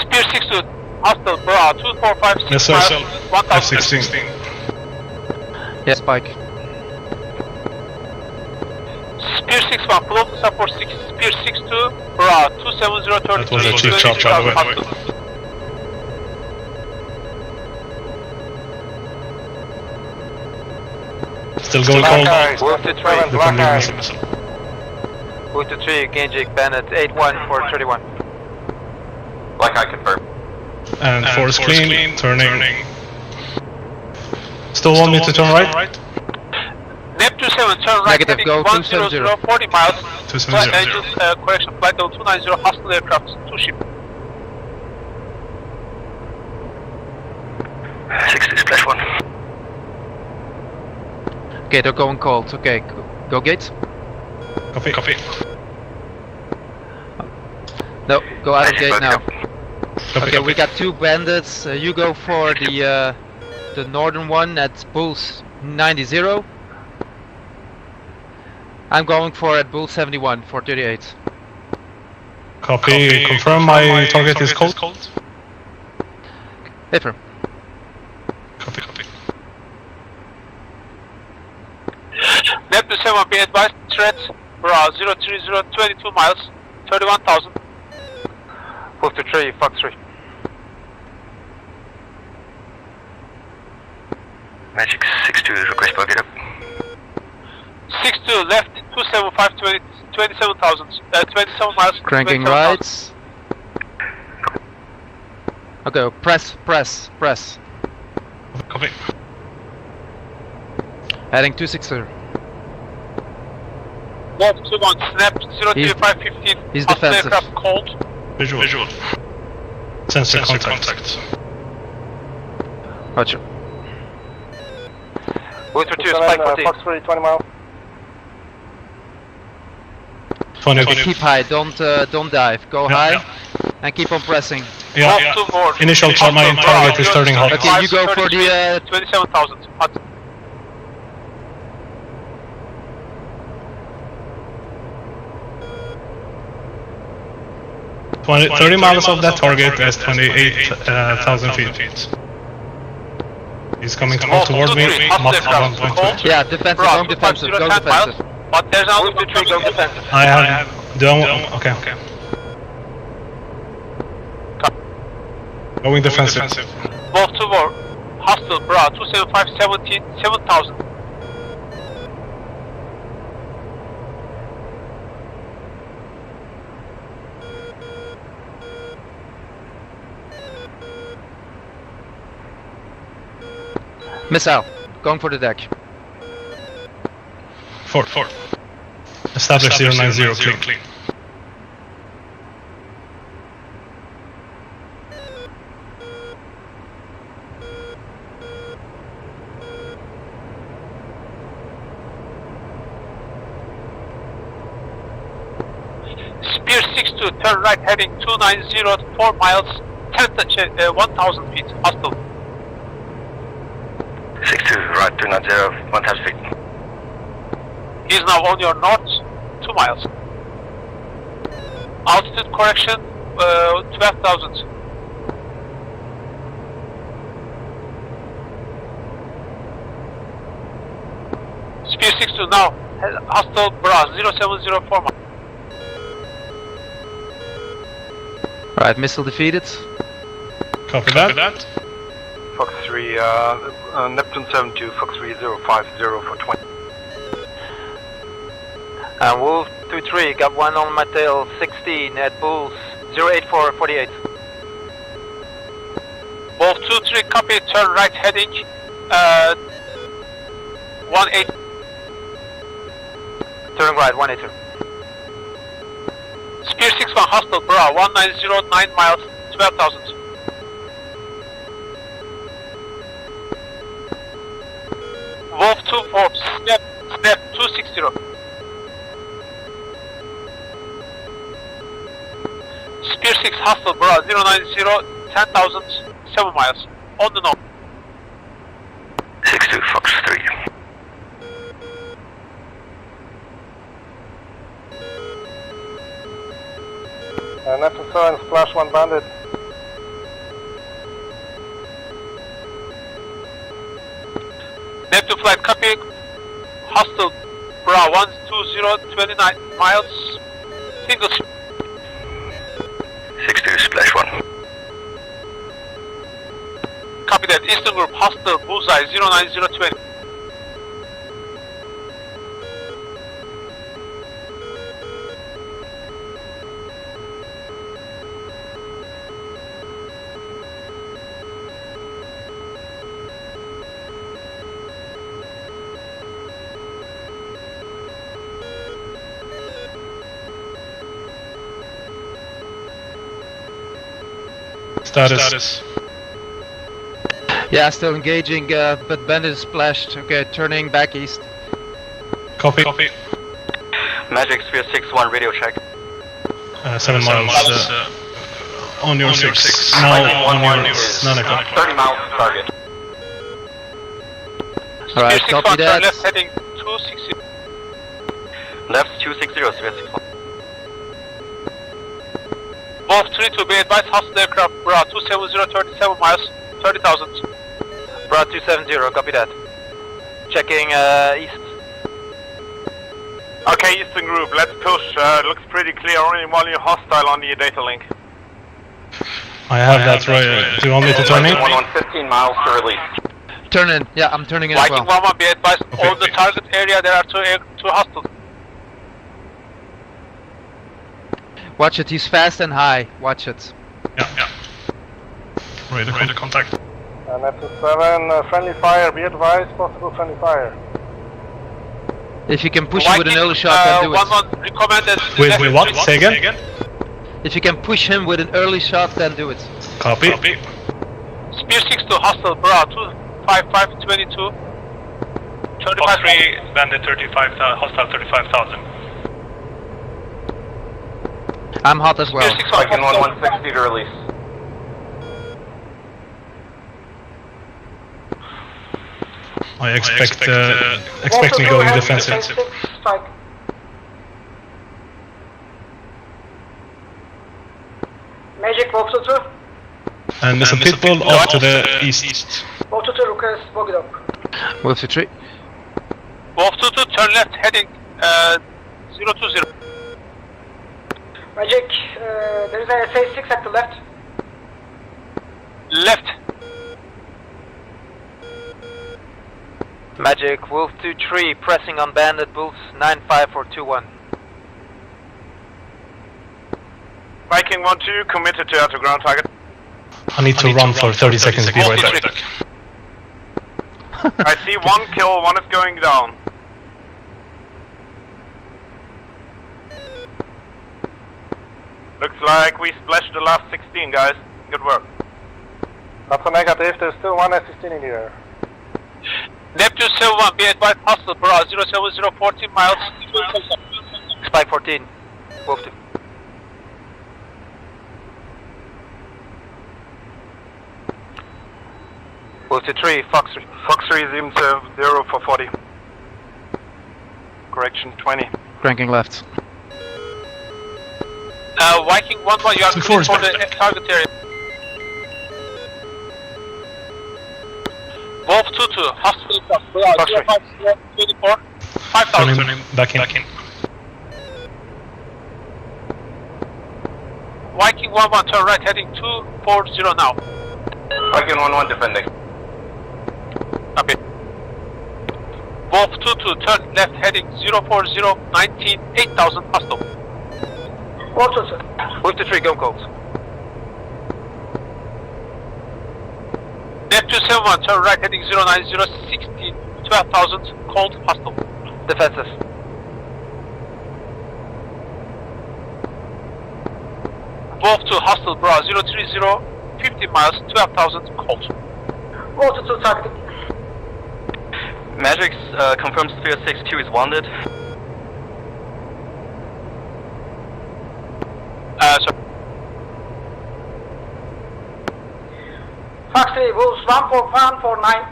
Spear 6-2, hostile, bra, 2456 Yes, sir. miles, 516. 1000. Yes, Spike. Spear 6-1, pull up to support 6. Spear 6-2, bra, 27030. That was a cheap shot, by the way. Still going cold. Wolf 2-3. Defending missile. Wolf 2-3, engaging Bandit 81 for 31. Like I confirm. And 4 is clean, turning. Still want me to turn right? Neptune 7, turn right, Negative, heading go 100, 40 miles. 270. Engines, correction, flight level 290, hostile aircraft, 2 ship. 60 splash 1. Okay, they're going cold. Okay, go gates. Copy. No, go out of Magic gate boat, now. Copy. Okay, we got 2 bandits. You go for the northern one at Bulls 90. I'm going for at Bull 71 for 38. Copy. Confirm my target is cold. Affirm. Copy. Neptune 7, be advised, threat, bra, 030, 22 miles, 31,000. Wolf 2-3, Fox 3. Magic 62, request bucket up. 6-2, left, 275, 27,000, 27 miles. Cranking 27,000. right. Okay, press. Copy. Heading 260. Wolf 2-1, snap, 03515. He's hostile defensive. aircraft cold. Visual. Sensor contact. Roger. Wolf 2-2, Spike 14. Fox 3, 20 miles. 20. Okay, keep high. Don't dive. Go high and keep on pressing. Yeah. Wolf 2 more. Initial my target is turning hot. Okay, you go for the 27,000. Hot. 30 miles of that target as 28,000 feet. He's coming towards me. Yeah, defensive, going defensive, go defensive. But there's only 2-3, go defensive. I have. Okay. Going defensive. Wolf 2 more. hostile bra 275 17 7000. Missile, going for the deck. Fort. Establish 090 clean. Spear 62, turn right heading 290 4 miles, 1000 feet, hostile. 62, right 290, 1000 feet. He's now on your north, 2 miles. Altitude correction, 12,000. Spear 62 now, hostile bra 0704 miles. Alright, missile defeated. Copy that. Fox 3, Neptune 72, Fox 3050 for 20. Wolf 23, got one on my tail, 16 at Bulls, 08448. Wolf 23, copy, turn right heading, 18. Turn right, 182. Spear 61, hostile bra, 1909 miles, 12,000. Wolf 24, snap 260. Spear 6, hostile bra, 090, 10,000, 7 miles, on the north. 62, Fox 3. Neptune 7, splash 1 bandit. Neptune flight, copy, hostile bra, 120, 29 miles, single ship. 62, splash 1. Copy that, eastern group, hostile bullseye, 09020. Status. Yeah, still engaging, but bandit is splashed. Okay, turning back east. Copy. Magic Sphere 6-1, radio check. 7 miles. On your 6. Now on your 9 o'clock. 30 miles target. Alright, copy that. Left heading 260. Left 260, Sphere 6-1. Wolf 3 to be advised, hostile aircraft, bra 270, 37 miles, 30,000. Bra 270, copy that. Checking east. Okay, Eastern Group, let's push. Looks pretty clear, only one hostile on the data link. I have that right. Do you want me to turn in? 15 miles to release. Turn in. Yeah, I'm turning in as Viking well. 1-1, be advised, on the target area there are two hostiles. Watch it, he's fast and high. Watch it. Yeah. Ready to contact. Neptune 7, friendly fire, be advised, possible friendly fire. If you can push him with an early shot, then do it. 1-1 recommended. Wait, what? Say again? If you can push him with an early shot, then do it. Copy. Spear 6 to hostile, bra 255, 22. Fox 3, bandit 35, hostile 35,000. I'm hot as well. Viking 1-160 to release. I expecting going defensive. Strike. Magic Wolf 2. And Mr. Pitbull off to the east. Wolf 2 request bogey dog. Wolf 3. Wolf 2 turn left heading 020. Magic, there is a SA6 at the left. Left. Magic, Wolf 2-3, pressing on Bandit, Wolves 9-5-4-2-1. Viking 1-2, committed to outer ground target. I need to run for 30 seconds, be right back. I see one kill, one is going down. Looks like we splashed the last 16, guys. Good work. That's a negative, there's still one S-16 in the air. Neptune 71, be advised, hostile, bro, 070, 14 miles. Spike 14, Wolf 2. Wolf 2-3, Fox 3. Fox 3 zoomed to 0 for 40. Correction 20. Cranking left. Viking 1-1, you are clear for the target area. Wolf 2-2, hostile, bro, 050, 5,000. Turning back in. Viking 1-1, turn right, heading 240 now. Viking 1-1 defending. Okay. Wolf 2-2, turn left, heading 040, 19, 8,000, hostile. Wolf 2-2. Wolf 2-3, go cold. Neptune 71, turn right, heading 090, 16, 12,000, cold, hostile. Defensive. Wolf 2, hostile, bro, 030, 50 miles, 12,000, cold. Wolf 2-2, targeting. Magic confirms Sphere 6-2 is wounded. Sorry. Fox 3, Wolves 14149.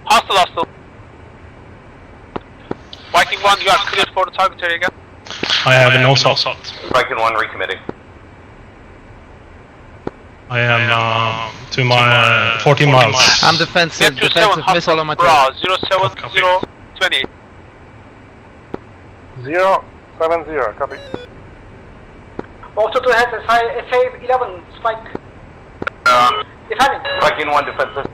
Hostile. Viking 1, you are cleared for the target area again. I have no assault. Viking 1 recommitting. I am to my 14 miles. I'm defensive missile on my bro, turret. 070, 28. 070, copy. Wolf 2-2 has a SA-11 spike. Defending. Viking 1 defensive.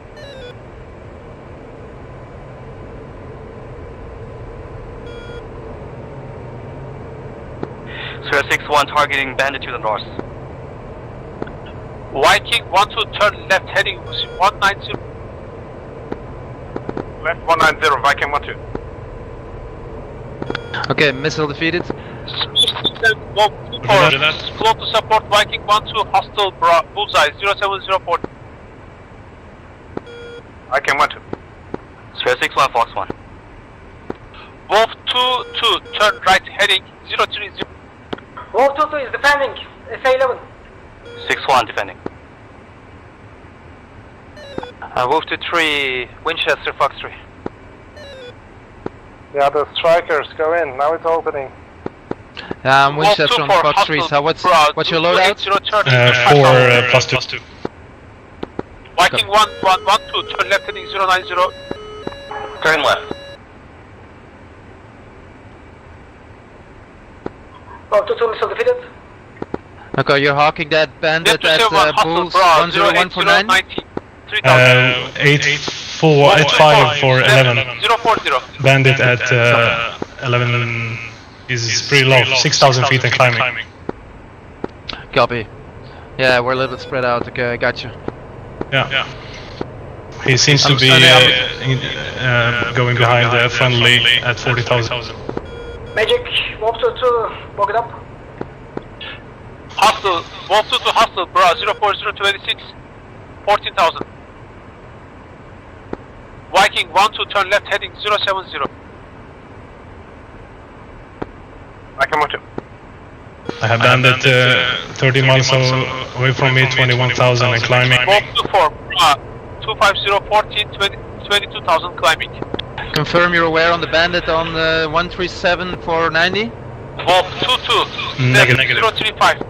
Sphere 6-1 targeting Bandit to the north. Viking 1-2, turn left, heading 190. Left 190, Viking 1-2. Okay, missile defeated. Flow to support Viking 1-2, hostile, bullseye, 0704. Viking 1-2. Sphere 6-1, Fox 1. Wolf 2-2, turn right, heading 030. Wolf 2-2 is defending, SA-11. 6-1 defending. Wolf 2-3, Winchester, Fox 3. Yeah, the strikers go in, now it's opening. Winchester on Fox 3, so what's your loadout? 4 plus 2. Viking 1-1-1-2, turn left, heading 090. Turn left. Wolf 2-2, missile defeated. Okay, you're hawking that bandit at Bulls 10149? 85 for 11. 040. Bandit at 11 is pretty low, 6,000 feet and climbing. Copy. Yeah, we're a little bit spread out. Okay, I got you. Yeah. He seems to be going behind the friendly at 40,000. Magic, Wolf 2-2, walk it up. Hostile, Wolf 2-2, hostile, bro, 04026, 14,000. Viking 1-2, turn left, heading 070. Viking 1-2. I have bandit 30 miles away from me, 21,000 and climbing. Wolf 2-4, 250, 14, 22,000 climbing. Confirm you're aware on the bandit on 137 for 90? Wolf 2-2, Negative. 035.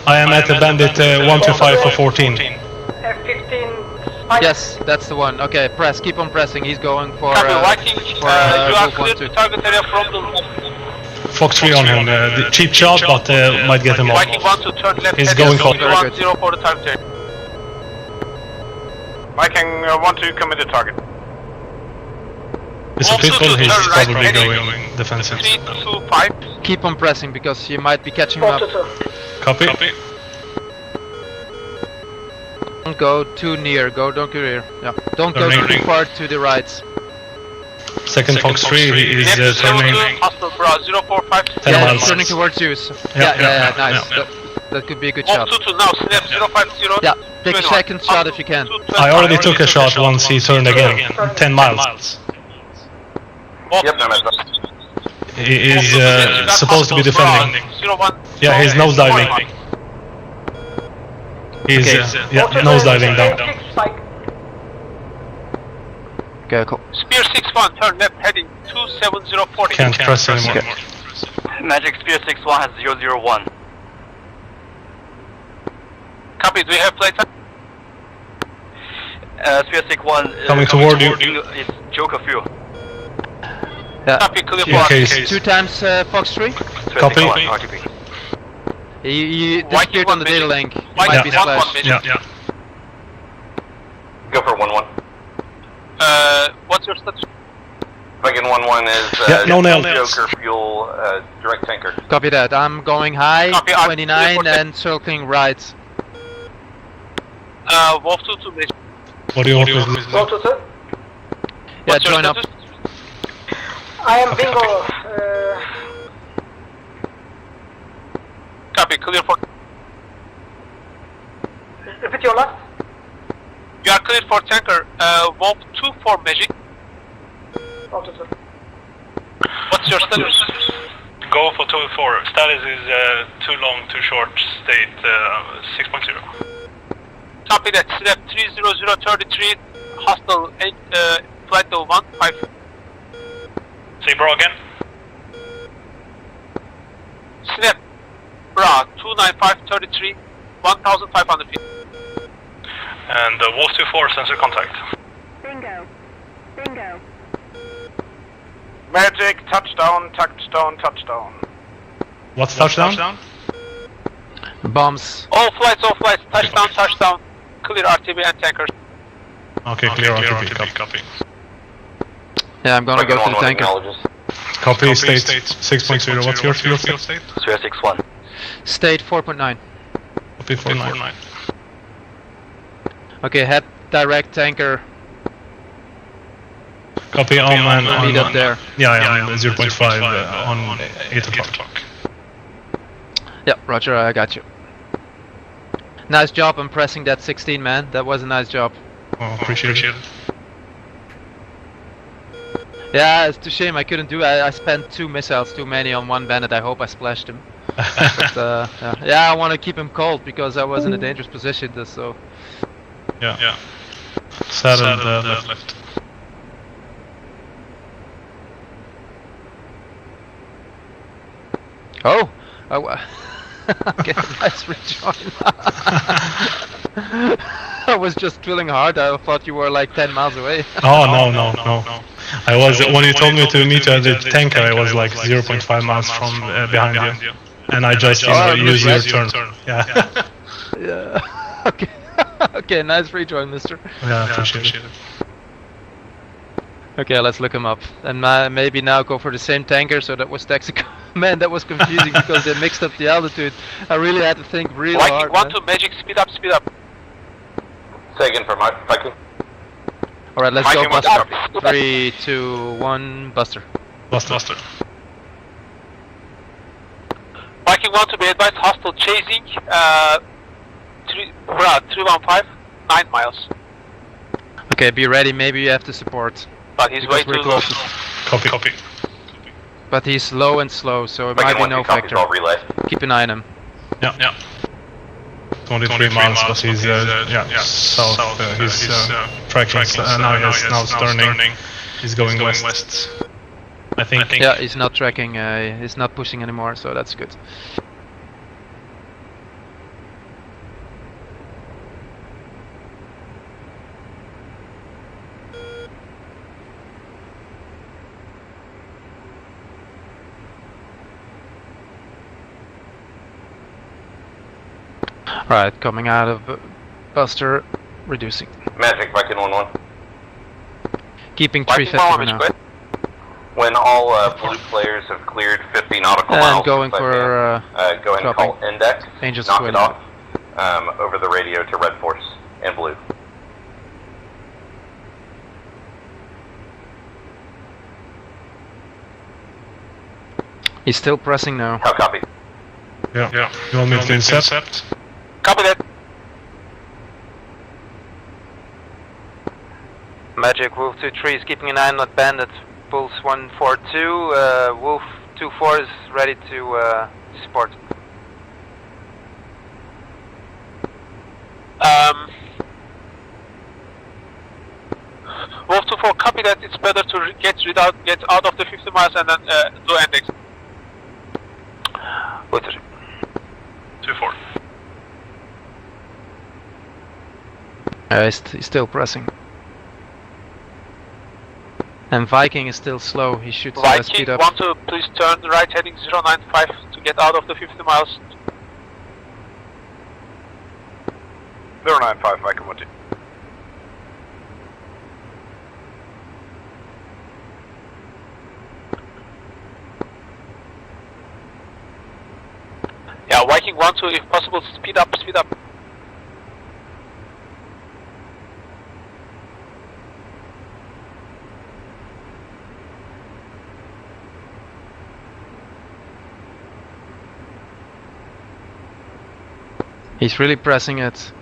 I am at the bandit 125 for 14. F-15 spike. Yes, that's the one. Okay, press, keep on pressing. He's going for Viking, you are clear to target area from the left. Fox 3 on him, the cheap shot, but might get him off. Viking 1-2, turn left, He's heading going for 010 for the target area. Viking 1-2, commit the target. It's a people, he's probably going defensive. 3, 2, 5. Keep on pressing because you might be catching him up. Copy. Copy. Don't go too near, don't go near. Yeah. Don't go too far to the right. Second Fox 3 is turning. Hostile bra 045. 10 miles. Turning towards you. So. Yeah, nice. yeah. That could be a good shot. 2-2 now, snap 050. Yeah, take a second shot if you can. I already took a shot once he turned again. 10 miles. Yep, He is supposed to be defending. Yeah, he's nose diving. He's nose diving down. Okay, cool. Spear 6-1, turn left, heading 27040. Can't press anymore. Magic Spear 6-1 has 001. Copy, do we have plate time? Spear 6-1 coming toward you. Is Joker fuel. Yeah. Copy, clear for 2 times Fox 3. Copy. RTB. He disappeared on the data link. He White might be splashed. Yeah. Go for 1-1. What's your status? Viking 1-1 is no nail. Joker fuel, direct tanker. Copy that. I'm going high, Copy, 29 and circling right. Wolf 2-2, Major. What do you want with this? Wolf 2-2? Yeah, join up. I am bingo. Copy, clear for... Repeat your last. You are cleared for tanker. Wolf 2 for Magic. What's your status? Go for 2-4. Status is too long, too short. State 6.0. Copy that. Snap 30033. Hostile flight 15. Say bro again. Snap. Bra 29533. 1500 feet. And Wolf 2-4 sensor contact. Bingo. Magic, touchdown. What's touchdown? Bombs. All flights, touchdown. Clear RTB and tankers. Okay, clear RTB, copy. Yeah, I'm gonna go to the tanker. Copy, state 6.0. What's your fuel state? Spear 6-1. State 4.9. Copy 4.9. Okay, head direct tanker. Copy on Meet up there. Yeah, 0.5 on 8 o'clock. Yeah, roger, I got you. Nice job on pressing that 16, man. That was a nice job. Oh, appreciate it. Yeah, it's a shame I couldn't do it. I spent 2 missiles too many on one bandit. I hope I splashed him. But, yeah, I want to keep him cold because I was in a dangerous position. So. Yeah. Saddle left. Oh! Okay, nice rejoin. I was just drilling hard. I thought you were like 10 miles away. Oh, no. I was, when you told me to meet you at the tanker, I was like 0.5 miles from behind you. And I just used your turn. Yeah. Yeah. Okay. Okay, nice rejoin, mister. Yeah, appreciate it. Okay, let's look him up. And maybe now go for the same tanker, so that was Texaco. Man, that was confusing because they mixed up the altitude. I really had to think really hard. Viking 1 to Magic, speed up. Say again for Viking. Alright, let's go Buster. 3, 2, 1, Buster. Buster. Viking 1 to be advised, hostile chasing, 315, 9 miles. Okay, be ready, maybe you have to support. But he's way too low. Copy. But he's low and slow, so it might be no factor. Keep an eye on him. Yeah. 23 miles, but he's south. He's tracking. Now he's turning. He's going west. I think. Yeah, he's not tracking. He's not pushing anymore, so that's good. Right, coming out of Buster, reducing. Magic Viking 1-1. Keeping 350 for now. When all blue players have cleared 50 nautical And miles, going for go ahead and call index, Angels knock Twin. it off over the radio to Red Force and blue. He's still pressing now. How copy? Yeah. You want me to intercept? Copy that. Magic, Wolf 2-3 is keeping an eye on that bandit. Pulse 142, Wolf 2-4 is ready to support. Wolf 2-4, copy that. It's better to get out of the 50 miles and then do index. Wolf 2-3. 2-4. He's still pressing. And Viking is still slow. He should speed Viking, up. 1-2, please turn right heading 095 to get out of the 50 miles. 095, Viking 1-2. Yeah, Viking 1-2, if possible, speed up. He's really pressing it.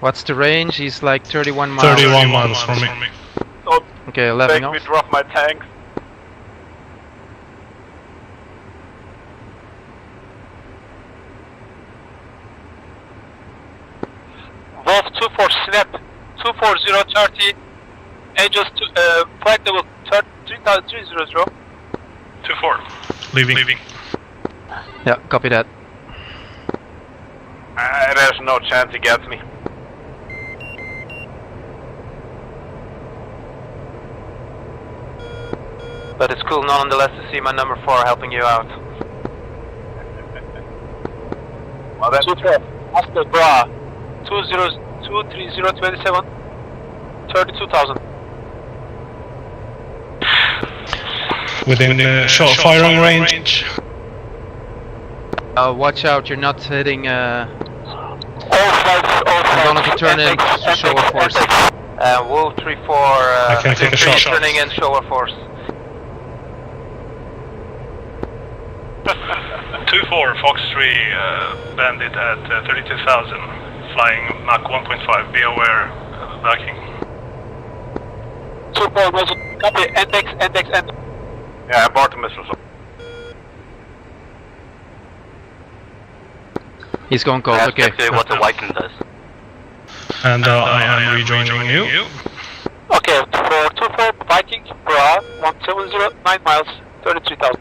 What's the range? He's like 31 miles. 31 miles from me. Don't Okay, 11 make me off. drop my tanks. Wolf 2-4, snap 24030, Angels flight level 3300. 2-4. Leaving. Yeah, copy that. There's no chance he gets me. But it's cool nonetheless to see my number 4 helping you out. Well, that's 2-4, Oscar Bra 2023027, 32,000. Within short firing range. Watch out, you're not hitting. I'm I'm gonna turn in show of force. Wolf 3-4, I can take a shot. turning in show of force. 2-4, Fox 3, bandit at 32,000, flying Mach 1.5. Be aware, Viking. 2-4, Magic, copy, index. yeah, abort the missiles. He's going cold, That's okay. exactly what the Viking does. And I am rejoining you. Okay, for 2-4, Viking, Bra 170, 9 miles, 33,000.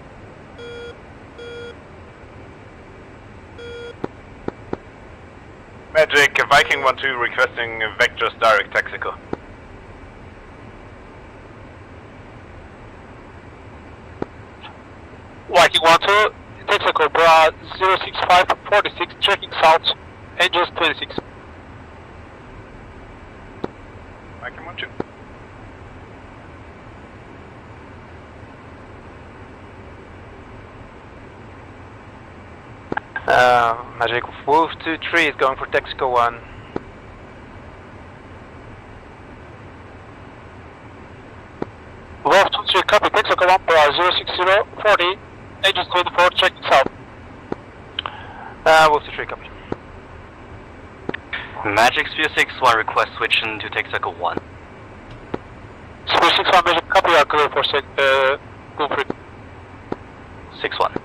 Magic, Viking 1-2 requesting Vector's direct tactical. Viking 1-2, Texaco Bra 06546, checking south, Angels 26. Viking 1-2. Magic, Wolf 2-3 is going for Texaco 1. Wolf 2-3, copy, Texaco 1 Bra 06040, Angels 24, checking south. Wolf 2-3, copy. Magic Sphere 6-1 request switching to Texaco 1. Sphere 6-1, Magic, copy, are clear for go free. 6-1.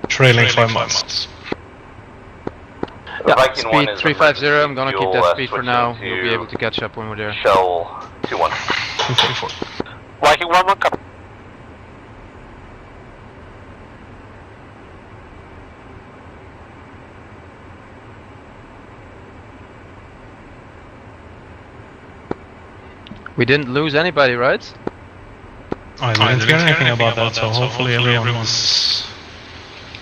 Trailing 5 miles. Yeah, Viking 1 speed is 350, I'm gonna keep fuel, that speed for switching now. to You'll be able to catch up when we're there. Shell 2-1. 2-4. Viking 1-1, copy. We didn't lose anybody, right? I didn't hear anything about that, so hopefully everyone's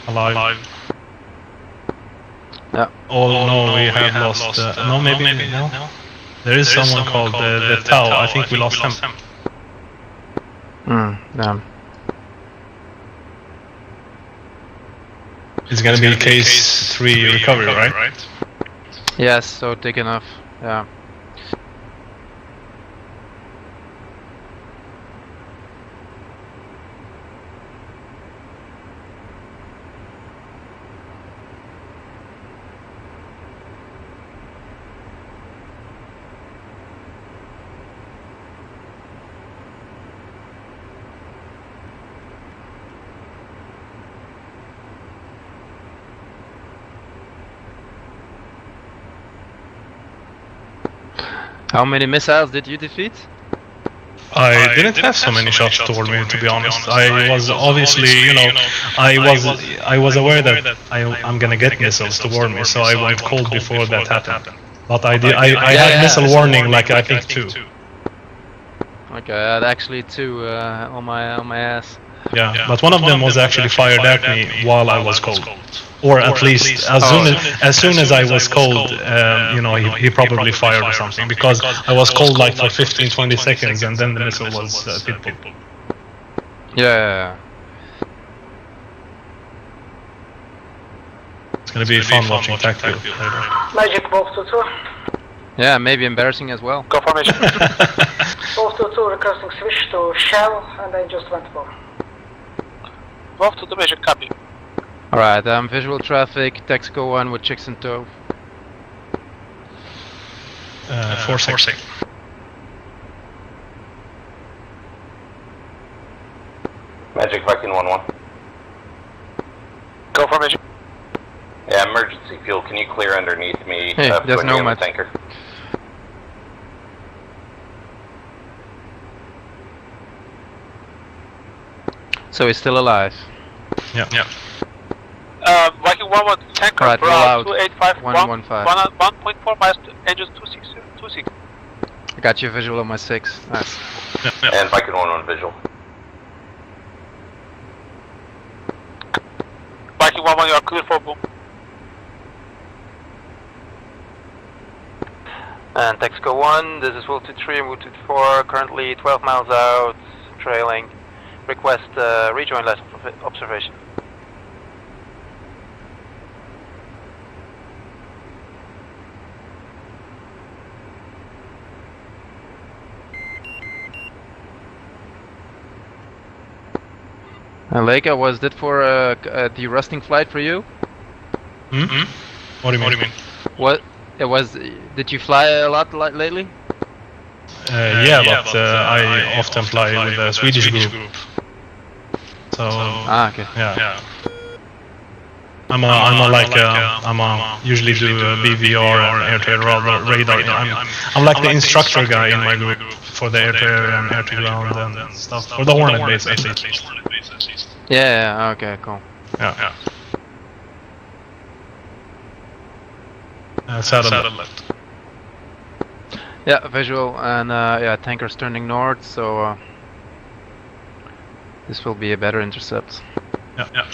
alive. Yeah. Oh no, we have lost. No, maybe no. There is someone called the Tau. I think we lost him. Yeah. It's gonna be case 3 recovery, right? Yes, so take enough. Yeah. How many missiles did you defeat? I didn't have so many shots toward me, to be honest. I was obviously, I was aware that I'm gonna get missiles toward me, so I went cold before that happened. But I had missile warning, like I think 2. Okay, I had actually 2 on my ass. Yeah, but one of them was actually fired at me while I was cold. Or at least as soon as I was cold, he probably fired or something, because I was cold like for 15-20 seconds, and then the missile was pitbull. Yeah. It's gonna be fun watching tactical later. Magic Wolf 2-2. Yeah, maybe embarrassing as well. Go formation. Wolf 2-2 requesting switch to Shell, and I just went for. Wolf 2-2 Magic, copy. Alright, visual traffic, Texaco 1 with chicks in tow. 4-6. Magic Viking 1-1. Go for Magic. Yeah, emergency fuel. Can you clear underneath me? Hey, there's no the tanker. So he's still alive. Yeah. Viking 1-1 tanker, Right, roll out. 2851, 1.4 miles to engines 26. I got you visual on my 6. Nice. And Viking 1-1 visual. Viking 1-1, you are clear for boom. And Texaco 1, this is Wolf 2-3 and Wolf 2-4, currently 12 miles out, trailing. Request rejoin last observation. Leica, was that for a derusting flight for you? What do you mean? What it was? Did you fly a lot lately? Yeah, but I often fly with a Swedish group. So okay. Yeah. I'm usually do BVR and air-to-air radar. I'm like the instructor guy in my group for the air-to-air and air-to-ground and stuff for the Hornet base at least. Yeah. Okay. Cool. Yeah. Saddle left. Yeah, visual, and tanker's turning north, so this will be a better intercept. Yeah.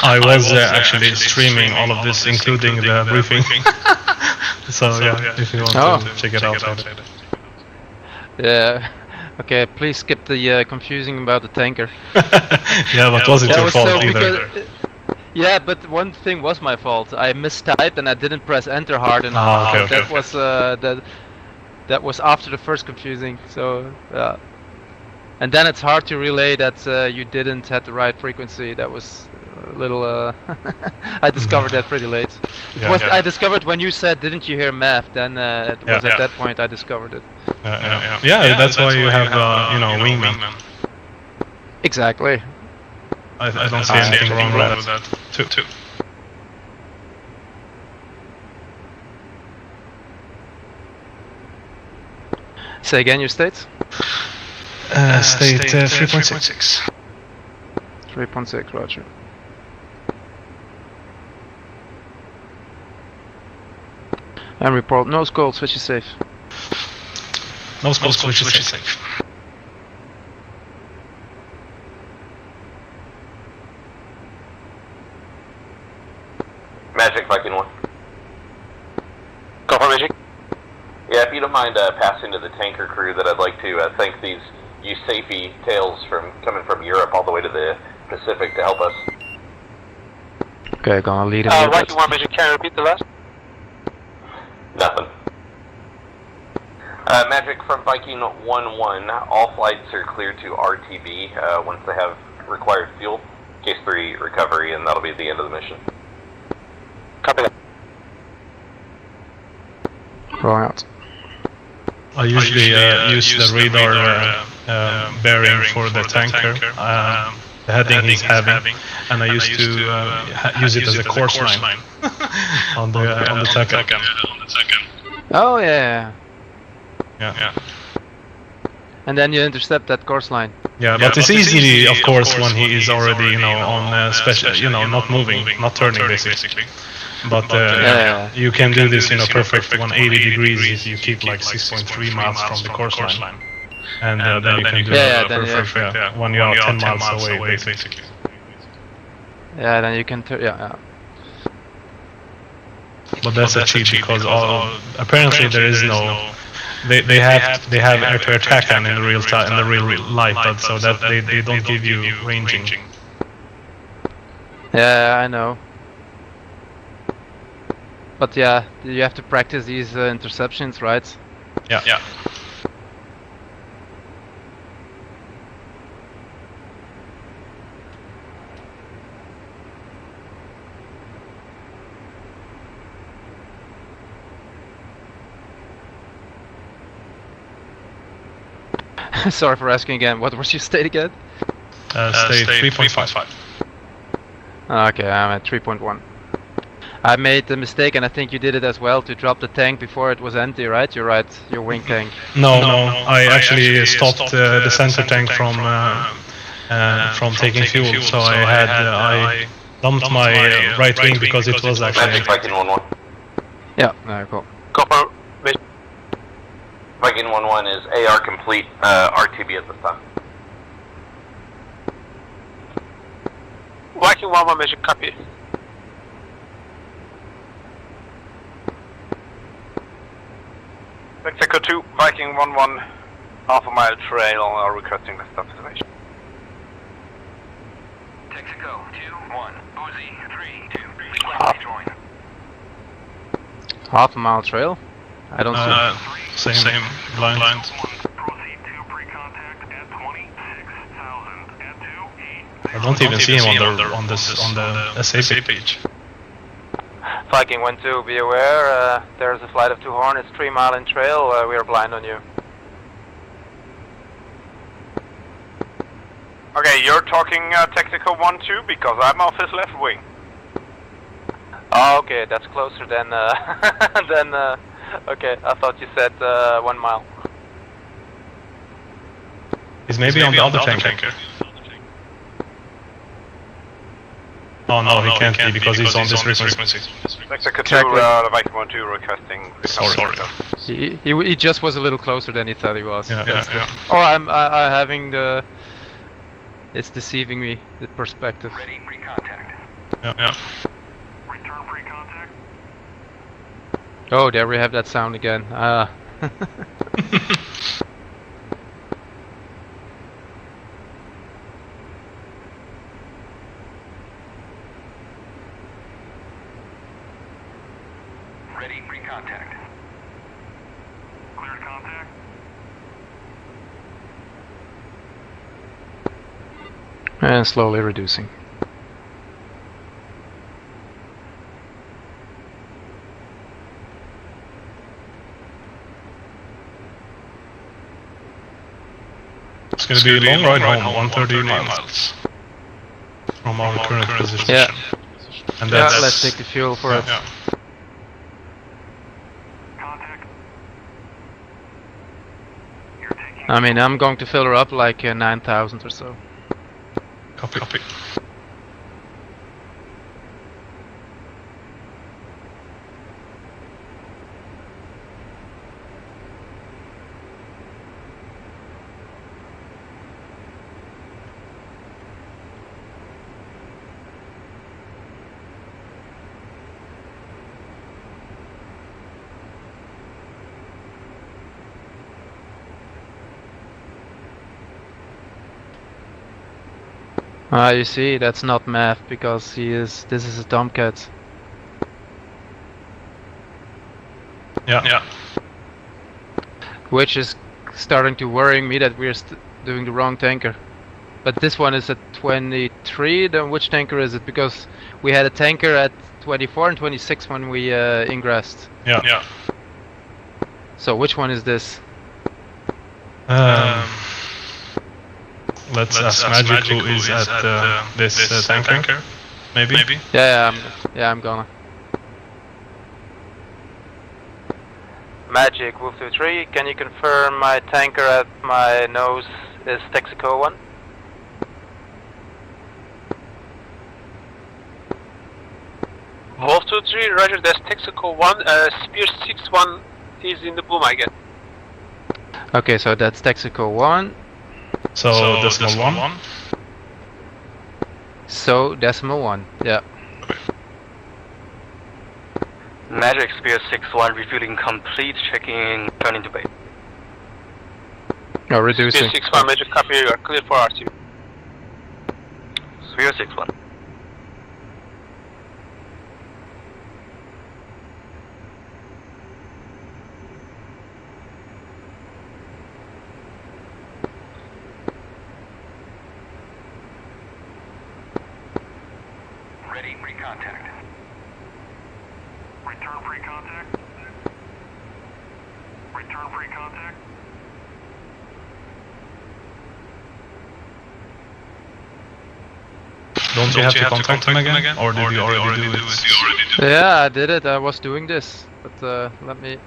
I was actually streaming all of this, including the briefing. So yeah, if you want to check it out later. Yeah. Okay, please skip the confusing about the tanker. Yeah, but wasn't your fault either. Yeah, but one thing was my fault. I mistyped and I didn't press enter hard enough. Okay. That was after the first confusing. So and then it's hard to relay that you didn't have the right frequency. That was a little. I discovered that pretty late. I discovered when you said, "Didn't you hear math?" Then it was at that point I discovered it. Yeah, that's why you have wingman. Exactly. I don't see anything wrong with that. Too. Say again your states? State 3.6. 3.6, roger. And report no skull, switch is safe. No skull, switch is safe. Magic Viking 1. Go for Magic. Yeah, if you don't mind passing to the tanker crew that I'd like to thank these USAFE tails from coming from Europe all the way to the Pacific to help us. Okay, gonna lead him. Viking 1 Magic, can you repeat the last? Nothing. Magic from Viking 1-1, all flights are cleared to RTB once they have required fuel. Case 3 recovery, and that'll be the end of the mission. Copy that. Wrong out. I usually use the radar bearing for the tanker, the heading he's having, and I used to use it as a course line on the second. Oh yeah. Yeah. And then you intercept that course line. Yeah, but it's easy, of course, when he is already, on special, not moving, not turning, basically. But you can do this, perfect 180 degrees if you keep like 6.3 miles from the course line. And then you can do perfect, when you are 10 miles away, basically. Yeah, then you can yeah. But that's a cheat because apparently there is no. They have air-to-air TACAN in the real time, in the real life, but so that they don't give you ranging. Yeah, I know. But yeah, you have to practice these interceptions, right? Yeah. Sorry for asking again. What was your state again? State 3.5. Okay, I'm at 3.1. I made the mistake, and I think you did it as well, to drop the tank before it was empty, right? You're right, your wing tank. No, I actually stopped the center tank from taking fuel, so I dumped my right wing because it was actually. Viking 1-1. Yeah, cool. Go for Viking 1-1 is AR complete, RTB at this time. Viking 1-1 Magic, copy. Mexico 2, Viking 1-1, half a mile trail, requesting the stop observation. Texaco 2-1, Uzi 3-2, join. Half a mile trail? I don't see. Same blind. Proceed to pre-contact at 26,000 at 2-8. I don't even see him on the SA page. Viking 1-2, be aware, there's a flight of 2 Hornets, 3 mile in trail, we are blind on you. Okay, you're talking Texaco 1-2 because I'm off his left wing. Oh, okay, that's closer than, okay, I thought you said 1 mile. He's maybe on the other tanker. Oh no, he can't be because he's on this frequency. Texaco 2, Viking 1-2 requesting. Sorry. He just was a little closer than he thought he was. Yeah. Oh, I'm having the. It's deceiving me, the perspective. Ready pre-contact. Yeah. Return pre-contact. Oh, there we have that sound again. Ready pre-contact. Cleared contact. And slowly reducing. It's going to be a long ride home, 130 miles from our current position. Yeah. And Let's take the fuel for it. Yeah. Contact. I mean, I'm going to fill her up like 9,000 or so. Copy. You see, that's not math because this is a Tomcat. Yeah. Which is starting to worrying me that we're doing the wrong tanker. But this one is at 23, then which tanker is it? Because we had a tanker at 24 and 26 when we ingressed. Yeah. So which one is this? Let's ask Magic who is at this tanker. Maybe? Yeah, I'm gonna. Magic, Wolf 23, can you confirm my tanker at my nose is Texaco 1? Wolf 23, roger, that's Texaco 1, Spear 61 is in the boom, I guess. Okay, so that's Texaco 1. So decimal 1? So decimal 1, yeah. Magic Spear 61 refueling complete, checking, turning to base. Oh, reducing. Spear 61, Magic copy, you are clear for RTB. Spear 61. Ready, pre-contact. Return pre-contact. Return pre-contact. Don't you have to contact him again? Or did you already do it? Yeah, I did it. I was doing this. But let me...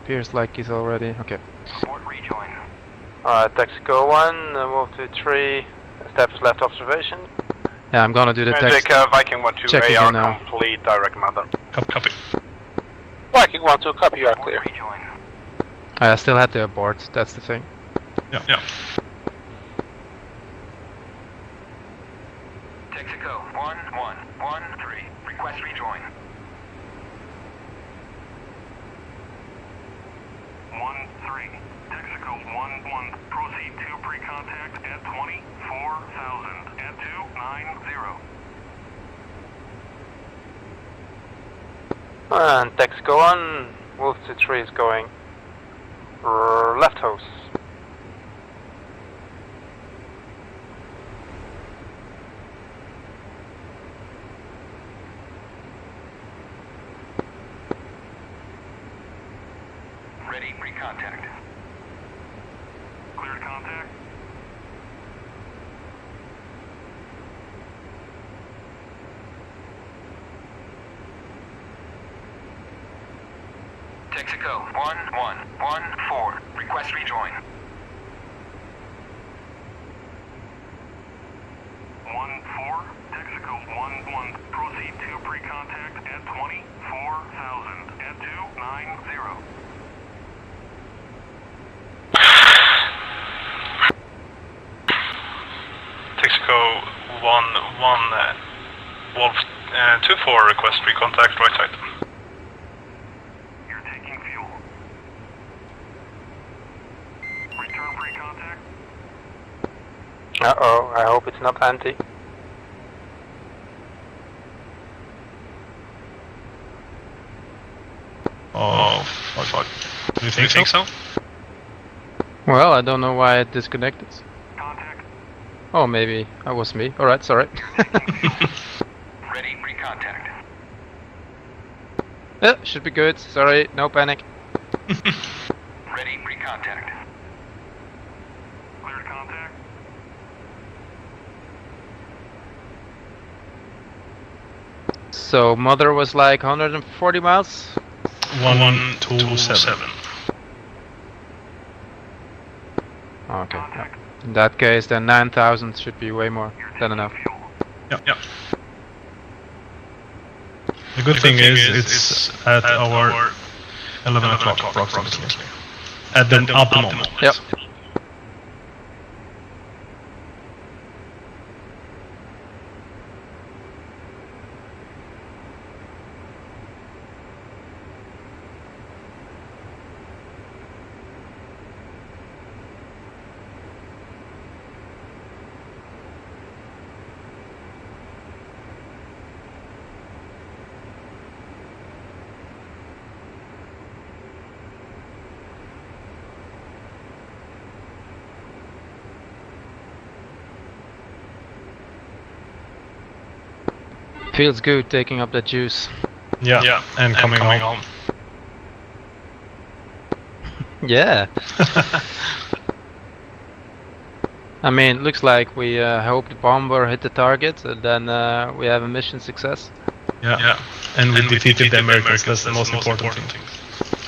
Appears like he's already... Okay. Report rejoin. Alright, Texaco 1, Wolf 23, steps left observation. Yeah, I'm gonna do the text. Magic Viking 1-2 Checking AR in now. complete, direct mother. Copy. Viking 1-2, copy, you are clear. Rejoin. I still had to abort, that's the thing. Yeah. Texaco 1113. Request rejoin. 1-3. Texaco 1-1. Proceed to pre-contact at 24,000 at 290. And Texaco 1, Wolf 23 is going left hose. Ready, pre-contact. Cleared contact. Texaco 1114. Request rejoin. 1-4. Texaco 1-1. Proceed to pre-contact at 24,000 at 290. Texaco 1-1, Wolf 2-4, request pre-contact, right side. You're taking fuel. Return pre-contact. Uh-oh, I hope it's not anti. Oh, fuck. Do you think so? Well, I don't know why it disconnected. Contact. Oh, maybe that was me. Alright, sorry. Ready, pre-contact. Yeah, should be good. Sorry, no panic. Ready, pre-contact. Cleared contact. So, mother was like 140 miles? 127. Okay. Yeah. In that case, then 9,000 should be way more than enough. Yeah. The good thing is, it's at our 11 o'clock approximately. At the optimum. Yep. Feels good taking up that juice. Yeah, and coming home. Yeah. I mean, looks like we hope the bomber hit the target, and then we have a mission success. Yeah. And we defeated the Americans, that's the most important thing.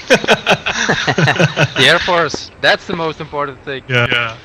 The Air Force, that's the most important thing. Yeah.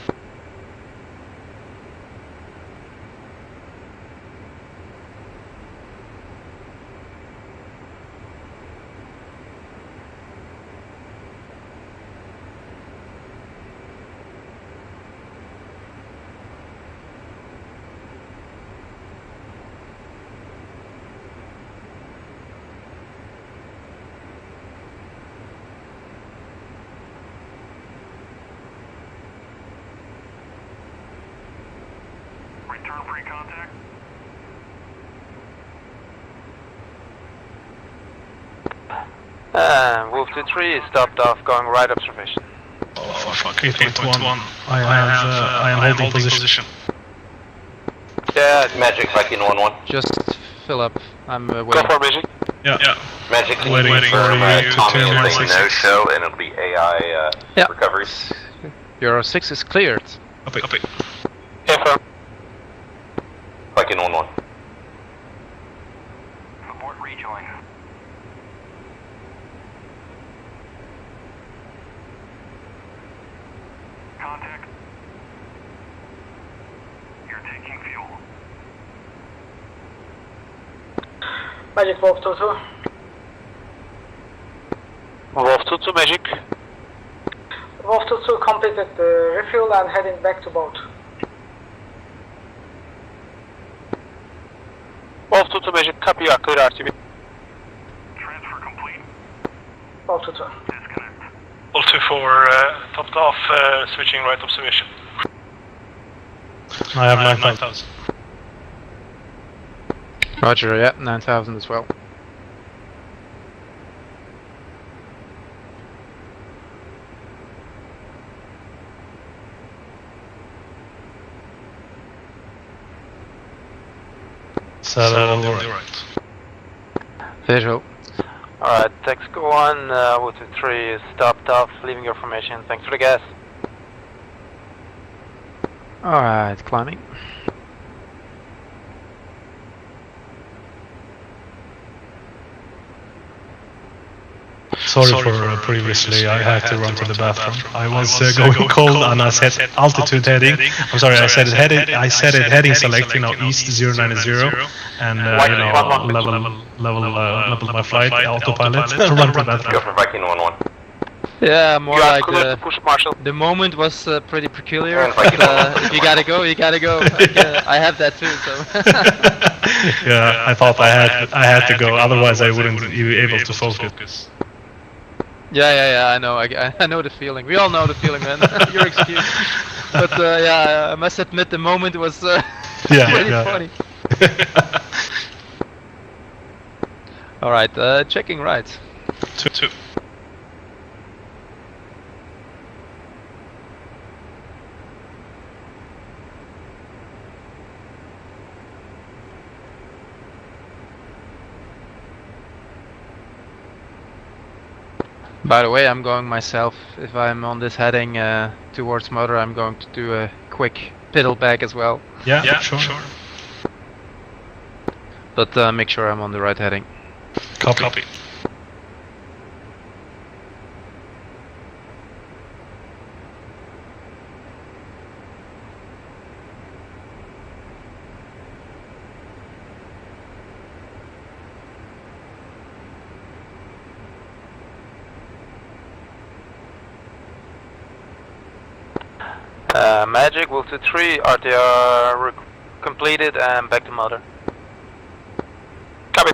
Return free contact. Wolf 2-3 is stopped off, going right observation. Oh fuck, 8.1. I am holding position. Yeah, Magic Viking 1-1. Just fill up. I'm waiting. Go for Magic. Yeah. Magic can Waiting confirm for you to Tommy turn is a 1-6. no-show, and it'll be AI recovery. Euro 6 is cleared. Copy. Confirm. Viking 1-1. Abort rejoin. Contact. You're taking fuel. Magic Wolf 2-2. Wolf 2-2 Magic. Wolf 2-2 completed the refuel and heading back to boat. Wolf 2-2 Magic, copy, you are clear RTB. Transfer complete. Wolf 2-2. Disconnect. Wolf 2-4 topped off, switching right observation. I have 9,000. Roger, yeah, 9,000 as well. Settle on the right. Visual. Alright, text go on, Wolf 2-3 is stopped off, leaving your formation. Thanks for the gas. Alright, climbing. Sorry for previously, I had to run to the bathroom. I was going cold and I said altitude heading. I'm sorry, I said it heading select, east 090, and level my flight, autopilot, run to the bathroom. Go for Viking 1-1. Yeah, more You are like clear to push Marshall. the moment was pretty peculiar. And Viking If you gotta go, you gotta go. I have that too, so. Yeah, I thought I had to go, otherwise I wouldn't be able to focus. Yeah, I know. I know the feeling. We all know the feeling, man. Your excuse. But yeah, I must admit the moment was pretty funny. All right, checking right. 2. By the way, I'm going myself. If I'm on this heading towards motor, I'm going to do a quick piddle back as well. Yeah, sure. But make sure I'm on the right heading. Copy. Magic, Wolf 2-3, RTR completed and back to motor. Copy.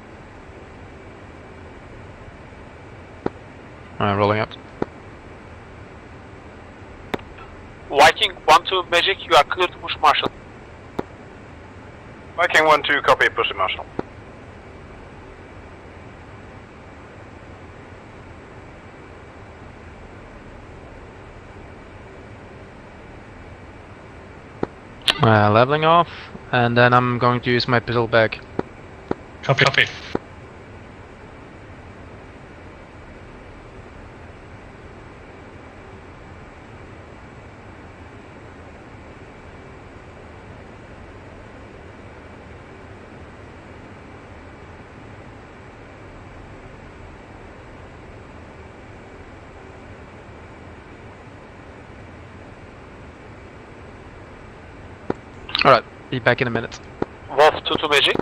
Rolling up. Viking 1-2 Magic, you are clear to push Marshall. Viking 1-2, copy, push Marshall. Leveling off, and then I'm going to use my piddle back. Copy. Alright, be back in a minute. Wolf 2 Magic.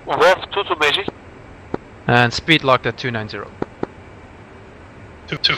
Wolf 2 Magic. And speed locked at 290. 2.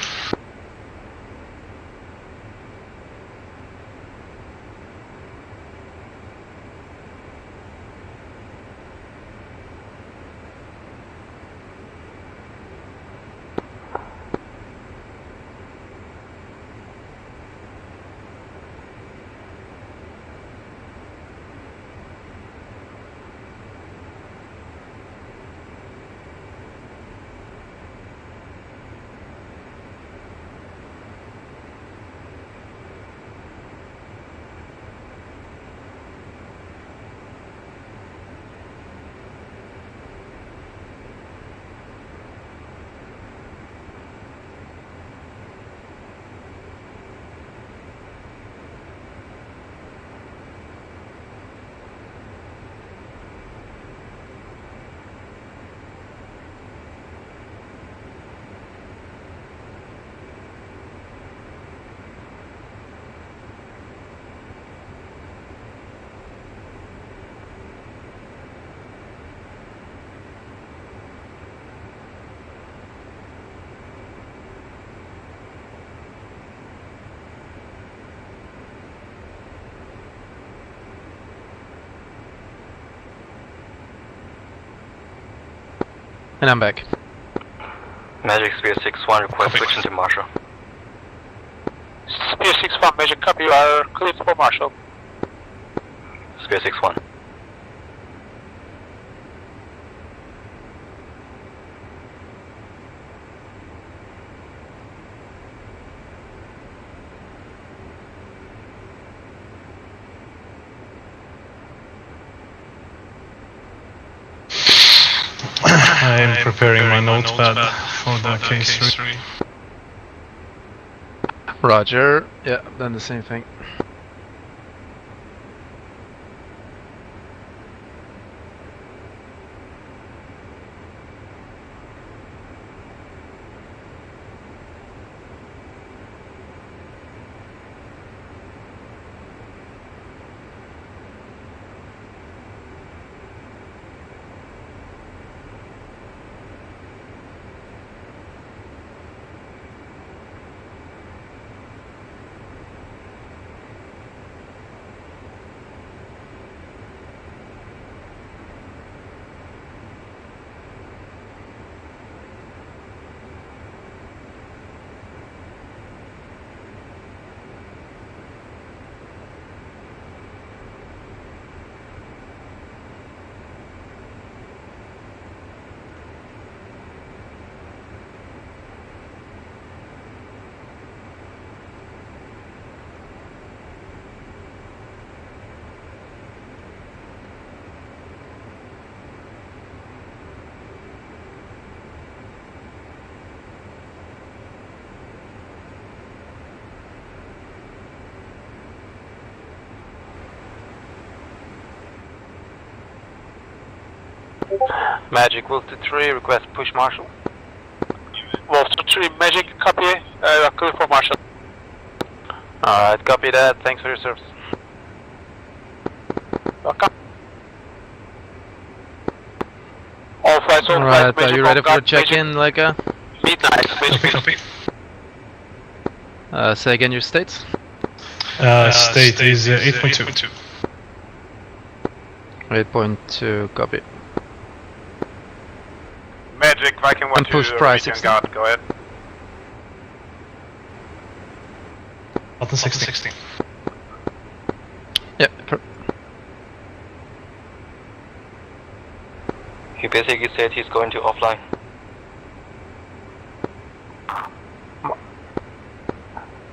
And I'm back. Magic Spear 6-1, request switching to Marshall. Spear 6-1 Magic, copy, you are cleared for Marshall. Spear 6-1. I'm preparing my notepad for the case 3. Roger. Yeah, I've done the same thing. Magic Wolf 2-3, request push Marshall. Wolf 2-3 Magic, copy, clear for Marshall. Alright, copy that, thanks for your service. Welcome. All flights, all Alright, flights, are you ready for the check-in, Leica? Midnight, Copy. Say again your states? State is 8.2. 8.2, copy. Magic, Viking 1 And push to price Region 16. Guard, go ahead. Button 16. Yeah. He basically said he's going to offline.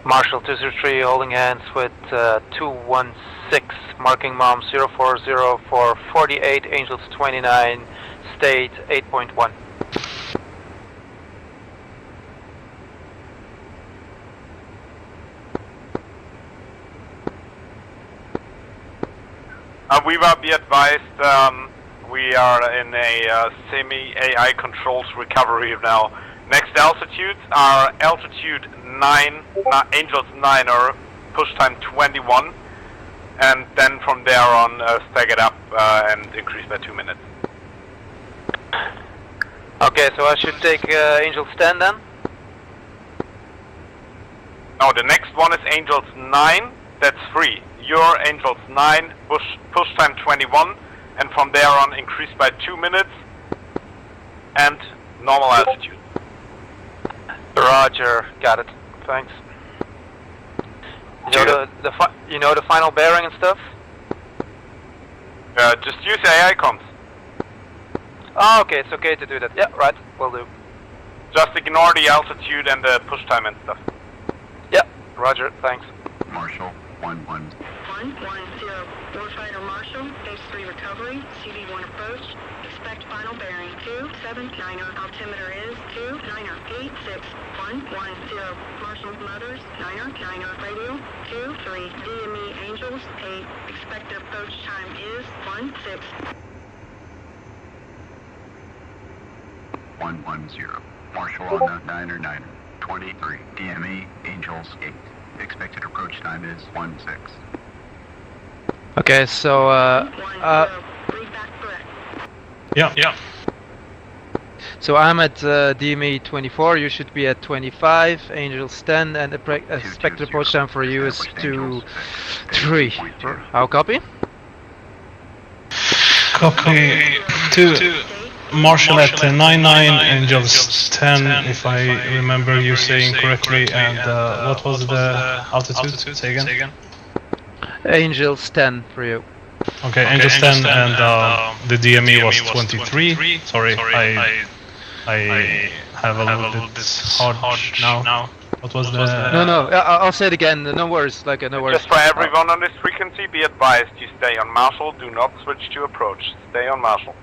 Marshall 203 holding hands with 216, marking mom 040 for 48, Angels 29, state 8.1. Weaver, be advised, we are in a semi-AI controlled recovery now. Next altitudes are altitude 9, Angels 9 or push time 21, and then from there on stack it up and increase by 2 minutes. Okay, so I should take Angels 10 then? No, the next one is Angels 9, that's free. Your Angels 9, push time 21, and from there on increase by 2 minutes, and normal altitude. Roger, got it. Thanks. You know the final bearing and stuff? Just use AI comms. Oh, okay, it's okay to do that. Yeah, right, will do. Just ignore the altitude and the push time and stuff. Yeah, Roger, thanks. Marshall, 1-1. 110, warfighter Marshall, phase 3 recovery, CV1 approach, expect final bearing 279er, altimeter is 2986, 110, Marshall Mothers, 9er, radio, 23, DME Angels, 8, expected approach time is 16. 110, Marshall on the 9er, 23, DME Angels 8. Expected approach time is 16. Okay, so yeah. So I'm at DME 24, you should be at 25, Angels 10, and the expected approach time for you is 2-3. How copy? Copy. 2. Marshall at 99, Angels 10, if I remember you saying correctly, and what was the altitude? Say again. Angels 10 for you. Okay, Angels 10 and the DME was 23. Sorry, I have a little bit hard now. What was the... No, I'll say it again, no worries, no worries. Just for everyone on this frequency, be advised, you stay on Marshall, do not switch to approach. Stay on Marshall.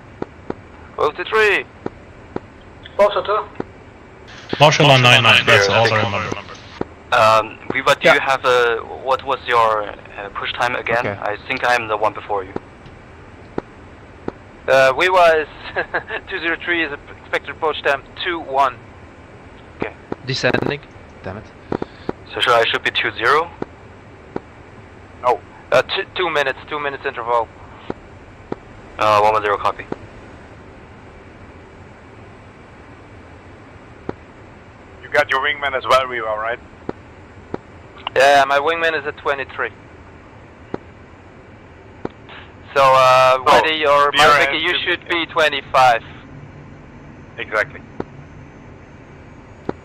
53. Also 2. Marshall on 99, that's all I remember. Viva, do you have what was your push time again? Okay. I think I'm the one before you. Viva is 203 is expected approach time 2-1. Okay. Descending. Damn it. So I should be 2-0? No. 2 minutes interval. 1-0 copy. You got your wingman as well, Viva, right? Yeah, my wingman is at 23. So, Weddy or Marviki, you should be 25. Exactly.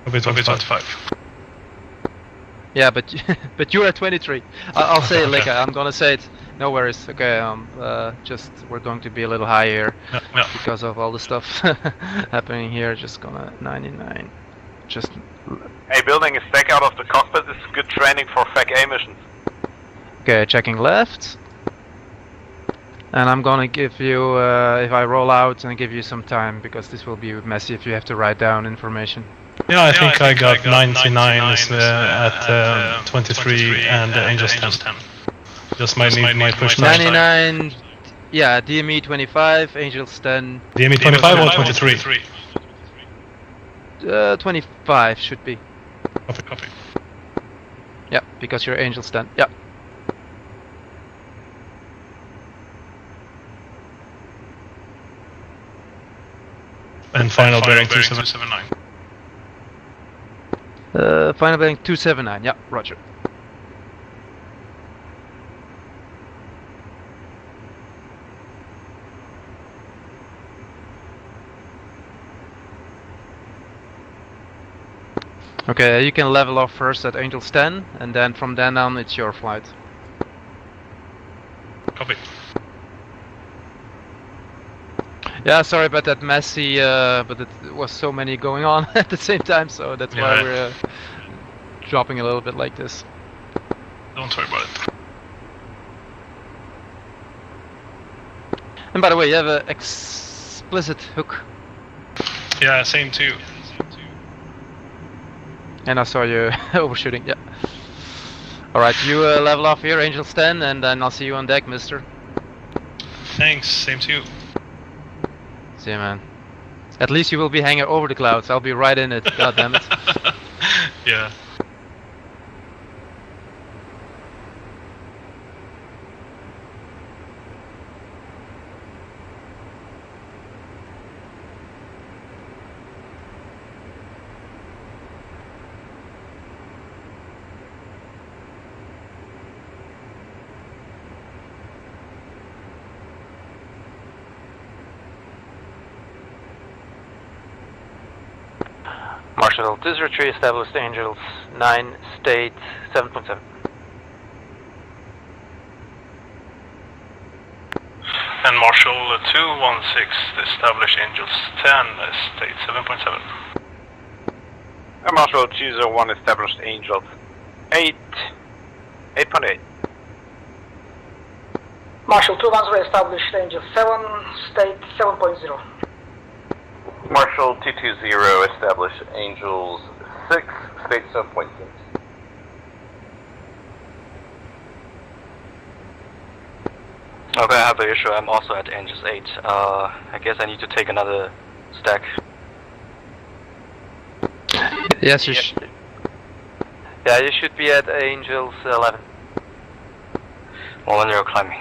A bit 25. Yeah, but you're at 23. I'll say it later. I'm gonna say it. No worries. Okay. Just we're going to be a little higher because of all the stuff happening here. Just gonna 99. Just. Hey, building a stack out of the cockpit is good training for FAC-A missions. Okay, checking left. And I'm gonna give you, if I roll out, and give you some time because this will be messy if you have to write down information. Yeah, I think I got 99 at 23 and Angels 10. Just might need my push time. 99, yeah, DME 25, Angels 10. DME 25 or 23? 25 should be. Copy. Yeah, because you're Angels 10. Yeah. And final bearing 2779. Final bearing 279. Yeah, roger. Okay, you can level off first at Angels 10, and then from then on it's your flight. Copy. Yeah, sorry about that messy, but it was so many going on at the same time, so that's why we're dropping a little bit like this. Don't worry about it. And by the way, you have an explicit hook. Yeah, same too. And I saw you overshooting, yeah. Alright, you level off here, Angels 10, and then I'll see you on deck, mister. Thanks, same to you. See you, man. At least you will be hanging over the clouds, I'll be right in it, god damn it. Yeah. Marshal 203 established Angels 9, state 7.7. And Marshal 216 established Angels 10, state 7.7. And Marshal 201 established Angels 8.8. Marshal 210 established Angel 7, state 7.0. Marshal 220 established Angels 6, state 7.6. Okay, I have an issue. I'm also at Angels 8. I guess I need to take another stack. Yes, you Yeah, you should be at Angels 11. Well, when you're climbing.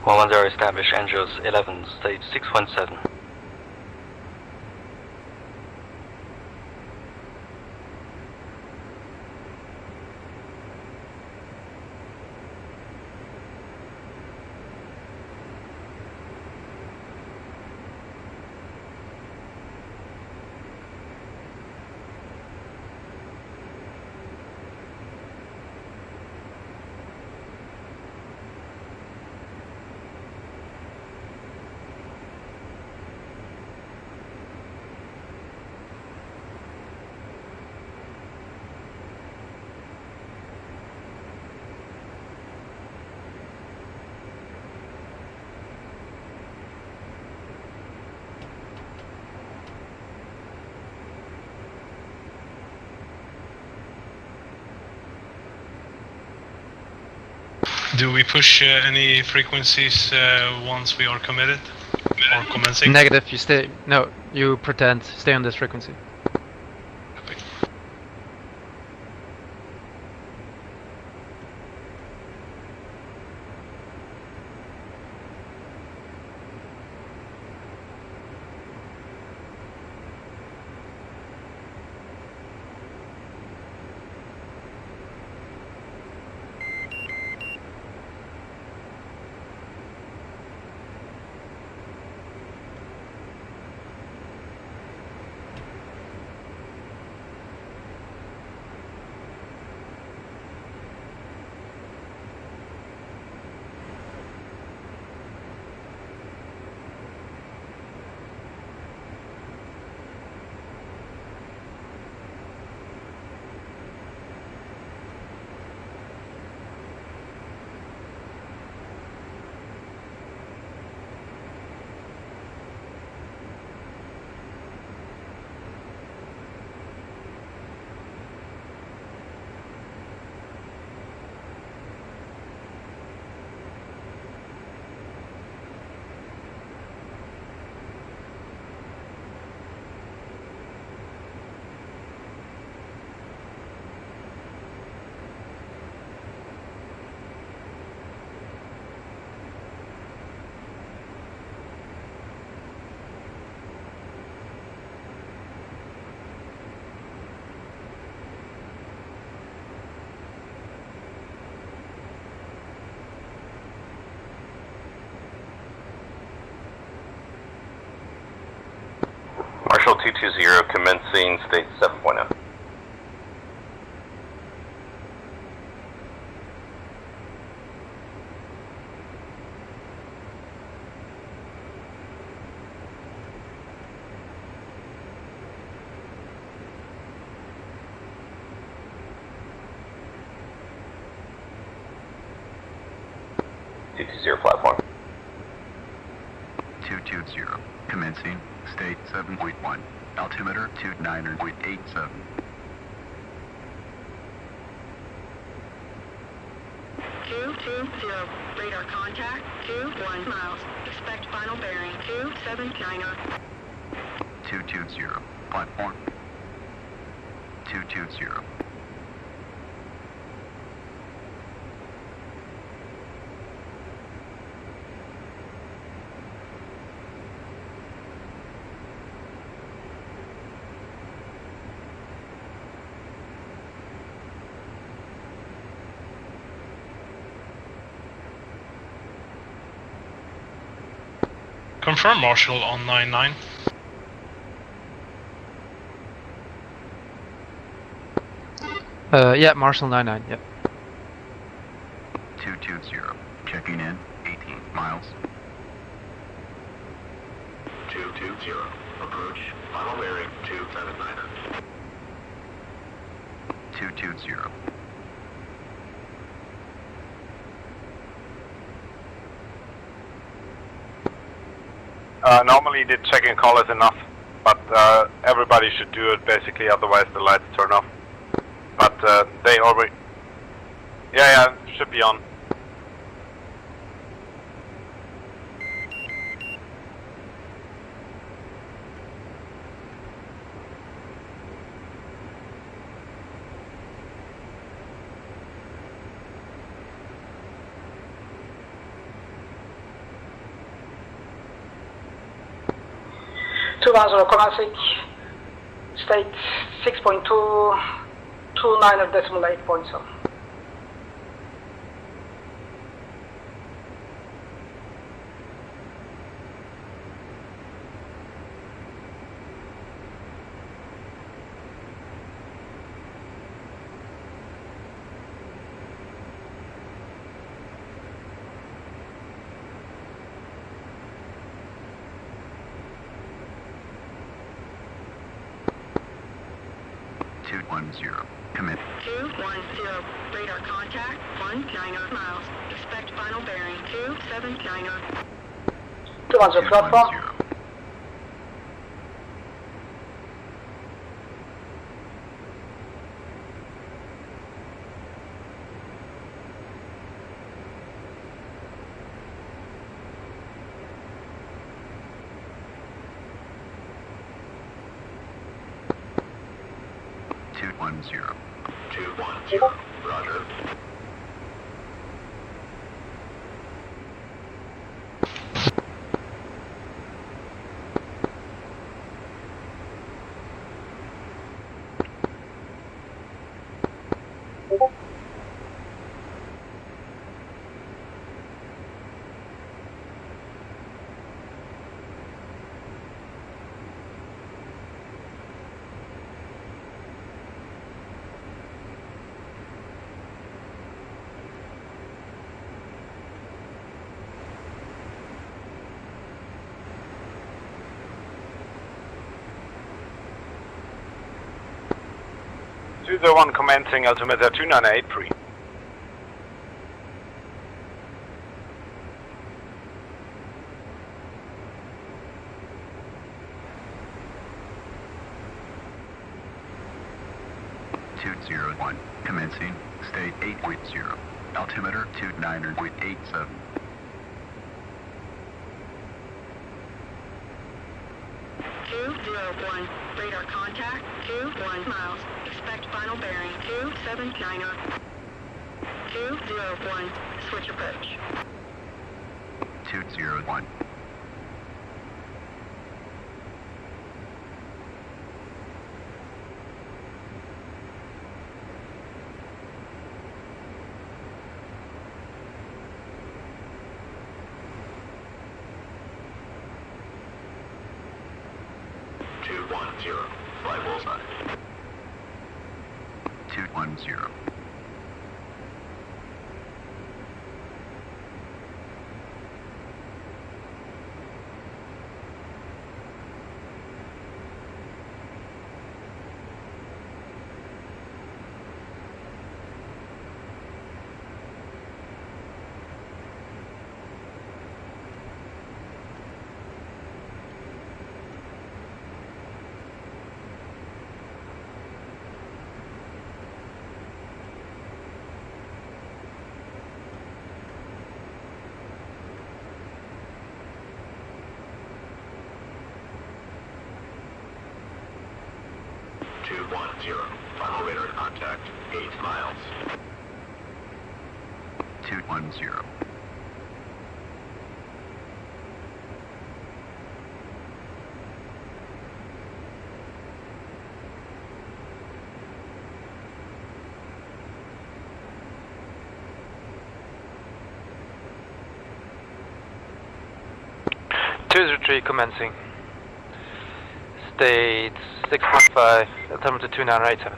Well, under established Angels 11, state 617. Do we push any frequencies once we are committed or commencing? Negative. You stay. No, you pretend. Stay on this frequency. Marshall 220, commencing state 7.0. Platform. 220, commencing state 7.1, altimeter 29.87. 220, radar contact 21 miles. Expect final bearing 279. 220, platform. 220. Confirm Marshall on 99. Yeah, Marshall 99. Yeah. 220, checking in 18 miles. 220, approach, final bearing 279. 220. Normally the check-in call is enough, but everybody should do it basically, otherwise the lights turn off. But they already... Yeah, should be on. Classic, state 6.229 of decimal 8.7. Commit. 210, radar contact 19 miles. Expect final bearing 279. 210, platform. 210. 210. Roger. The one commencing altimeter 298 pre. Commencing, state 8.0, altimeter 29.87. Radar contact, 21 miles. Expect final bearing, 279er. 201, switch approach. 201. Fly bullseye. 210. Final radar contact, 8 miles. 210. Commencing. State 6.5, altimeter 2987.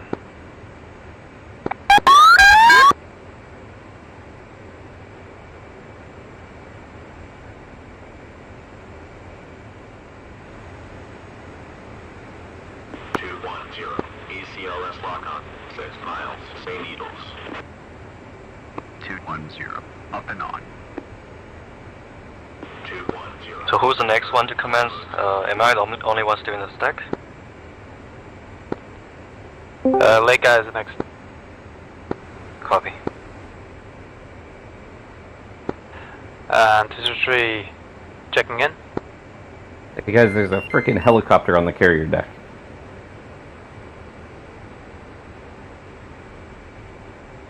ECLS lock on, 6 miles, St. Needles. 210, up and on. 210. So who's the next one to commence? Am I the only one doing the stack? Lake guy is the next. Copy. And 203 checking in. Hey guys, there's a freaking helicopter on the carrier deck.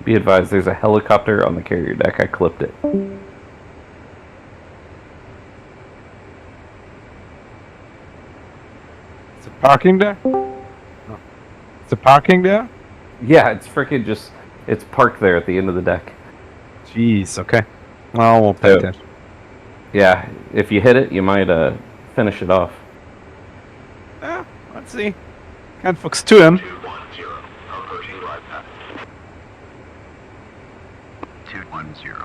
Be advised, there's a helicopter on the carrier deck. I clipped it. Is it parking there? No. Is it parking there? Yeah, it's freaking just, it's parked there at the end of the deck. Jeez, okay. Well, we'll pay attention. Yeah, if you hit it, you might finish it off. Yeah, let's see. Can't focus to him. 210, approaching glide path. 210.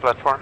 Platform.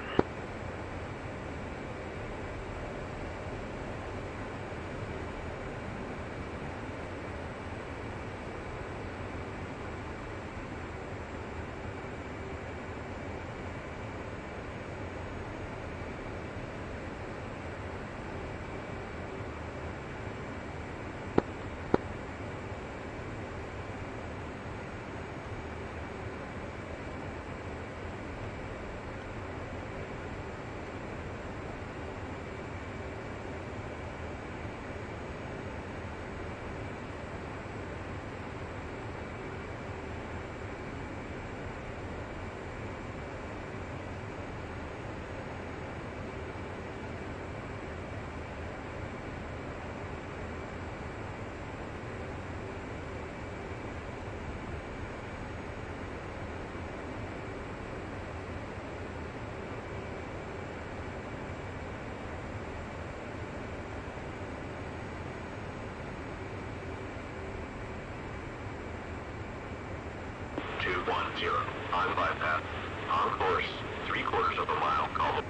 0, on bypass, on course, 3/4 of a mile, call.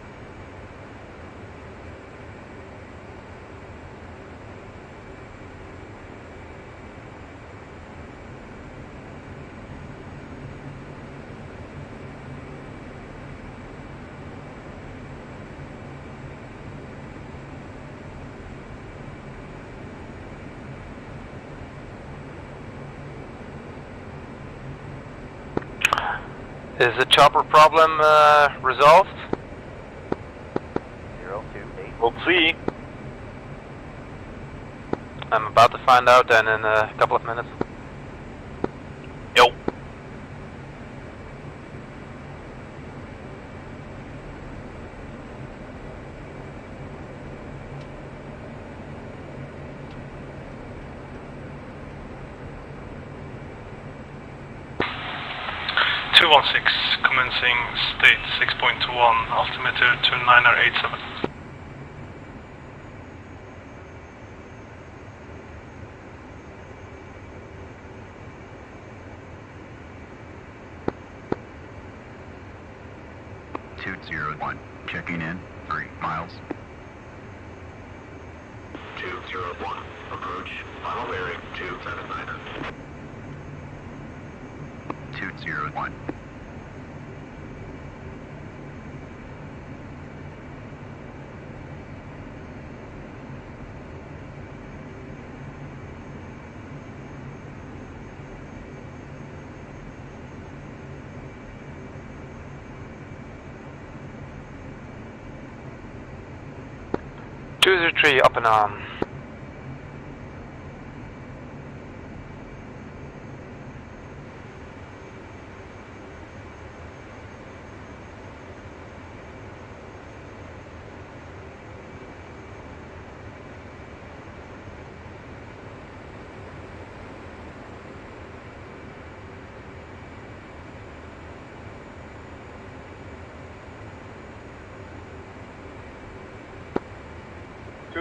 Is the chopper problem resolved? 028. We'll see. I'm about to find out then in a couple of minutes. Yo. Commencing state 6.1, altimeter to 987. Checking in, 3 miles. 201, approach, final bearing, 279er. 201. Tree up and arm.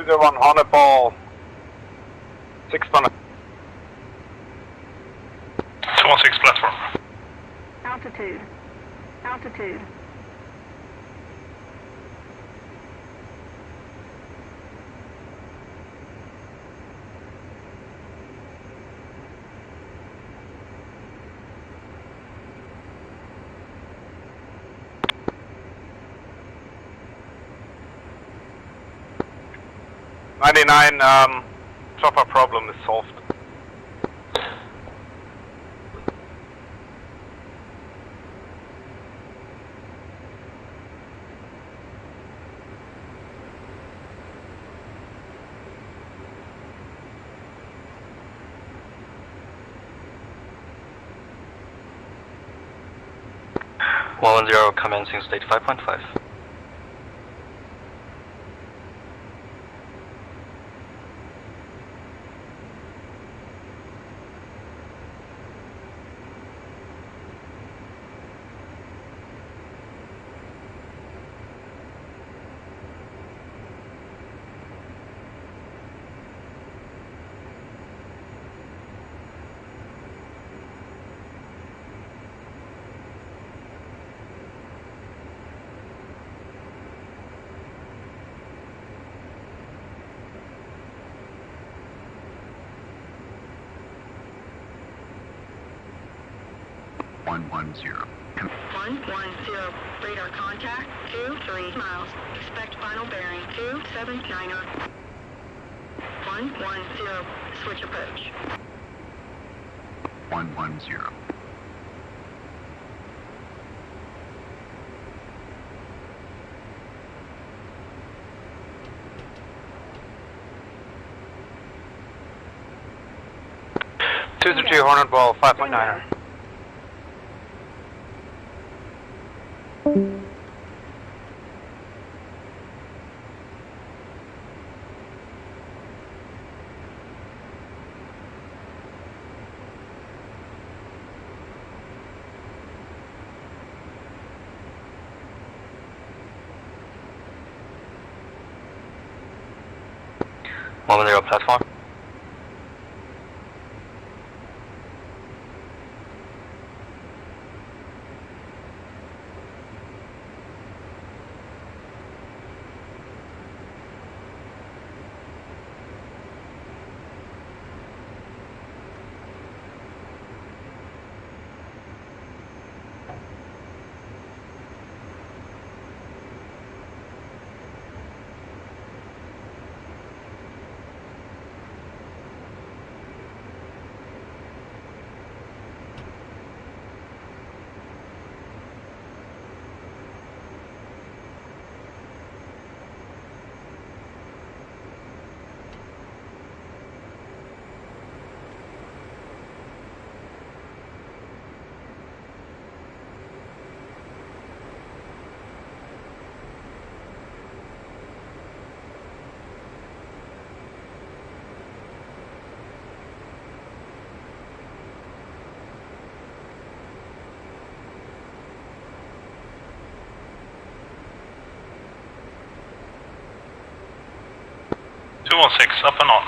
The one Hornet ball 600. 216 platform. Altitude. Altitude. Chopper problem is solved. One 0 commencing state 5.5. zero. 110, radar contact, 23 miles. Expect final bearing, 279er. 110, switch approach. 110. Two to 2 Hornet ball 5.9er. One 0 platform. 216, up and on.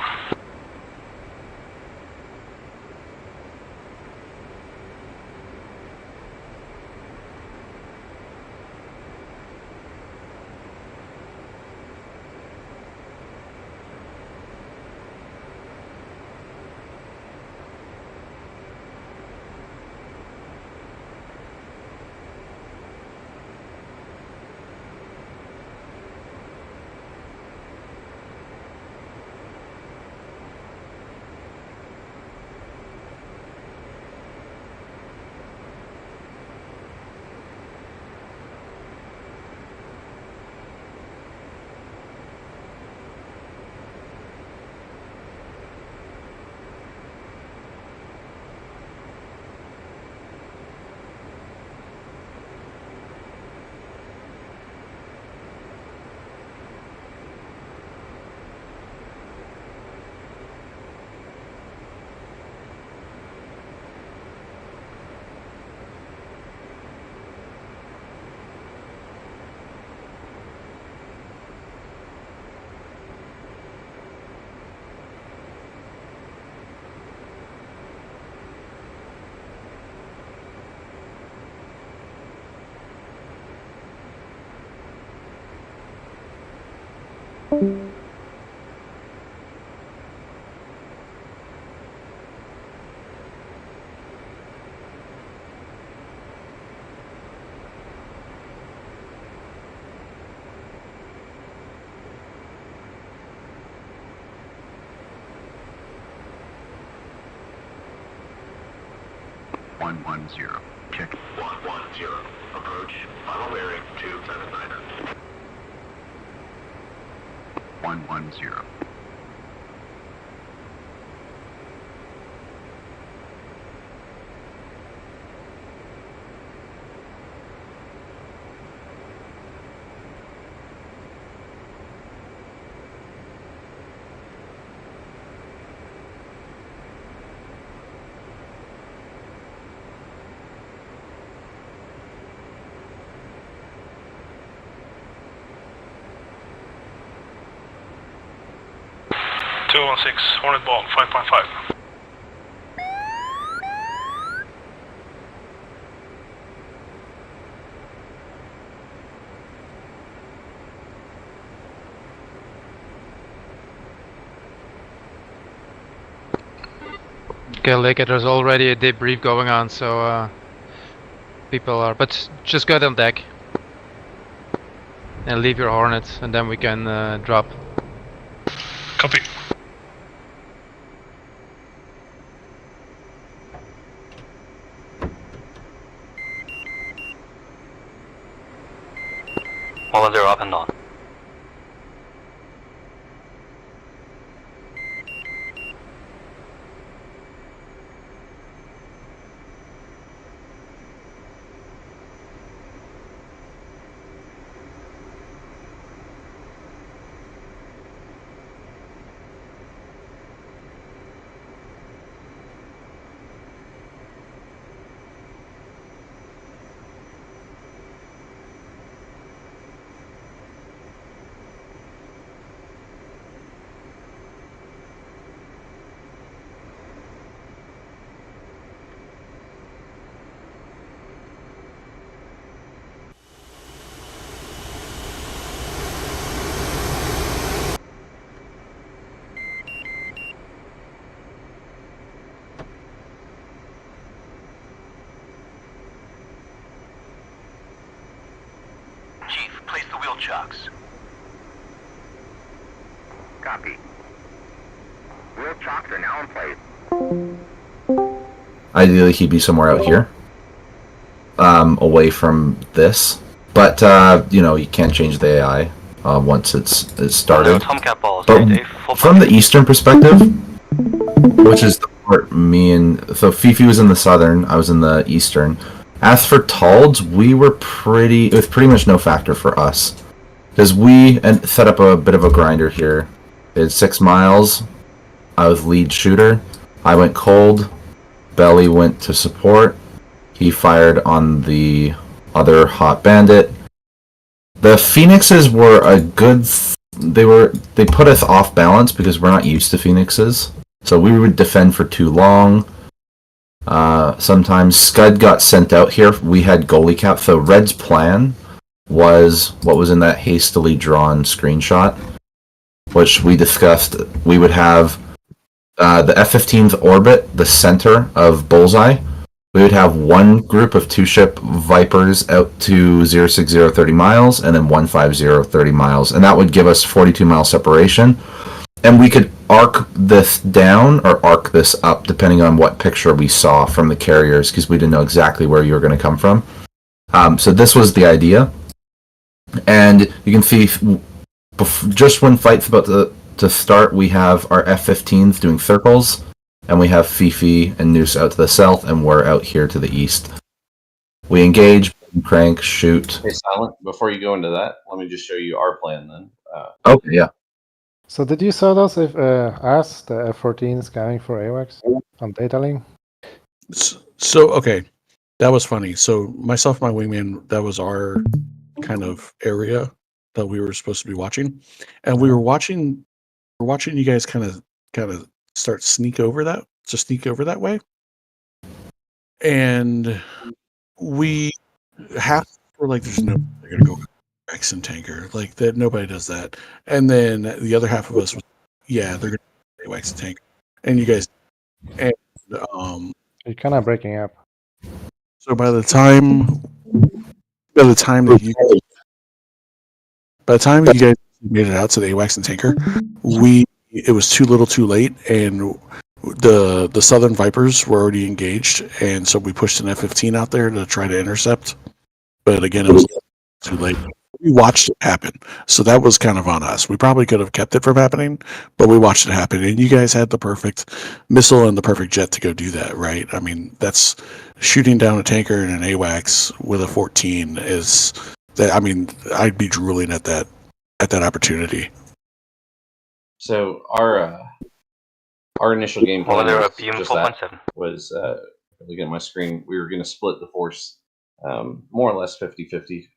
Check. 110. Approach. Final bearing 279er. 110. Hornet ball, 5.5. Okay, Lake, there's already a debrief going on, so people are, but just go on deck and leave your Hornets, and then we can drop. Copy. All they're up and on. Chocks. Copy. Wheel chocks are now in place. Ideally, he'd be somewhere out here, away from this. But you know, you can't change the AI once it's started. But from the eastern perspective, which is the part so Fifi was in the southern, I was in the eastern. As for Talds, it was pretty much no factor for us. Because we set up a bit of a grinder here. It's 6 miles. I was lead shooter. I went cold. Belly went to support. He fired on the other hot bandit. The Phoenixes were a good they put us off balance because we're not used to Phoenixes. So we would defend for too long. Sometimes Scud got sent out here. We had goalie cap. So Red's plan was what was in that hastily drawn screenshot, which we discussed. We would have the F-15's orbit, the center of Bullseye. We would have one group of 2-ship Vipers out to 060 30 miles, and then 150 30 miles. And that would give us 42-mile separation. And we could arc this down or arc this up, depending on what picture we saw from the carriers, because we didn't know exactly where you were going to come from. So this was the idea. And you can see, just when fight's about to start, we have our F-15s doing circles, and we have Fifi and Noose out to the south, and we're out here to the east. We engage, crank, shoot. Hey, Silent, before you go into that, let me just show you our plan then. Okay, yeah. So did you saw those us, the F-14s coming for AWACS on data link? So, okay, that was funny. So myself and my wingman, that was our kind of area that we were supposed to be watching. And we were watching you guys kind of start sneak over that way. And we were like, there's no, they're going to go X and tanker. Like that, nobody does that. And then the other half of us was, yeah, they're going to X and tanker. And you guys, and you're kind of breaking up. So by the time that you guys made it out to the AWACS and tanker, it was too little too late, and the Southern Vipers were already engaged, and so we pushed an F-15 out there to try to intercept. But again, it was too late. We watched it happen, so that was kind of on us. We probably could have kept it from happening, but we watched it happen, and you guys had the perfect missile and the perfect jet to go do that, right? I mean, that's shooting down a tanker and an AWACS with a 14 is that. I mean, I'd be drooling at that opportunity. So our initial game plan was looking at my screen. We were going to split the force more or less 50-50,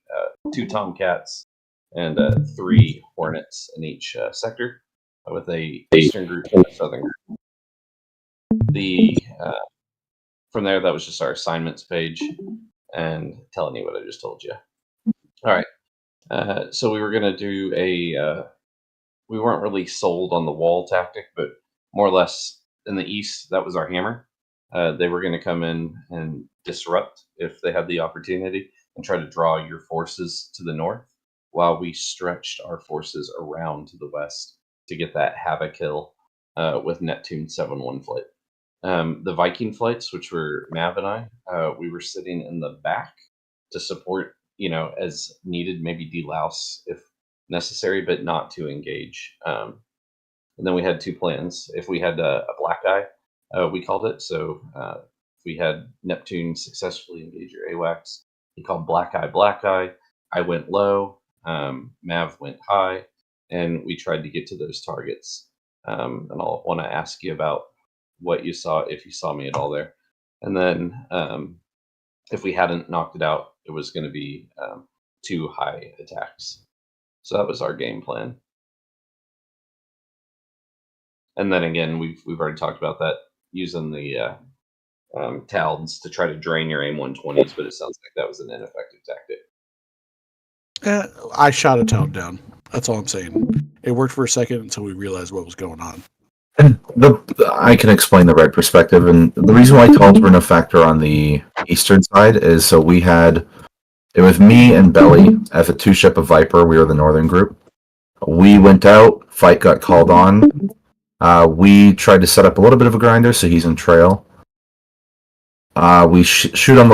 2 Tomcats and 3 Hornets in each sector, with a eastern group and a southern group. From there, that was just our assignments page and telling you what I just told you. All right. So we were going to do we weren't really sold on the wall tactic, but more or less in the east, that was our hammer. They were going to come in and disrupt if they had the opportunity and try to draw your forces to the north, while we stretched our forces around to the west to get that havoc kill with Neptune 7-1 flight. The Viking flights, which were Mav and I, we were sitting in the back to support, as needed, maybe delouse if necessary, but not to engage. And then we had 2 plans. If we had a black eye, we called it. So if we had Neptune successfully engage your AWACS, he called black eye. I went low, Mav went high, and we tried to get to those targets. And I'll want to ask you about what you saw, if you saw me at all there. And then if we hadn't knocked it out, it was going to be 2 high attacks. So that was our game plan. And then again, we've already talked about that, using the Talds to try to drain your AIM-120s, but it sounds like that was an ineffective tactic. I shot a Tald down. That's all I'm saying. It worked for a second until we realized what was going on. And I can explain the red perspective, and the reason why Talds were no factor on the eastern side is so it was me and Belly as a 2-ship of Viper. We were the northern group. We went out, fight got called on. We tried to set up a little bit of a grinder, so he's in trail. We shoot on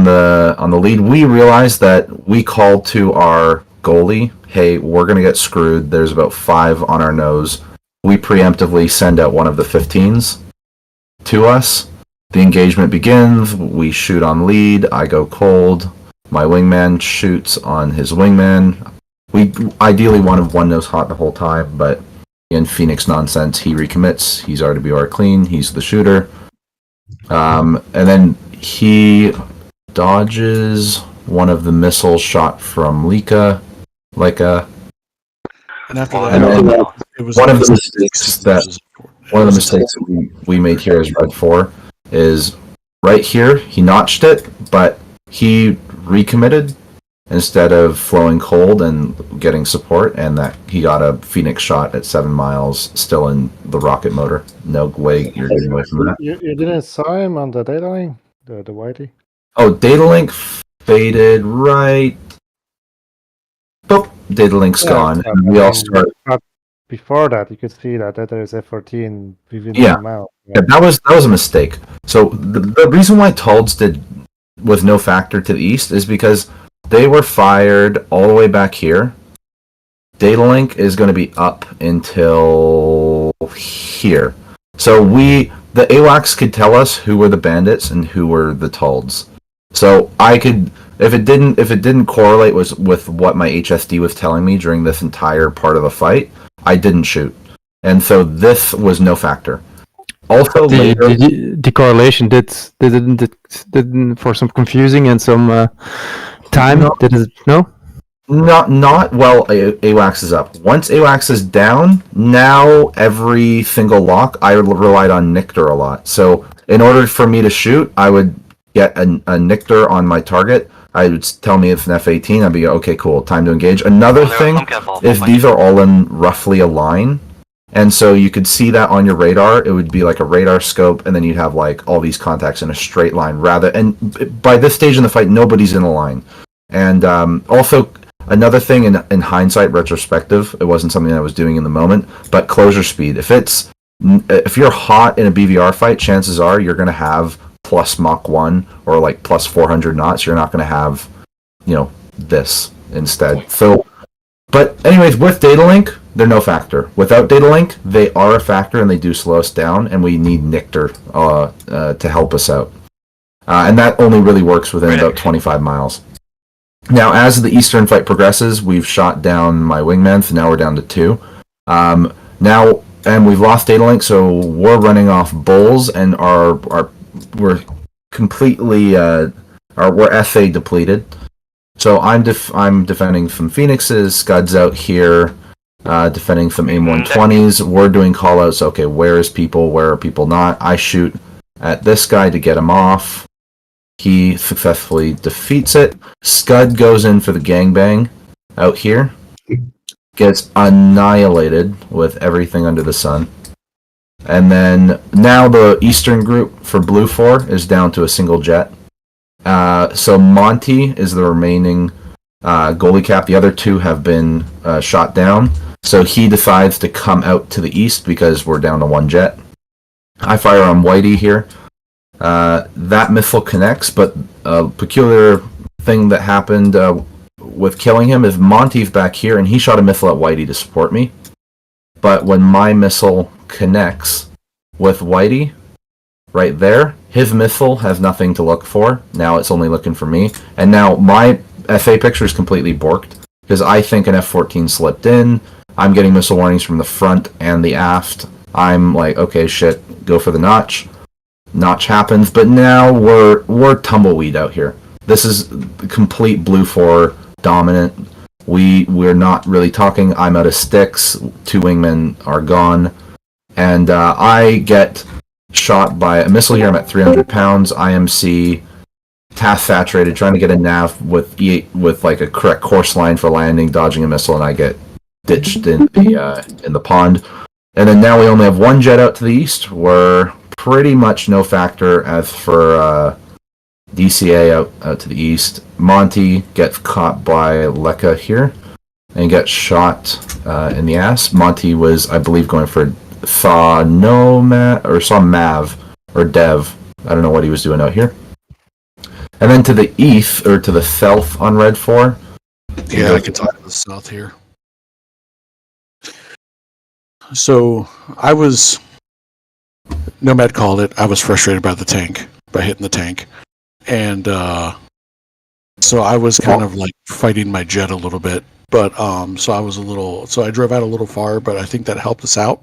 the lead. We realized that we called to our goalie, "Hey, we're gonna get screwed. There's about 5 on our nose." We preemptively send out one of the 15s to us. The engagement begins. We shoot on lead. I go cold. My wingman shoots on his wingman. We ideally wanted one nose hot the whole time, but in Phoenix nonsense, he recommits. He's RWR clean. He's the shooter. And then he dodges one of the missiles shot from Leica. And after that, And then it was one of the mistakes that we made here as Red 4 is right here, he notched it, but he recommitted instead of flowing cold and getting support, and that he got a Phoenix shot at 7 miles still in the rocket motor. No way you're getting away from that. You didn't saw him on the data line, the whitey? Oh, data link faded right. Boop, data link's gone. And we all start. But before that, you could see that there's F-14 within Yeah. the mile. Yeah, that was a mistake. So the reason why Tulds was no factor to the east is because they were fired all the way back here. Data link is going to be up until here. So the AWACS could tell us who were the bandits and who were the Tulds. So I could, if it didn't correlate with what my HSD was telling me during this entire part of the fight, I didn't shoot, and so this was no factor. Also, the correlation didn't for some confusing and some time. No. Not well. AWACS is up. Once AWACS is down, now every single lock I relied on Nictor a lot. So in order for me to shoot, I would get a Nictor on my target. I would tell me it's an F-18. I'd be okay, cool, time to engage. Another thing is these are all in roughly a line, and so you could see that on your radar. It would be like a radar scope, and then you'd have like all these contacts in a straight line. And by this stage in the fight, nobody's in a line. And also another thing in hindsight, retrospective, it wasn't something I was doing in the moment, but closure speed. If you're hot in a BVR fight, chances are you're going to have plus Mach 1 or like plus 400 knots. You're not going to have, this instead. So, but anyways, with data link, they're no factor. Without data link, they are a factor and they do slow us down, and we need Nictor to help us out. And that only really works within about 25 miles. Now, as the Eastern fight progresses, we've shot down my wingman, so now we're down to 2. And we've lost data link, so we're running off bulls, and we're completely we're SA depleted. So I'm defending some Phoenixes, Scud's out here, defending some AIM-120s. We're doing callouts. Okay, where are people not? I shoot at this guy to get him off. He successfully defeats it. Scud goes in for the gangbang out here. Gets annihilated with everything under the sun. And then now the Eastern group for Blue 4 is down to a single jet. So Monty is the remaining goalie cap. The other 2 have been shot down. So he decides to come out to the east because we're down to 1 jet. I fire on Whitey here. That missile connects, but a peculiar thing that happened with killing him is Monty's back here, and he shot a missile at Whitey to support me. But when my missile connects with Whitey, right there, his missile has nothing to look for. Now it's only looking for me. And now my FA picture is completely borked, because I think an F-14 slipped in. I'm getting missile warnings from the front and the aft. I'm like, okay, shit, go for the notch. Notch happens, but now we're tumbleweed out here. This is complete Blue 4 dominant. We're not really talking. I'm out of sticks. 2 wingmen are gone, and I get shot by a missile here. I'm at 300 pounds. IMC, task saturated, trying to get a nav with like a correct course line for landing, dodging a missile, and I get ditched in the pond. And then now we only have 1 jet out to the east. We're pretty much no factor as for DCA out to the east. Monty gets caught by Lekka here and gets shot in the ass. Monty was, I believe, going for saw Mav or Dev. I don't know what he was doing out here. And then to the east, or to the south on Red 4. Yeah, I can talk to the south here. So I was, Nomad called it, I was frustrated by hitting the tank. And so I was kind of like fighting my jet a little bit. But so I drove out a little far, but I think that helped us out.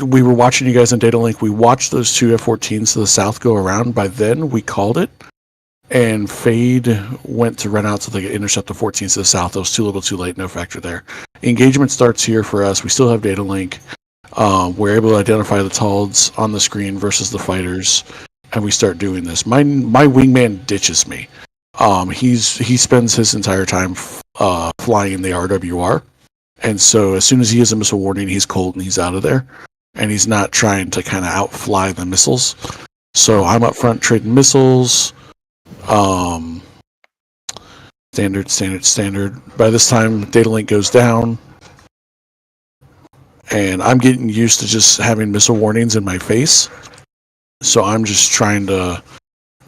We were watching you guys on Data Link. We watched those 2 F-14s to the south go around. By then, we called it. and Fade went to run out to the intercept the 14s to the south. That was a little too late. No factor there. Engagement starts here for us. We still have data link. We're able to identify the Talds on the screen versus the fighters, and we start doing this. My wingman ditches me. He spends his entire time flying in the RWR, and so as soon as he has a missile warning, he's cold and he's out of there, and he's not trying to kind of outfly the missiles. So I'm up front trading missiles. Standard. By this time, data link goes down, and I'm getting used to just having missile warnings in my face. So I'm just trying to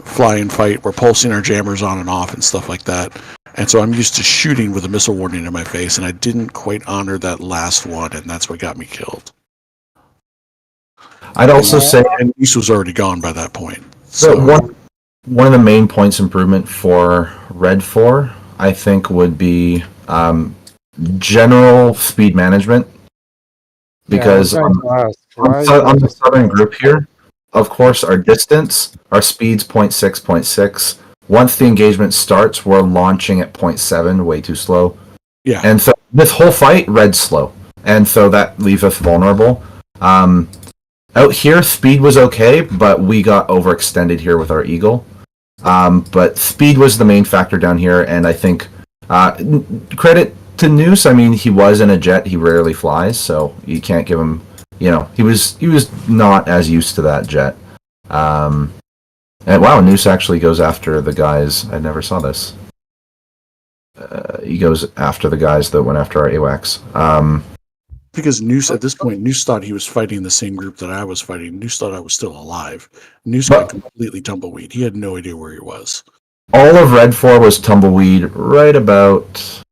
fly and fight. We're pulsing our jammers on and off and stuff like that. And so I'm used to shooting with a missile warning in my face, and I didn't quite honor that last one, and that's what got me killed. I'd also say, and East was already gone by that point. So one of the main points improvement for Red 4, I think, would be general speed management. Because on the southern group here, of course, our distance, our speed's 0.6, 0.6. Once the engagement starts, we're launching at 0.7, way too slow. Yeah. And so this whole fight, Red's slow. And so that leaves us vulnerable. Out here, speed was okay, but we got overextended here with our Eagle. But speed was the main factor down here, and I think credit to Noose. I mean, he was in a jet. He rarely flies, so you can't give him. You know, he was not as used to that jet. And wow, Noose actually goes after the guys. I never saw this. He goes after the guys that went after our AWACS. Because Noose, at this point, Noose thought he was fighting the same group that I was fighting. Noose thought I was still alive. Noose got completely tumbleweed. He had no idea where he was. All of Red 4 was tumbleweed right about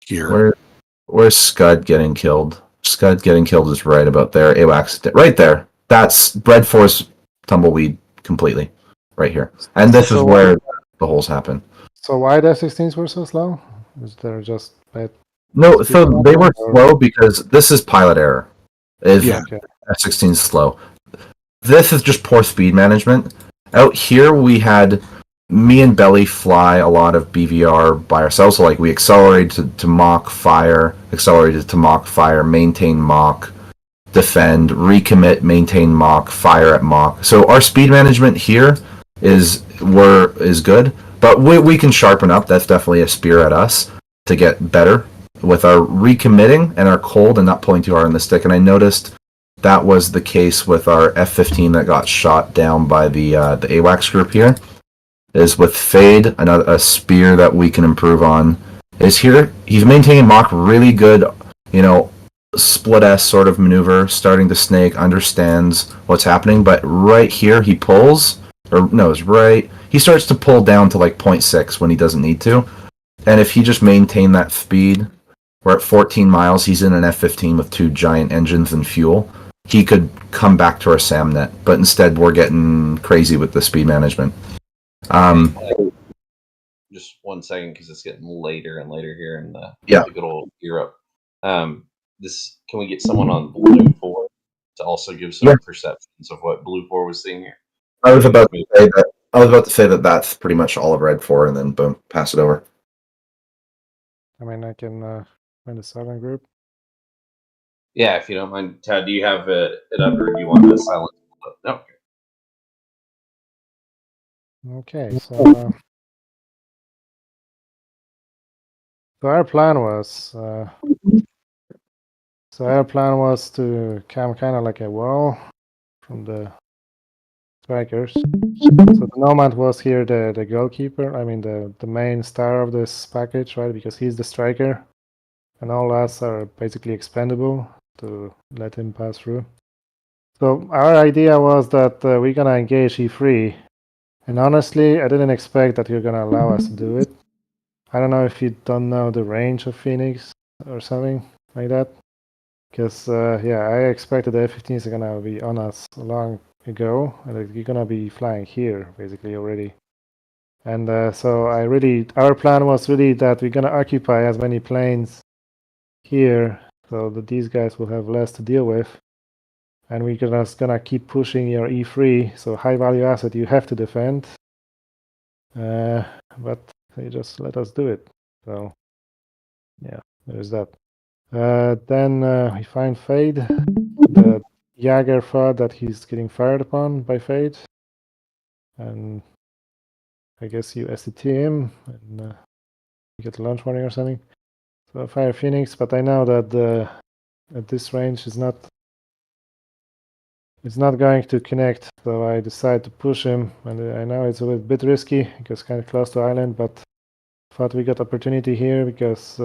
here. Where's Scud getting killed? Scud getting killed is right about there. AWACS, right there. That's Red 4's tumbleweed completely. Right here. And this is where the holes happen. So why the F-16s were so slow? Was there just bad... No, so they were slow because this is pilot error. Okay. F-16 is slow. This is just poor speed management. Out here we had me and Belly fly a lot of BVR by ourselves. So like we accelerated to Mach fire, maintain Mach, defend, recommit, maintain Mach, fire at Mach. So our speed management here is good, but we can sharpen up. That's definitely a spear at us to get better with our recommitting and our cold and not pulling too hard on the stick. And I noticed that was the case with our F-15 that got shot down by the AWACS group here. Is with Fade, a spear that we can improve on. Is here, he's maintaining Mach really good, split S sort of maneuver, starting to snake, understands what's happening, but right here he pulls, he starts to pull down to like 0.6 when he doesn't need to. And if he just maintained that speed, we're at 14 miles, he's in an F-15 with 2 giant engines and fuel, he could come back to our SAMnet, but instead we're getting crazy with the speed management. Just 1 second, because it's getting later and later here in the good old Europe. Can we get someone on Blue 4 to also give some perceptions of what Blue 4 was seeing here? I was about to say that that's pretty much all of Red 4, and then boom, pass it over. I mean, I can find a southern group. Yeah, if you don't mind, Tad, do you have it up, or do you want to silence? No. Okay, so our plan was to come kind of like a wall from the strikers. So the Nomad was here the goalkeeper, I mean the main star of this package, right? Because he's the striker, and all us are basically expendable to let him pass through. So our idea was that we're gonna engage E3. And honestly, I didn't expect that you're going to allow us to do it. I don't know if you don't know the range of Phoenix or something like that. Because, I expected the F-15s are going to be on us long ago. And you're going to be flying here, basically, already. And so our plan was really that we're going to occupy as many planes here so that these guys will have less to deal with. And we're just gonna keep pushing your E3, so high value asset you have to defend. But they just let us do it. So yeah, there's that. Then we find Fade. The Jaeger thought that he's getting fired upon by Fade, and I guess you SCT him and you get a launch warning or something. So I fire Phoenix, but I know that at this range it's not going to connect, so I decide to push him, and I know it's a bit risky because kind of close to island, but thought we got opportunity here because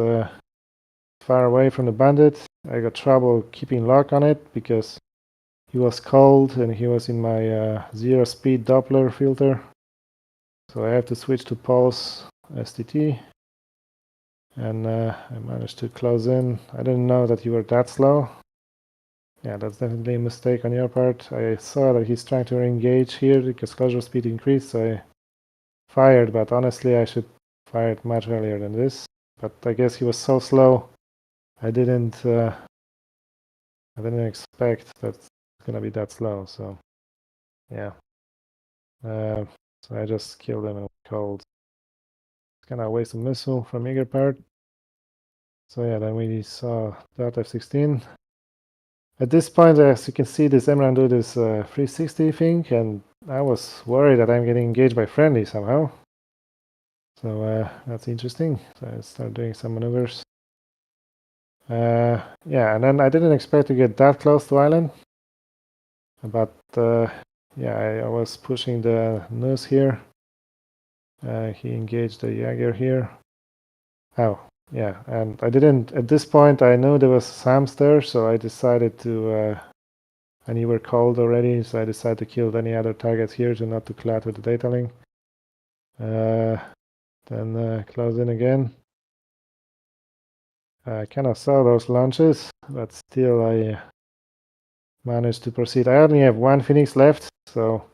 far away from the bandit. I got trouble keeping lock on it because he was cold and he was in my 0 speed Doppler filter. So I have to switch to pulse STT. And I managed to close in. I didn't know that you were that slow. Yeah, that's definitely a mistake on your part. I saw that he's trying to engage here because closure speed increased, so I fired, but honestly I should fire it much earlier than this. But I guess he was so slow, I didn't expect that it's gonna be that slow, so yeah. So I just killed him in cold. It's kind of a waste of missile from Eager part. So yeah, then we saw that F-16. At this point, as you can see, this Emran do this 360 thing, and I was worried that I'm getting engaged by friendly somehow. So that's interesting. So I start doing some maneuvers. Yeah, and then I didn't expect to get that close to island. But yeah, I was pushing the nose here. He engaged the Jaeger here. Oh, yeah, and I didn't, at this point, I knew there was SAMs there, so I decided to, and you were cold already, so I decided to kill any other targets here to not to clutter the data link. Then close in again. I kind of saw those launches, but still I managed to proceed. I only have one Phoenix left, so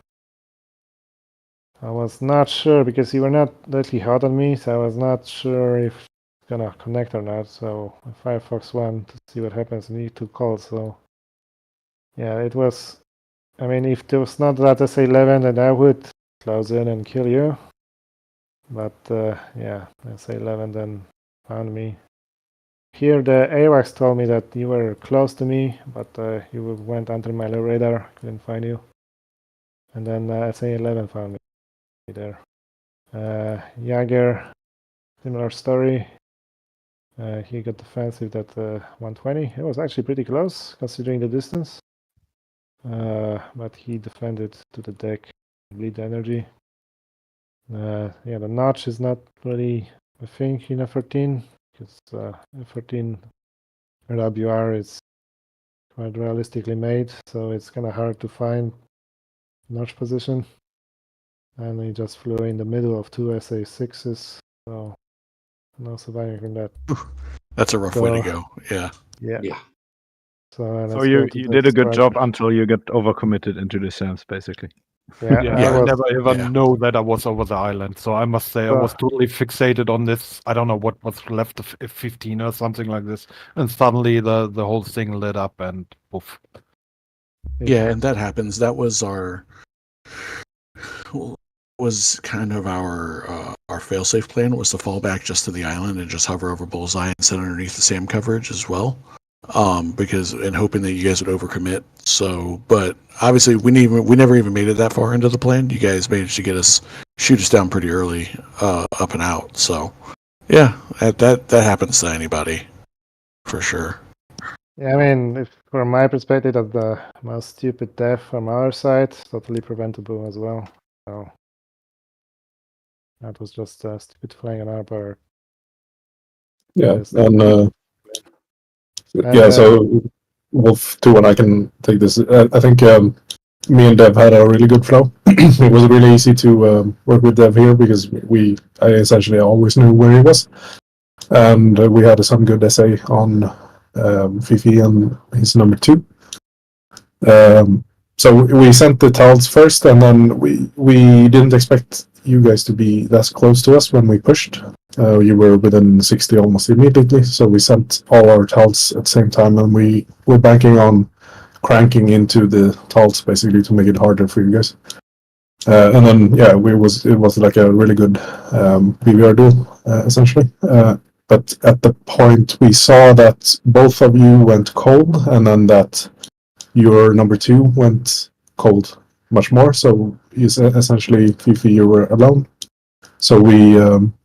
I was not sure because you were not deadly hot on me, so I was not sure if it's gonna connect or not. So I fire Fox 1 to see what happens, and he took calls. So yeah, it was. I mean, if there was not that SA-11, then I would close in and kill you. But yeah, SA-11 then found me. Here the AWACS told me that you were close to me, but you went under my radar, couldn't find you. And then SA-11 found me there. Jaeger, similar story. He got defensive at 120. It was actually pretty close considering the distance. But he defended to the deck, bleed energy. Yeah, the notch is not really a thing in F-14 because F-14 RWR is quite realistically made, so it's kind of hard to find notch position. And he just flew in the middle of two SA-6s, so no surviving from that. That's a rough way to go. Yeah. Yeah. So you did a good job until you get overcommitted into the SAMs, basically. Yeah, I never even know that I was over the island. So I must say I was totally fixated on this. I don't know what was left of F-15 or something like this. And suddenly the whole thing lit up and poof. Yeah, and that happens. That was kind of our fail-safe plan, was to fall back just to the island and just hover over bullseye and sit underneath the SAM coverage as well. Because and hoping that you guys would overcommit. So, but obviously we never even made it that far into the plan. You guys managed to shoot us down pretty early, up and out. So, yeah, that happens to anybody, for sure. Yeah, I mean, from my perspective, that's the most stupid death from our side, totally preventable as well. So that was just stupid flying on our part. Yeah, and yeah, so Wolf 2 and I can take this. I think me and Dev had a really good flow. It was really easy to work with Dev here because I essentially always knew where he was, and we had some good SA on Fifi and his number 2. So we sent the TALs first, and then we didn't expect you guys to be that close to us when we pushed. You were within 60 almost immediately, so we sent all our TALs at the same time, and we were banking on cranking into the TALs basically to make it harder for you guys. And then it was like a really good PVR duel essentially. But at the point we saw that both of you went cold, and then that your number 2 went cold much more. So essentially, Fifi, you were alone. So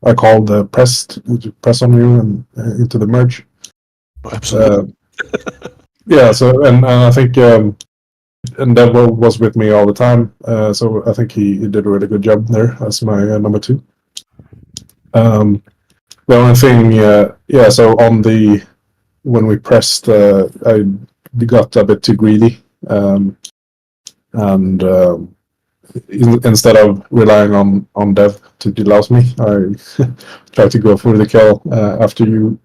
I called the press on you and into the merge. Absolutely. Yeah. So and I think and Dev was with me all the time. So I think he did a really good job there as my number 2. The only thing, so when we pressed, I got a bit too greedy, and instead of relying on Dev to delouse me, I tried to go for the kill after you.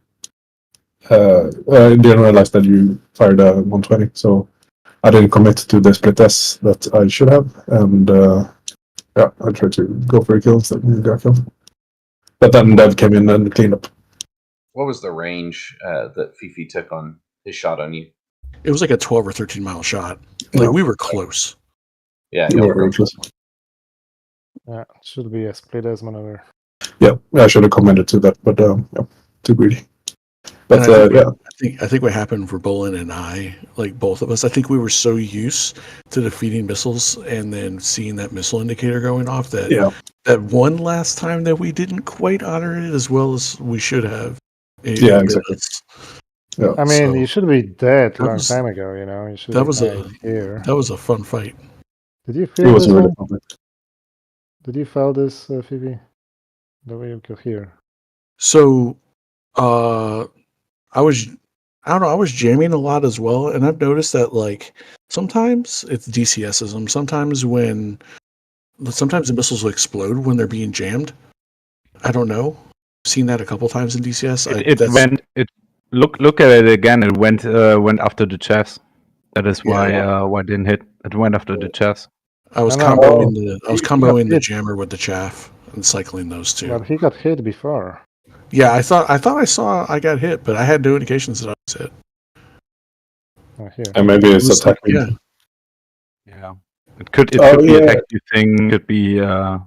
I didn't realize that you fired a 120, so I didn't commit to the split S that I should have, and I tried to go for a kill instead and got killed. But then Dev came in and cleaned up. What was the range that Fifi took on his shot on you? It was like a 12 or 13 mile shot. Like we were close. Yeah, you were very close. Yeah, it should be a split as maneuver. Yeah, I should have committed to that, but too greedy. But I think what happened for Bolin and I, like both of us, I think we were so used to defeating missiles and then seeing that missile indicator going off that that one last time that we didn't quite honor it as well as we should have. Yeah, exactly. Yeah, I mean, you should be dead a long was- time ago. You know, you should. That was here. that was a fun fight. Did you It feel was this really one? fun. Did you feel this, Phoebe? The way you could hear. So, I was jamming a lot as well, and I've noticed that like sometimes it's DCSism. Sometimes the missiles will explode when they're being jammed. I don't know. I've seen that a couple times in DCS. Look at it again. It went after the chest. That is why it didn't hit. It went after the chest. I was comboing the jammer with the chaff and cycling those two. But he got hit before. Yeah, I thought I saw I got hit, but I had no indications that I was hit. Oh, here. And maybe it's attacking. Yeah. It could be a tactic thing. Could be. I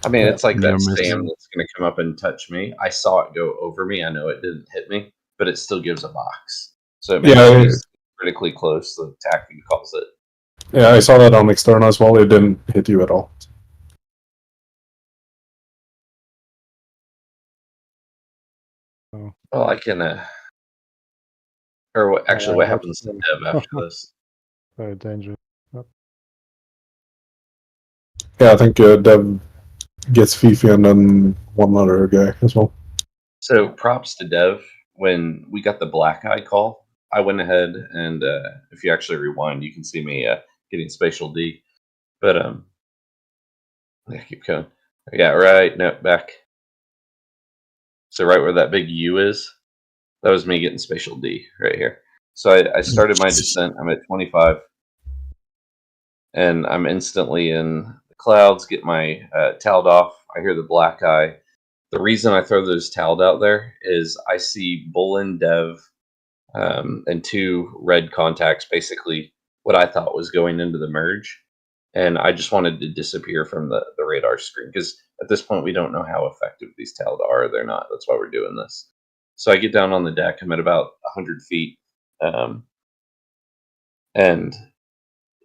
mean, it's like that near miss. Sam that's going to come up and touch me. I saw it go over me. I know it didn't hit me, but it still gives a box. So it makes me critically close. The tactic calls it. Yeah, I saw that on external as well. It didn't hit you at all. Well, I can. Or what? Actually, what happens to Dev after this? Very dangerous. Yep. Yeah, I think Dev gets Fifi and then one other guy as well. So props to Dev. When we got the black eye call, I went ahead and if you actually rewind, you can see me getting spatial D. But yeah, keep going. Yeah, right. No, back. So right where that big U is, that was me getting spatial D right here. So I started my descent. I'm at 25, and I'm instantly in the clouds. Get my towed off. I hear the black eye. The reason I throw those towed out there is I see Bolin, Dev, and 2 red contacts. Basically, what I thought was going into the merge, and I just wanted to disappear from the radar screen because at this point we don't know how effective these towed are or they're not. That's why we're doing this. So I get down on the deck. I'm at about 100 feet. And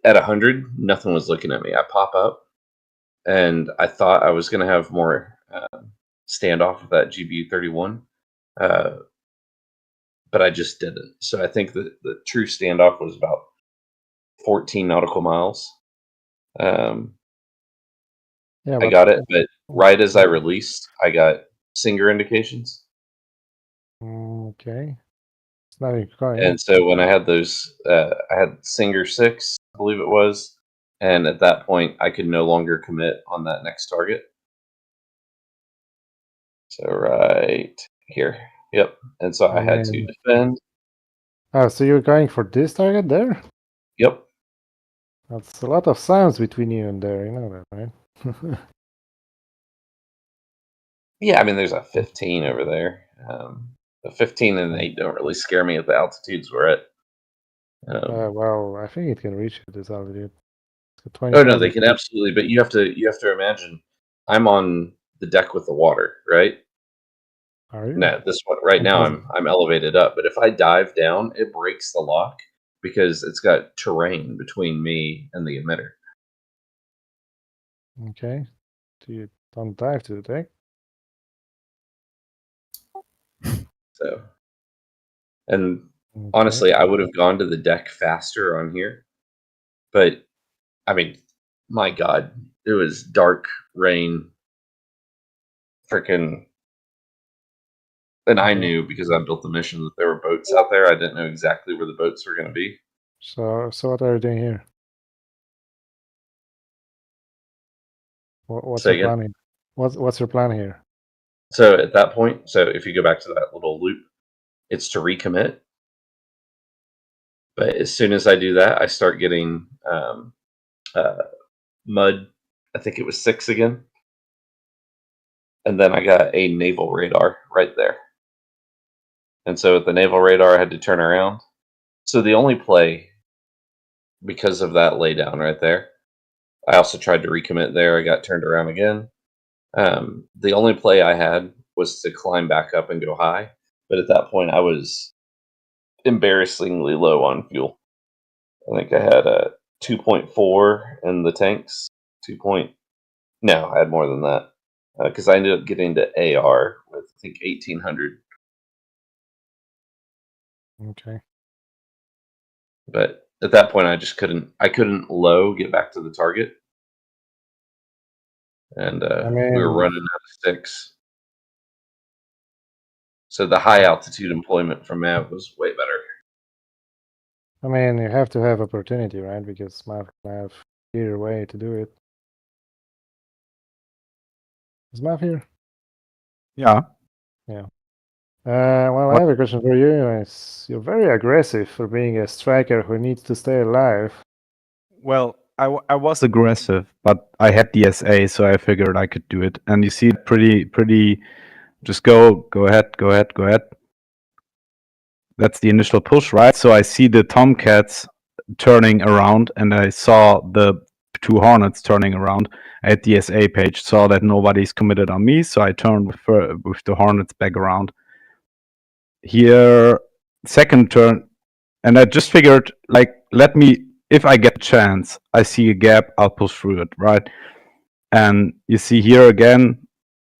at 100, nothing was looking at me. I pop up, and I thought I was going to have more standoff with that GBU-31, but I just didn't. So I think the true standoff was about 14 nautical miles. I got it, but right as I released, I got Singer indications. Okay. It's not even going. And so when I had those, I had Singer 6, I believe it was, and at that point I could no longer commit on that next target. So right here, yep. And so I had to defend. Oh, so you're going for this target there? Yep. That's a lot of sounds between you and there. You know that, right? Yeah, I mean, there's a 15 over there. The 15 and 8 don't really scare me at the altitudes we're at. Well, I think it can reach at this altitude. Oh no, they can absolutely. But you have to imagine, I'm on the deck with the water, right? Are you? No, this one right now I'm elevated up. But if I dive down, it breaks the lock because it's got terrain between me and the emitter. Okay. So you don't dive to the deck. So, and honestly, I would have gone to the deck faster on here, but I mean, my God, it was dark, rain, freaking. And I knew because I built the mission that there were boats out there. I didn't know exactly where the boats were going to be. So what are you doing here? What's Say your again? plan here? What's your plan here? So at that point, so if you go back to that little loop, it's to recommit. But as soon as I do that, I start getting mud. I think it was 6 again. And then I got a naval radar right there. And so at the naval radar, I had to turn around. So the only play, because of that laydown right there, I also tried to recommit there. I got turned around again. The only play I had was to climb back up and go high. But at that point, I was embarrassingly low on fuel. I think I had a 2.4 in the tanks. No, I had more than that. Because I ended up getting to AR with, I think, 1,800. Okay. But at that point, I just couldn't low get back to the target. And we were running out of sticks. So the high altitude employment from MAV was way better. I mean, you have to have opportunity, right? Because MAV can have either way to do it. Is MAV here? Yeah. Yeah. Well, I have a question for you. You're very aggressive for being a striker who needs to stay alive. Well, I was aggressive, but I had DSA, so I figured I could do it. And you see, pretty. Just go ahead. That's the initial push, right? So I see the Tomcats turning around, and I saw the 2 Hornets turning around. I had DSA page, saw that nobody's committed on me, so I turned with the Hornets back around. Here, second turn, and I just figured, like, if I get a chance, I see a gap, I'll push through it, right? And you see here again,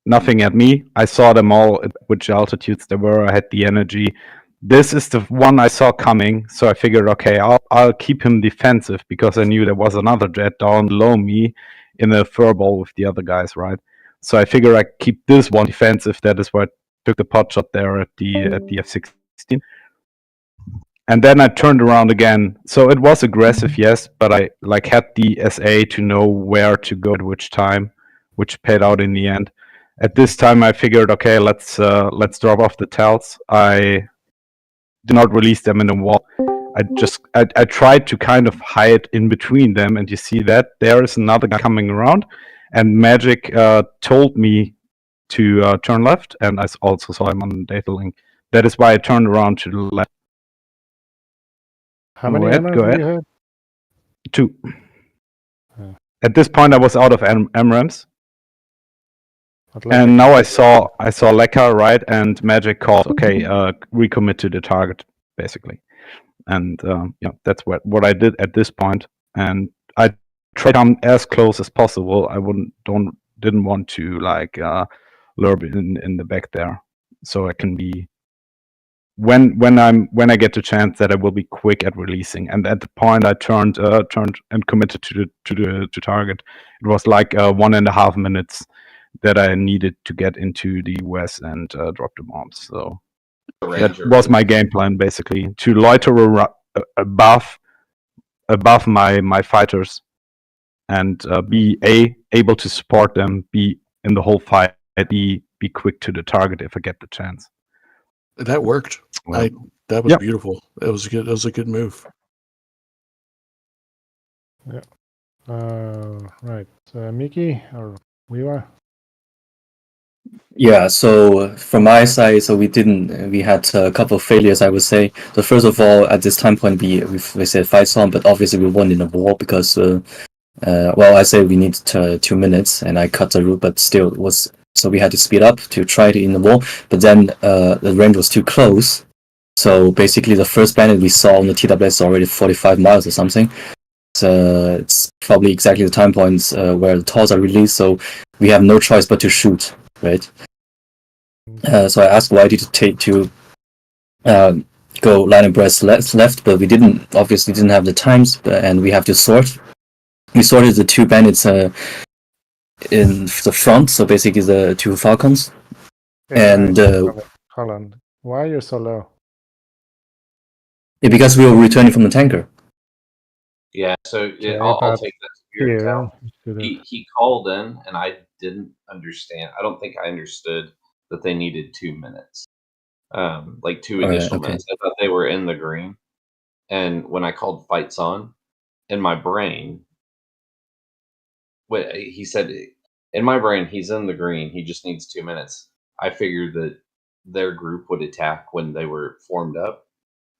nothing at me. I saw them all at which altitudes they were. I had the energy. This is the one I saw coming, so I figured, okay, I'll keep him defensive because I knew there was another jet down below me in a furball with the other guys, right? So I figured I keep this one defensive. That is why I took the pot shot there at the F-16. And then I turned around again. So it was aggressive, yes, but I had the SA to know where to go at which time, which paid out in the end. At this time, I figured, okay, let's drop off the TALs. I did not release them in the wall. I tried to kind of hide in between them, and you see that there is another guy coming around, and Magic told me to turn left, and I also saw him on the data link. That is why I turned around to the left. How many MRAMs do you have? 2. At this point, I was out of MRAMs. And now I saw Lekka, right, and Magic called, okay, recommit to the target, basically. And yeah, that's what I did at this point. And I tried to come as close as possible. I didn't want to lurb in the back there, so I can be when I get the chance that I will be quick at releasing. And at the point I turned and committed to target, it was like 1.5 minutes that I needed to get into the US and drop the bombs. So that was my game plan, basically, to loiter above my fighters and be able to support them, be in the whole fight, be quick to the target if I get the chance. That worked. That was beautiful. It was good. It was a good move. Yeah. Right. Mickey or Weaver? Yeah, so from my side, so we had a couple of failures, I would say. So first of all, at this time point, we said fight some, but obviously we won in the war because Well, I say we need 2 minutes, and I cut the route, but still it was. So we had to speed up to try it in the wall, but then the range was too close. So basically, the first bandit we saw on the TWS is already 45 miles or something. So it's probably exactly the time points where the TORs are released. So we have no choice but to shoot, right? So I asked Whitey to go line abreast left, but we obviously didn't have the times, and we have to sort. We sorted the 2 bandits in the front, so basically the 2 Falcons. Yeah, and hold on. Why are you so low? because we were returning from the tanker. Yeah, so Okay, I'll but take that to your here, account. you should have- He called in, and I didn't understand. I don't think I understood that they needed 2 minutes, like 2 Alright, additional okay. minutes. I thought they were in the green, and when I called fights on, in my brain, he said in my brain he's in the green. He just needs 2 minutes. I figured that their group would attack when they were formed up,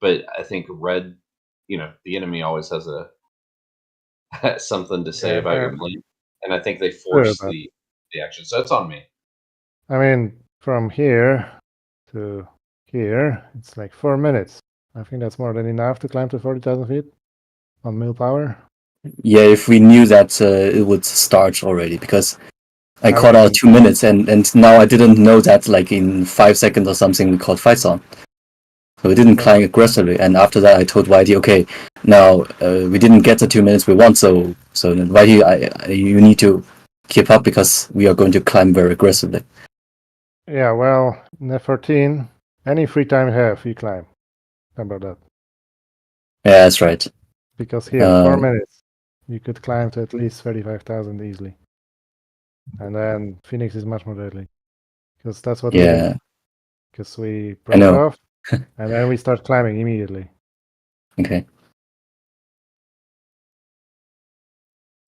but I think red. The enemy always has something to say about your plan, and I think they force but- the action. So that's on me. I mean, from here to here, it's like 4 minutes. I think that's more than enough to climb to 40,000 feet on mill power. Yeah, if we knew that it would start already, because I I called out mean- 2 minutes, and now I didn't know that like in 5 seconds or something we called fights on. So we didn't climb aggressively, and after that I told Whitey, okay, now we didn't get the 2 minutes we want, so then Whitey, you need to keep up because we are going to climb very aggressively. Yeah, well, in F14, any free time you have, you climb. Remember that. Yeah, that's right. Because here, 4 minutes, you could climb to at least 35,000 easily. And then Phoenix is much more deadly. Because that's what we Yeah. did. Because we I broke know. off, and then we start climbing immediately. Okay.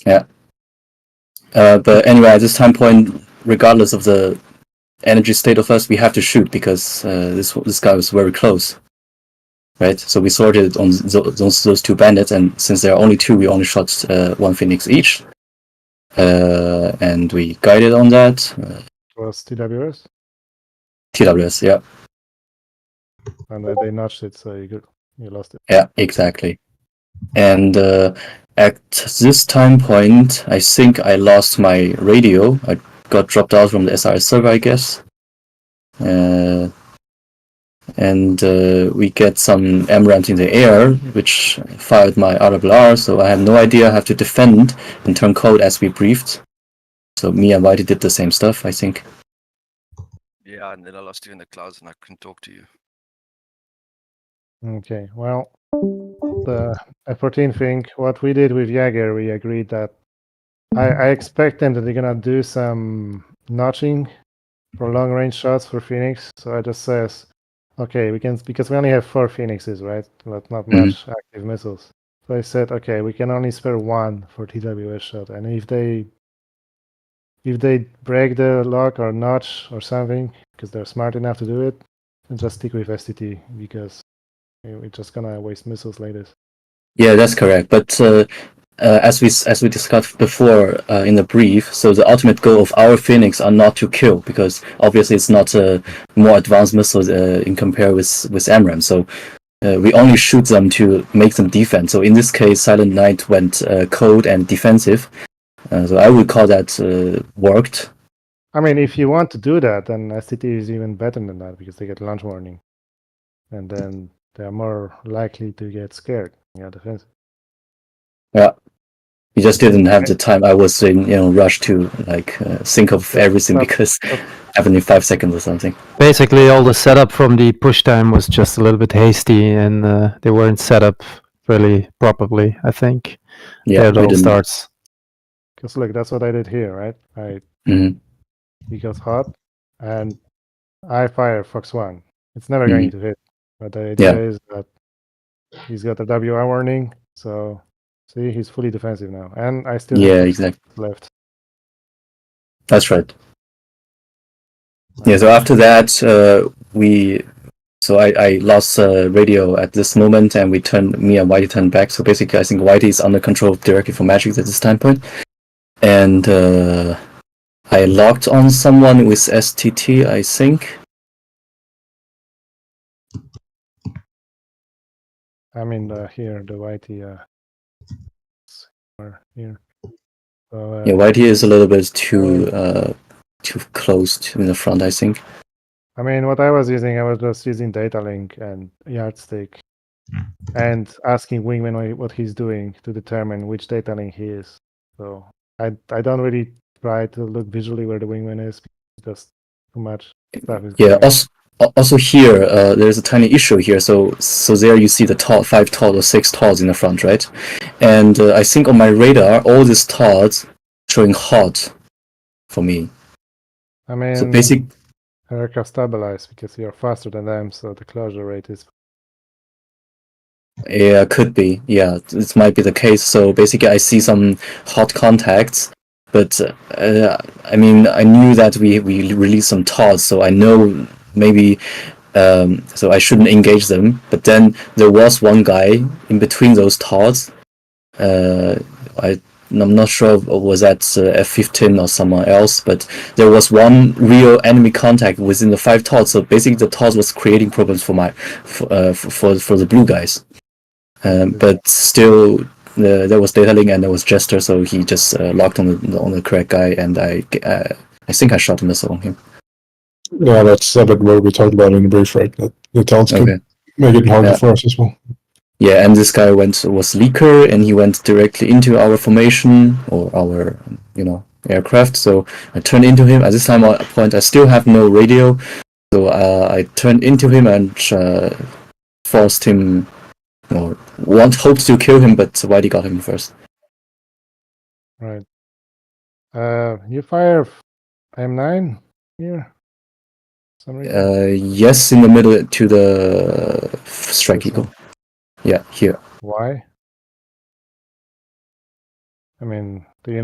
Yeah. But anyway, at this time point, regardless of the energy state of us, we have to shoot because this guy was very close, right? So we sorted on those 2 bandits, and since there are only 2, we only shot 1 Phoenix each, and we guided on that. It was TWS, TWS, yeah. and then they notched it, so you lost it. Yeah, exactly. And at this time point, I think I lost my radio. I got dropped out from the SRS server, I guess. And we get some MRAMs in the air, which fired my RWR, so I have no idea. I have to defend and turn code as we briefed. So me and Whitey did the same stuff, I think. Yeah, and then I lost you in the clouds and I couldn't talk to you. Okay, well, the F14 thing, what we did with Jaeger, we agreed that I expect them that they're gonna do some notching for long range shots for Phoenix. So I just says, okay, we can, because we only have 4 Phoenixes, right? Not much active missiles. So I said, okay, we can only spare 1 for TWS shot, and if they break the lock or notch or something, because they're smart enough to do it, then just stick with STT, because we're just gonna waste missiles like this. Yeah, that's correct. But as we discussed before in the brief, so the ultimate goal of our Phoenix are not to kill, because obviously it's not a more advanced missile in compare with MRAM. So we only shoot them to make them defend. So in this case, Silent Knight went code and defensive. So I would call that worked. I mean, if you want to do that, then STT is even better than that, because they get launch warning, and then they are more likely to get scared. Yeah, defensive. Yeah, we just didn't have the time. I was in rush to think of everything because happened in 5 seconds or something. Basically, all the setup from the push time was just a little bit hasty, and they weren't set up really properly, I think. Yeah, it all starts. Because look, that's what I did here, right? He got hot, and I fire Fox 1. It's never going to hit. But the idea is that he's got a WR warning, so see, he's fully defensive now. And I still have exactly left. That's right. Yeah, so after that, we So I lost radio at this moment, and me and Whitey turned back. So basically, I think Whitey is under control directly from Magic at this time point. And I locked on someone with STT, I think. I'm in here, the Whitey here. So, Yeah, Whitey is a little bit too close in the front, I think. I mean, what I was just using data link and yardstick, and asking Wingman what he's doing to determine which data link he is. So I don't really try to look visually where the Wingman is, just too much stuff is Yeah. going Also here, there's a tiny issue here. So there you see the 5 TOD or 6 TODs in the front, right? And I think on my radar, all these TODs showing hot for me. I mean, so basic aircraft stabilized because you're faster than them, so the closure rate is. Yeah, could be. Yeah, this might be the case. So basically, I see some hot contacts, but I mean, I knew that we released some TODs, so I know maybe. So I shouldn't engage them. But then there was one guy in between those TODs. I'm not sure was that F-15 or someone else, but there was one real enemy contact within the 5 TODs. So basically, the TODs was creating problems for the blue guys. But still, there was data link and there was Jester, so he just locked on the correct guy, and I think I shot a missile on him. Yeah, that's a bit what we talked about in the brief, right? That the TODs could make it harder for us as well. Yeah, and this guy was leaker, and he went directly into our formation or our aircraft. So I turned into him. At this time point, I still have no radio, so I turned into him and forced him, or hoped to kill him, but Whitey got him first. Right. You fire M9 here? Yes, in the middle to the strike eagle. Yeah, here. Why? I mean, did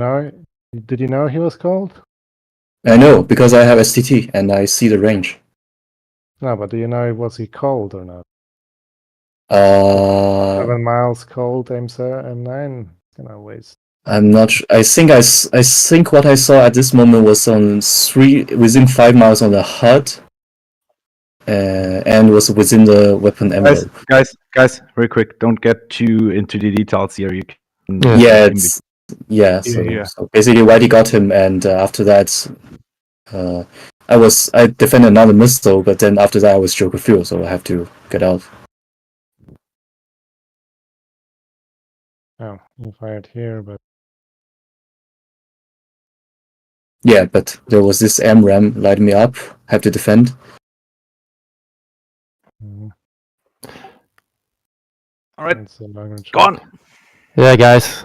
you know he was cold? I know, because I have STT and I see the range. No, but do you know was he cold or not? 7 miles cold M9 gonna waste. I'm not sure. I think what I saw at this moment was on within 5 miles on the HUD. And was within the weapon envelope. Guys, very quick. Don't get too into the details here. You can. So basically, Whitey got him, and after that, I defended another missile, but then after that, I was choke fuel, so I have to get out. Oh, you fired here, but. Yeah, but there was this MRAM lighting me up. Have to defend. All right, gone. Yeah, guys,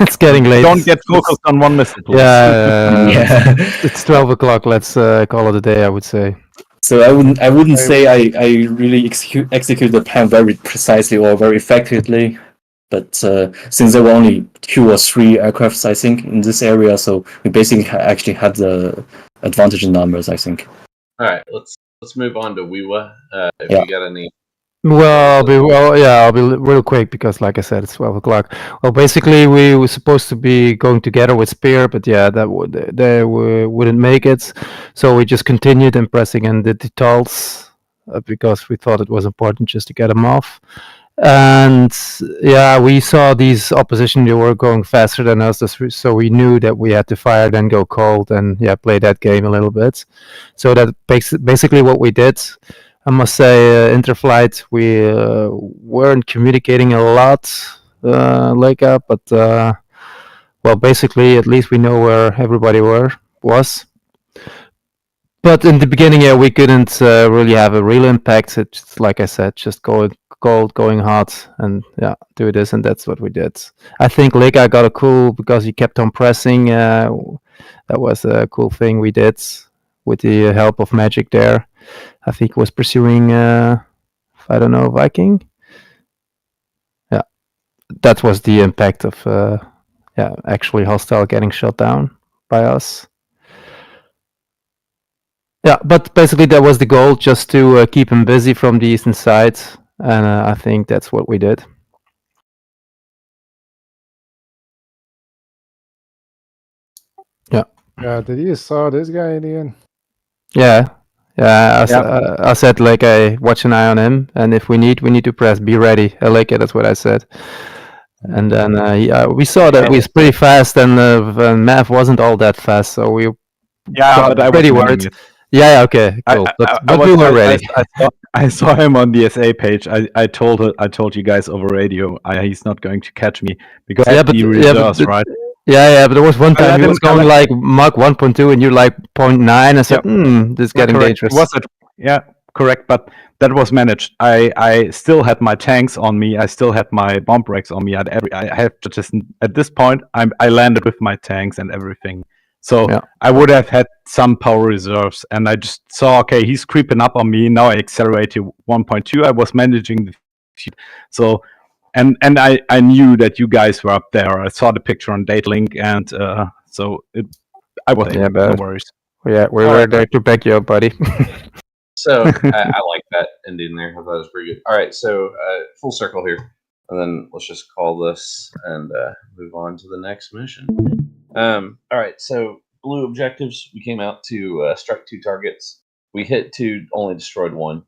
it's getting late. Don't get focused on one missile, please. Yeah, it's 12 o'clock. Let's call it a day, I would say. So I wouldn't say I really execute the plan very precisely or very effectively, but since there were only 2 or 3 aircrafts, I think, in this area, so we basically actually had the advantage in numbers, I think. All right, let's move on to Wiwa. If you got any. I'll be real quick because, like I said, it's 12 o'clock. Well, basically, we were supposed to be going together with Spear, but yeah, they wouldn't make it. So we just continued impressing and did the TOLs because we thought it was important just to get them off. And yeah, we saw these opposition, they were going faster than us, so we knew that we had to fire, then go cold, and play that game a little bit. So that basically what we did. I must say, Interflight, we weren't communicating a lot, Leica, but basically, at least we know where everybody was. But in the beginning, we couldn't really have a real impact. It's like I said, just going cold, going hot, and do this, and that's what we did. I think Leica got a cool because he kept on pressing. That was a cool thing we did with the help of Magic there. I think he was pursuing, Viking. Yeah, that was the impact of, actually hostile getting shot down by us. Yeah, but basically that was the goal, just to keep him busy from the eastern side, and I think that's what we did. Yeah. Yeah, did you saw this guy in the end? Yeah. I said like I watch an eye on him, and if we need to press. Be ready. I like it. That's what I said. And then we saw that we was pretty fast, and Mav wasn't all that fast, so we got pretty worried. Yeah, okay, cool. But we were ready. I saw him on the SA page. I told you guys over radio. He's not going to catch me because he reserves, right? Yeah, but there was one time he was going like Mach 1.2 and you're like 0.9. I said, this is getting dangerous. Was it? Yeah, correct. But that was managed. I still had my tanks on me. I still had my bomb brakes on me. I have to just at this point. I landed with my tanks and everything. So I would have had some power reserves, and I just saw, okay, he's creeping up on me. Now I accelerate to 1.2. I was managing the so. And I knew that you guys were up there. I saw the picture on Datalink, and so I wasn't. No worries. Yeah, we were there to back you up, buddy. So I like that ending there. I thought it was pretty good. All right, so full circle here, and then let's just call this and move on to the next mission. All right, so blue objectives. We came out to strike 2 targets. We hit 2, only destroyed 1.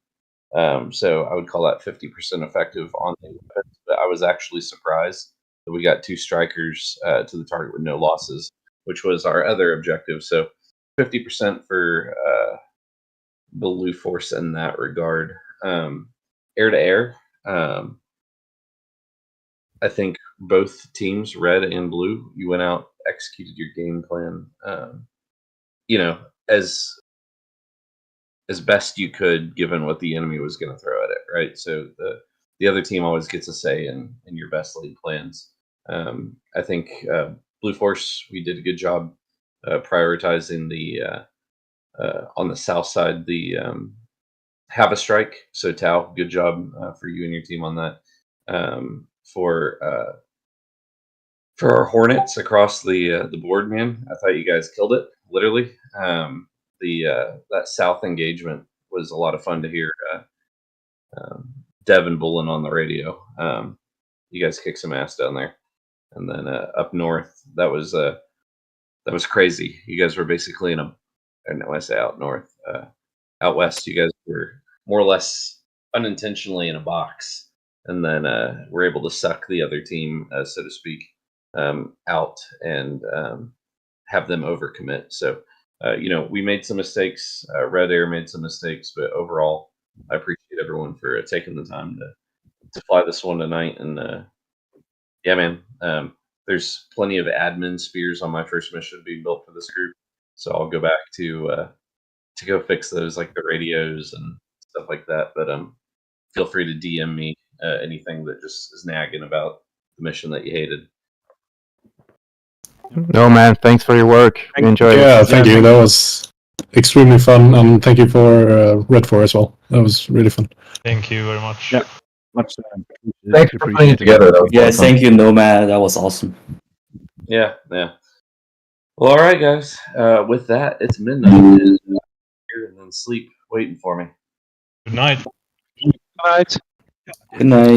So I would call that 50% effective on the weapons, but I was actually surprised that we got 2 strikers to the target with no losses, which was our other objective. So 50% for Blue Force in that regard. Air to air, I think both teams, red and blue, you went out, executed your game plan, as best you could, given what the enemy was going to throw at it, right? So the other team always gets a say in your best laid plans. I think Blue Force, we did a good job prioritizing the on the south side, the have a strike. So Tao, good job for you and your team on that. For our Hornets across the board, man, I thought you guys killed it, literally. That south engagement was a lot of fun to hear. Devin Bullen on the radio. You guys kicked some ass down there, and then up north, that was crazy. You guys were basically in a, I don't know, I say out north, out west. You guys were more or less unintentionally in a box, and then were able to suck the other team, so to speak, out and have them overcommit. So. We made some mistakes. Red Air made some mistakes, but overall, I appreciate everyone for taking the time to fly this one tonight. And yeah, man, there's plenty of admin spears on my first mission being built for this group, so I'll go back to go fix those, like the radios and stuff like that. But feel free to DM me anything that just is nagging about the mission that you hated. No, man, thanks for your work. We enjoyed it. Yeah, thank you. That was extremely fun, and thank you for Red 4 as well. That was really fun. Thank you very much. Yeah, much. Thanks for putting it together. Yeah, thank you, Nomad. That was awesome. Yeah. Well, all right, guys. With that, it's midnight. Here and then sleep waiting for me. Good night. Good night. Good night.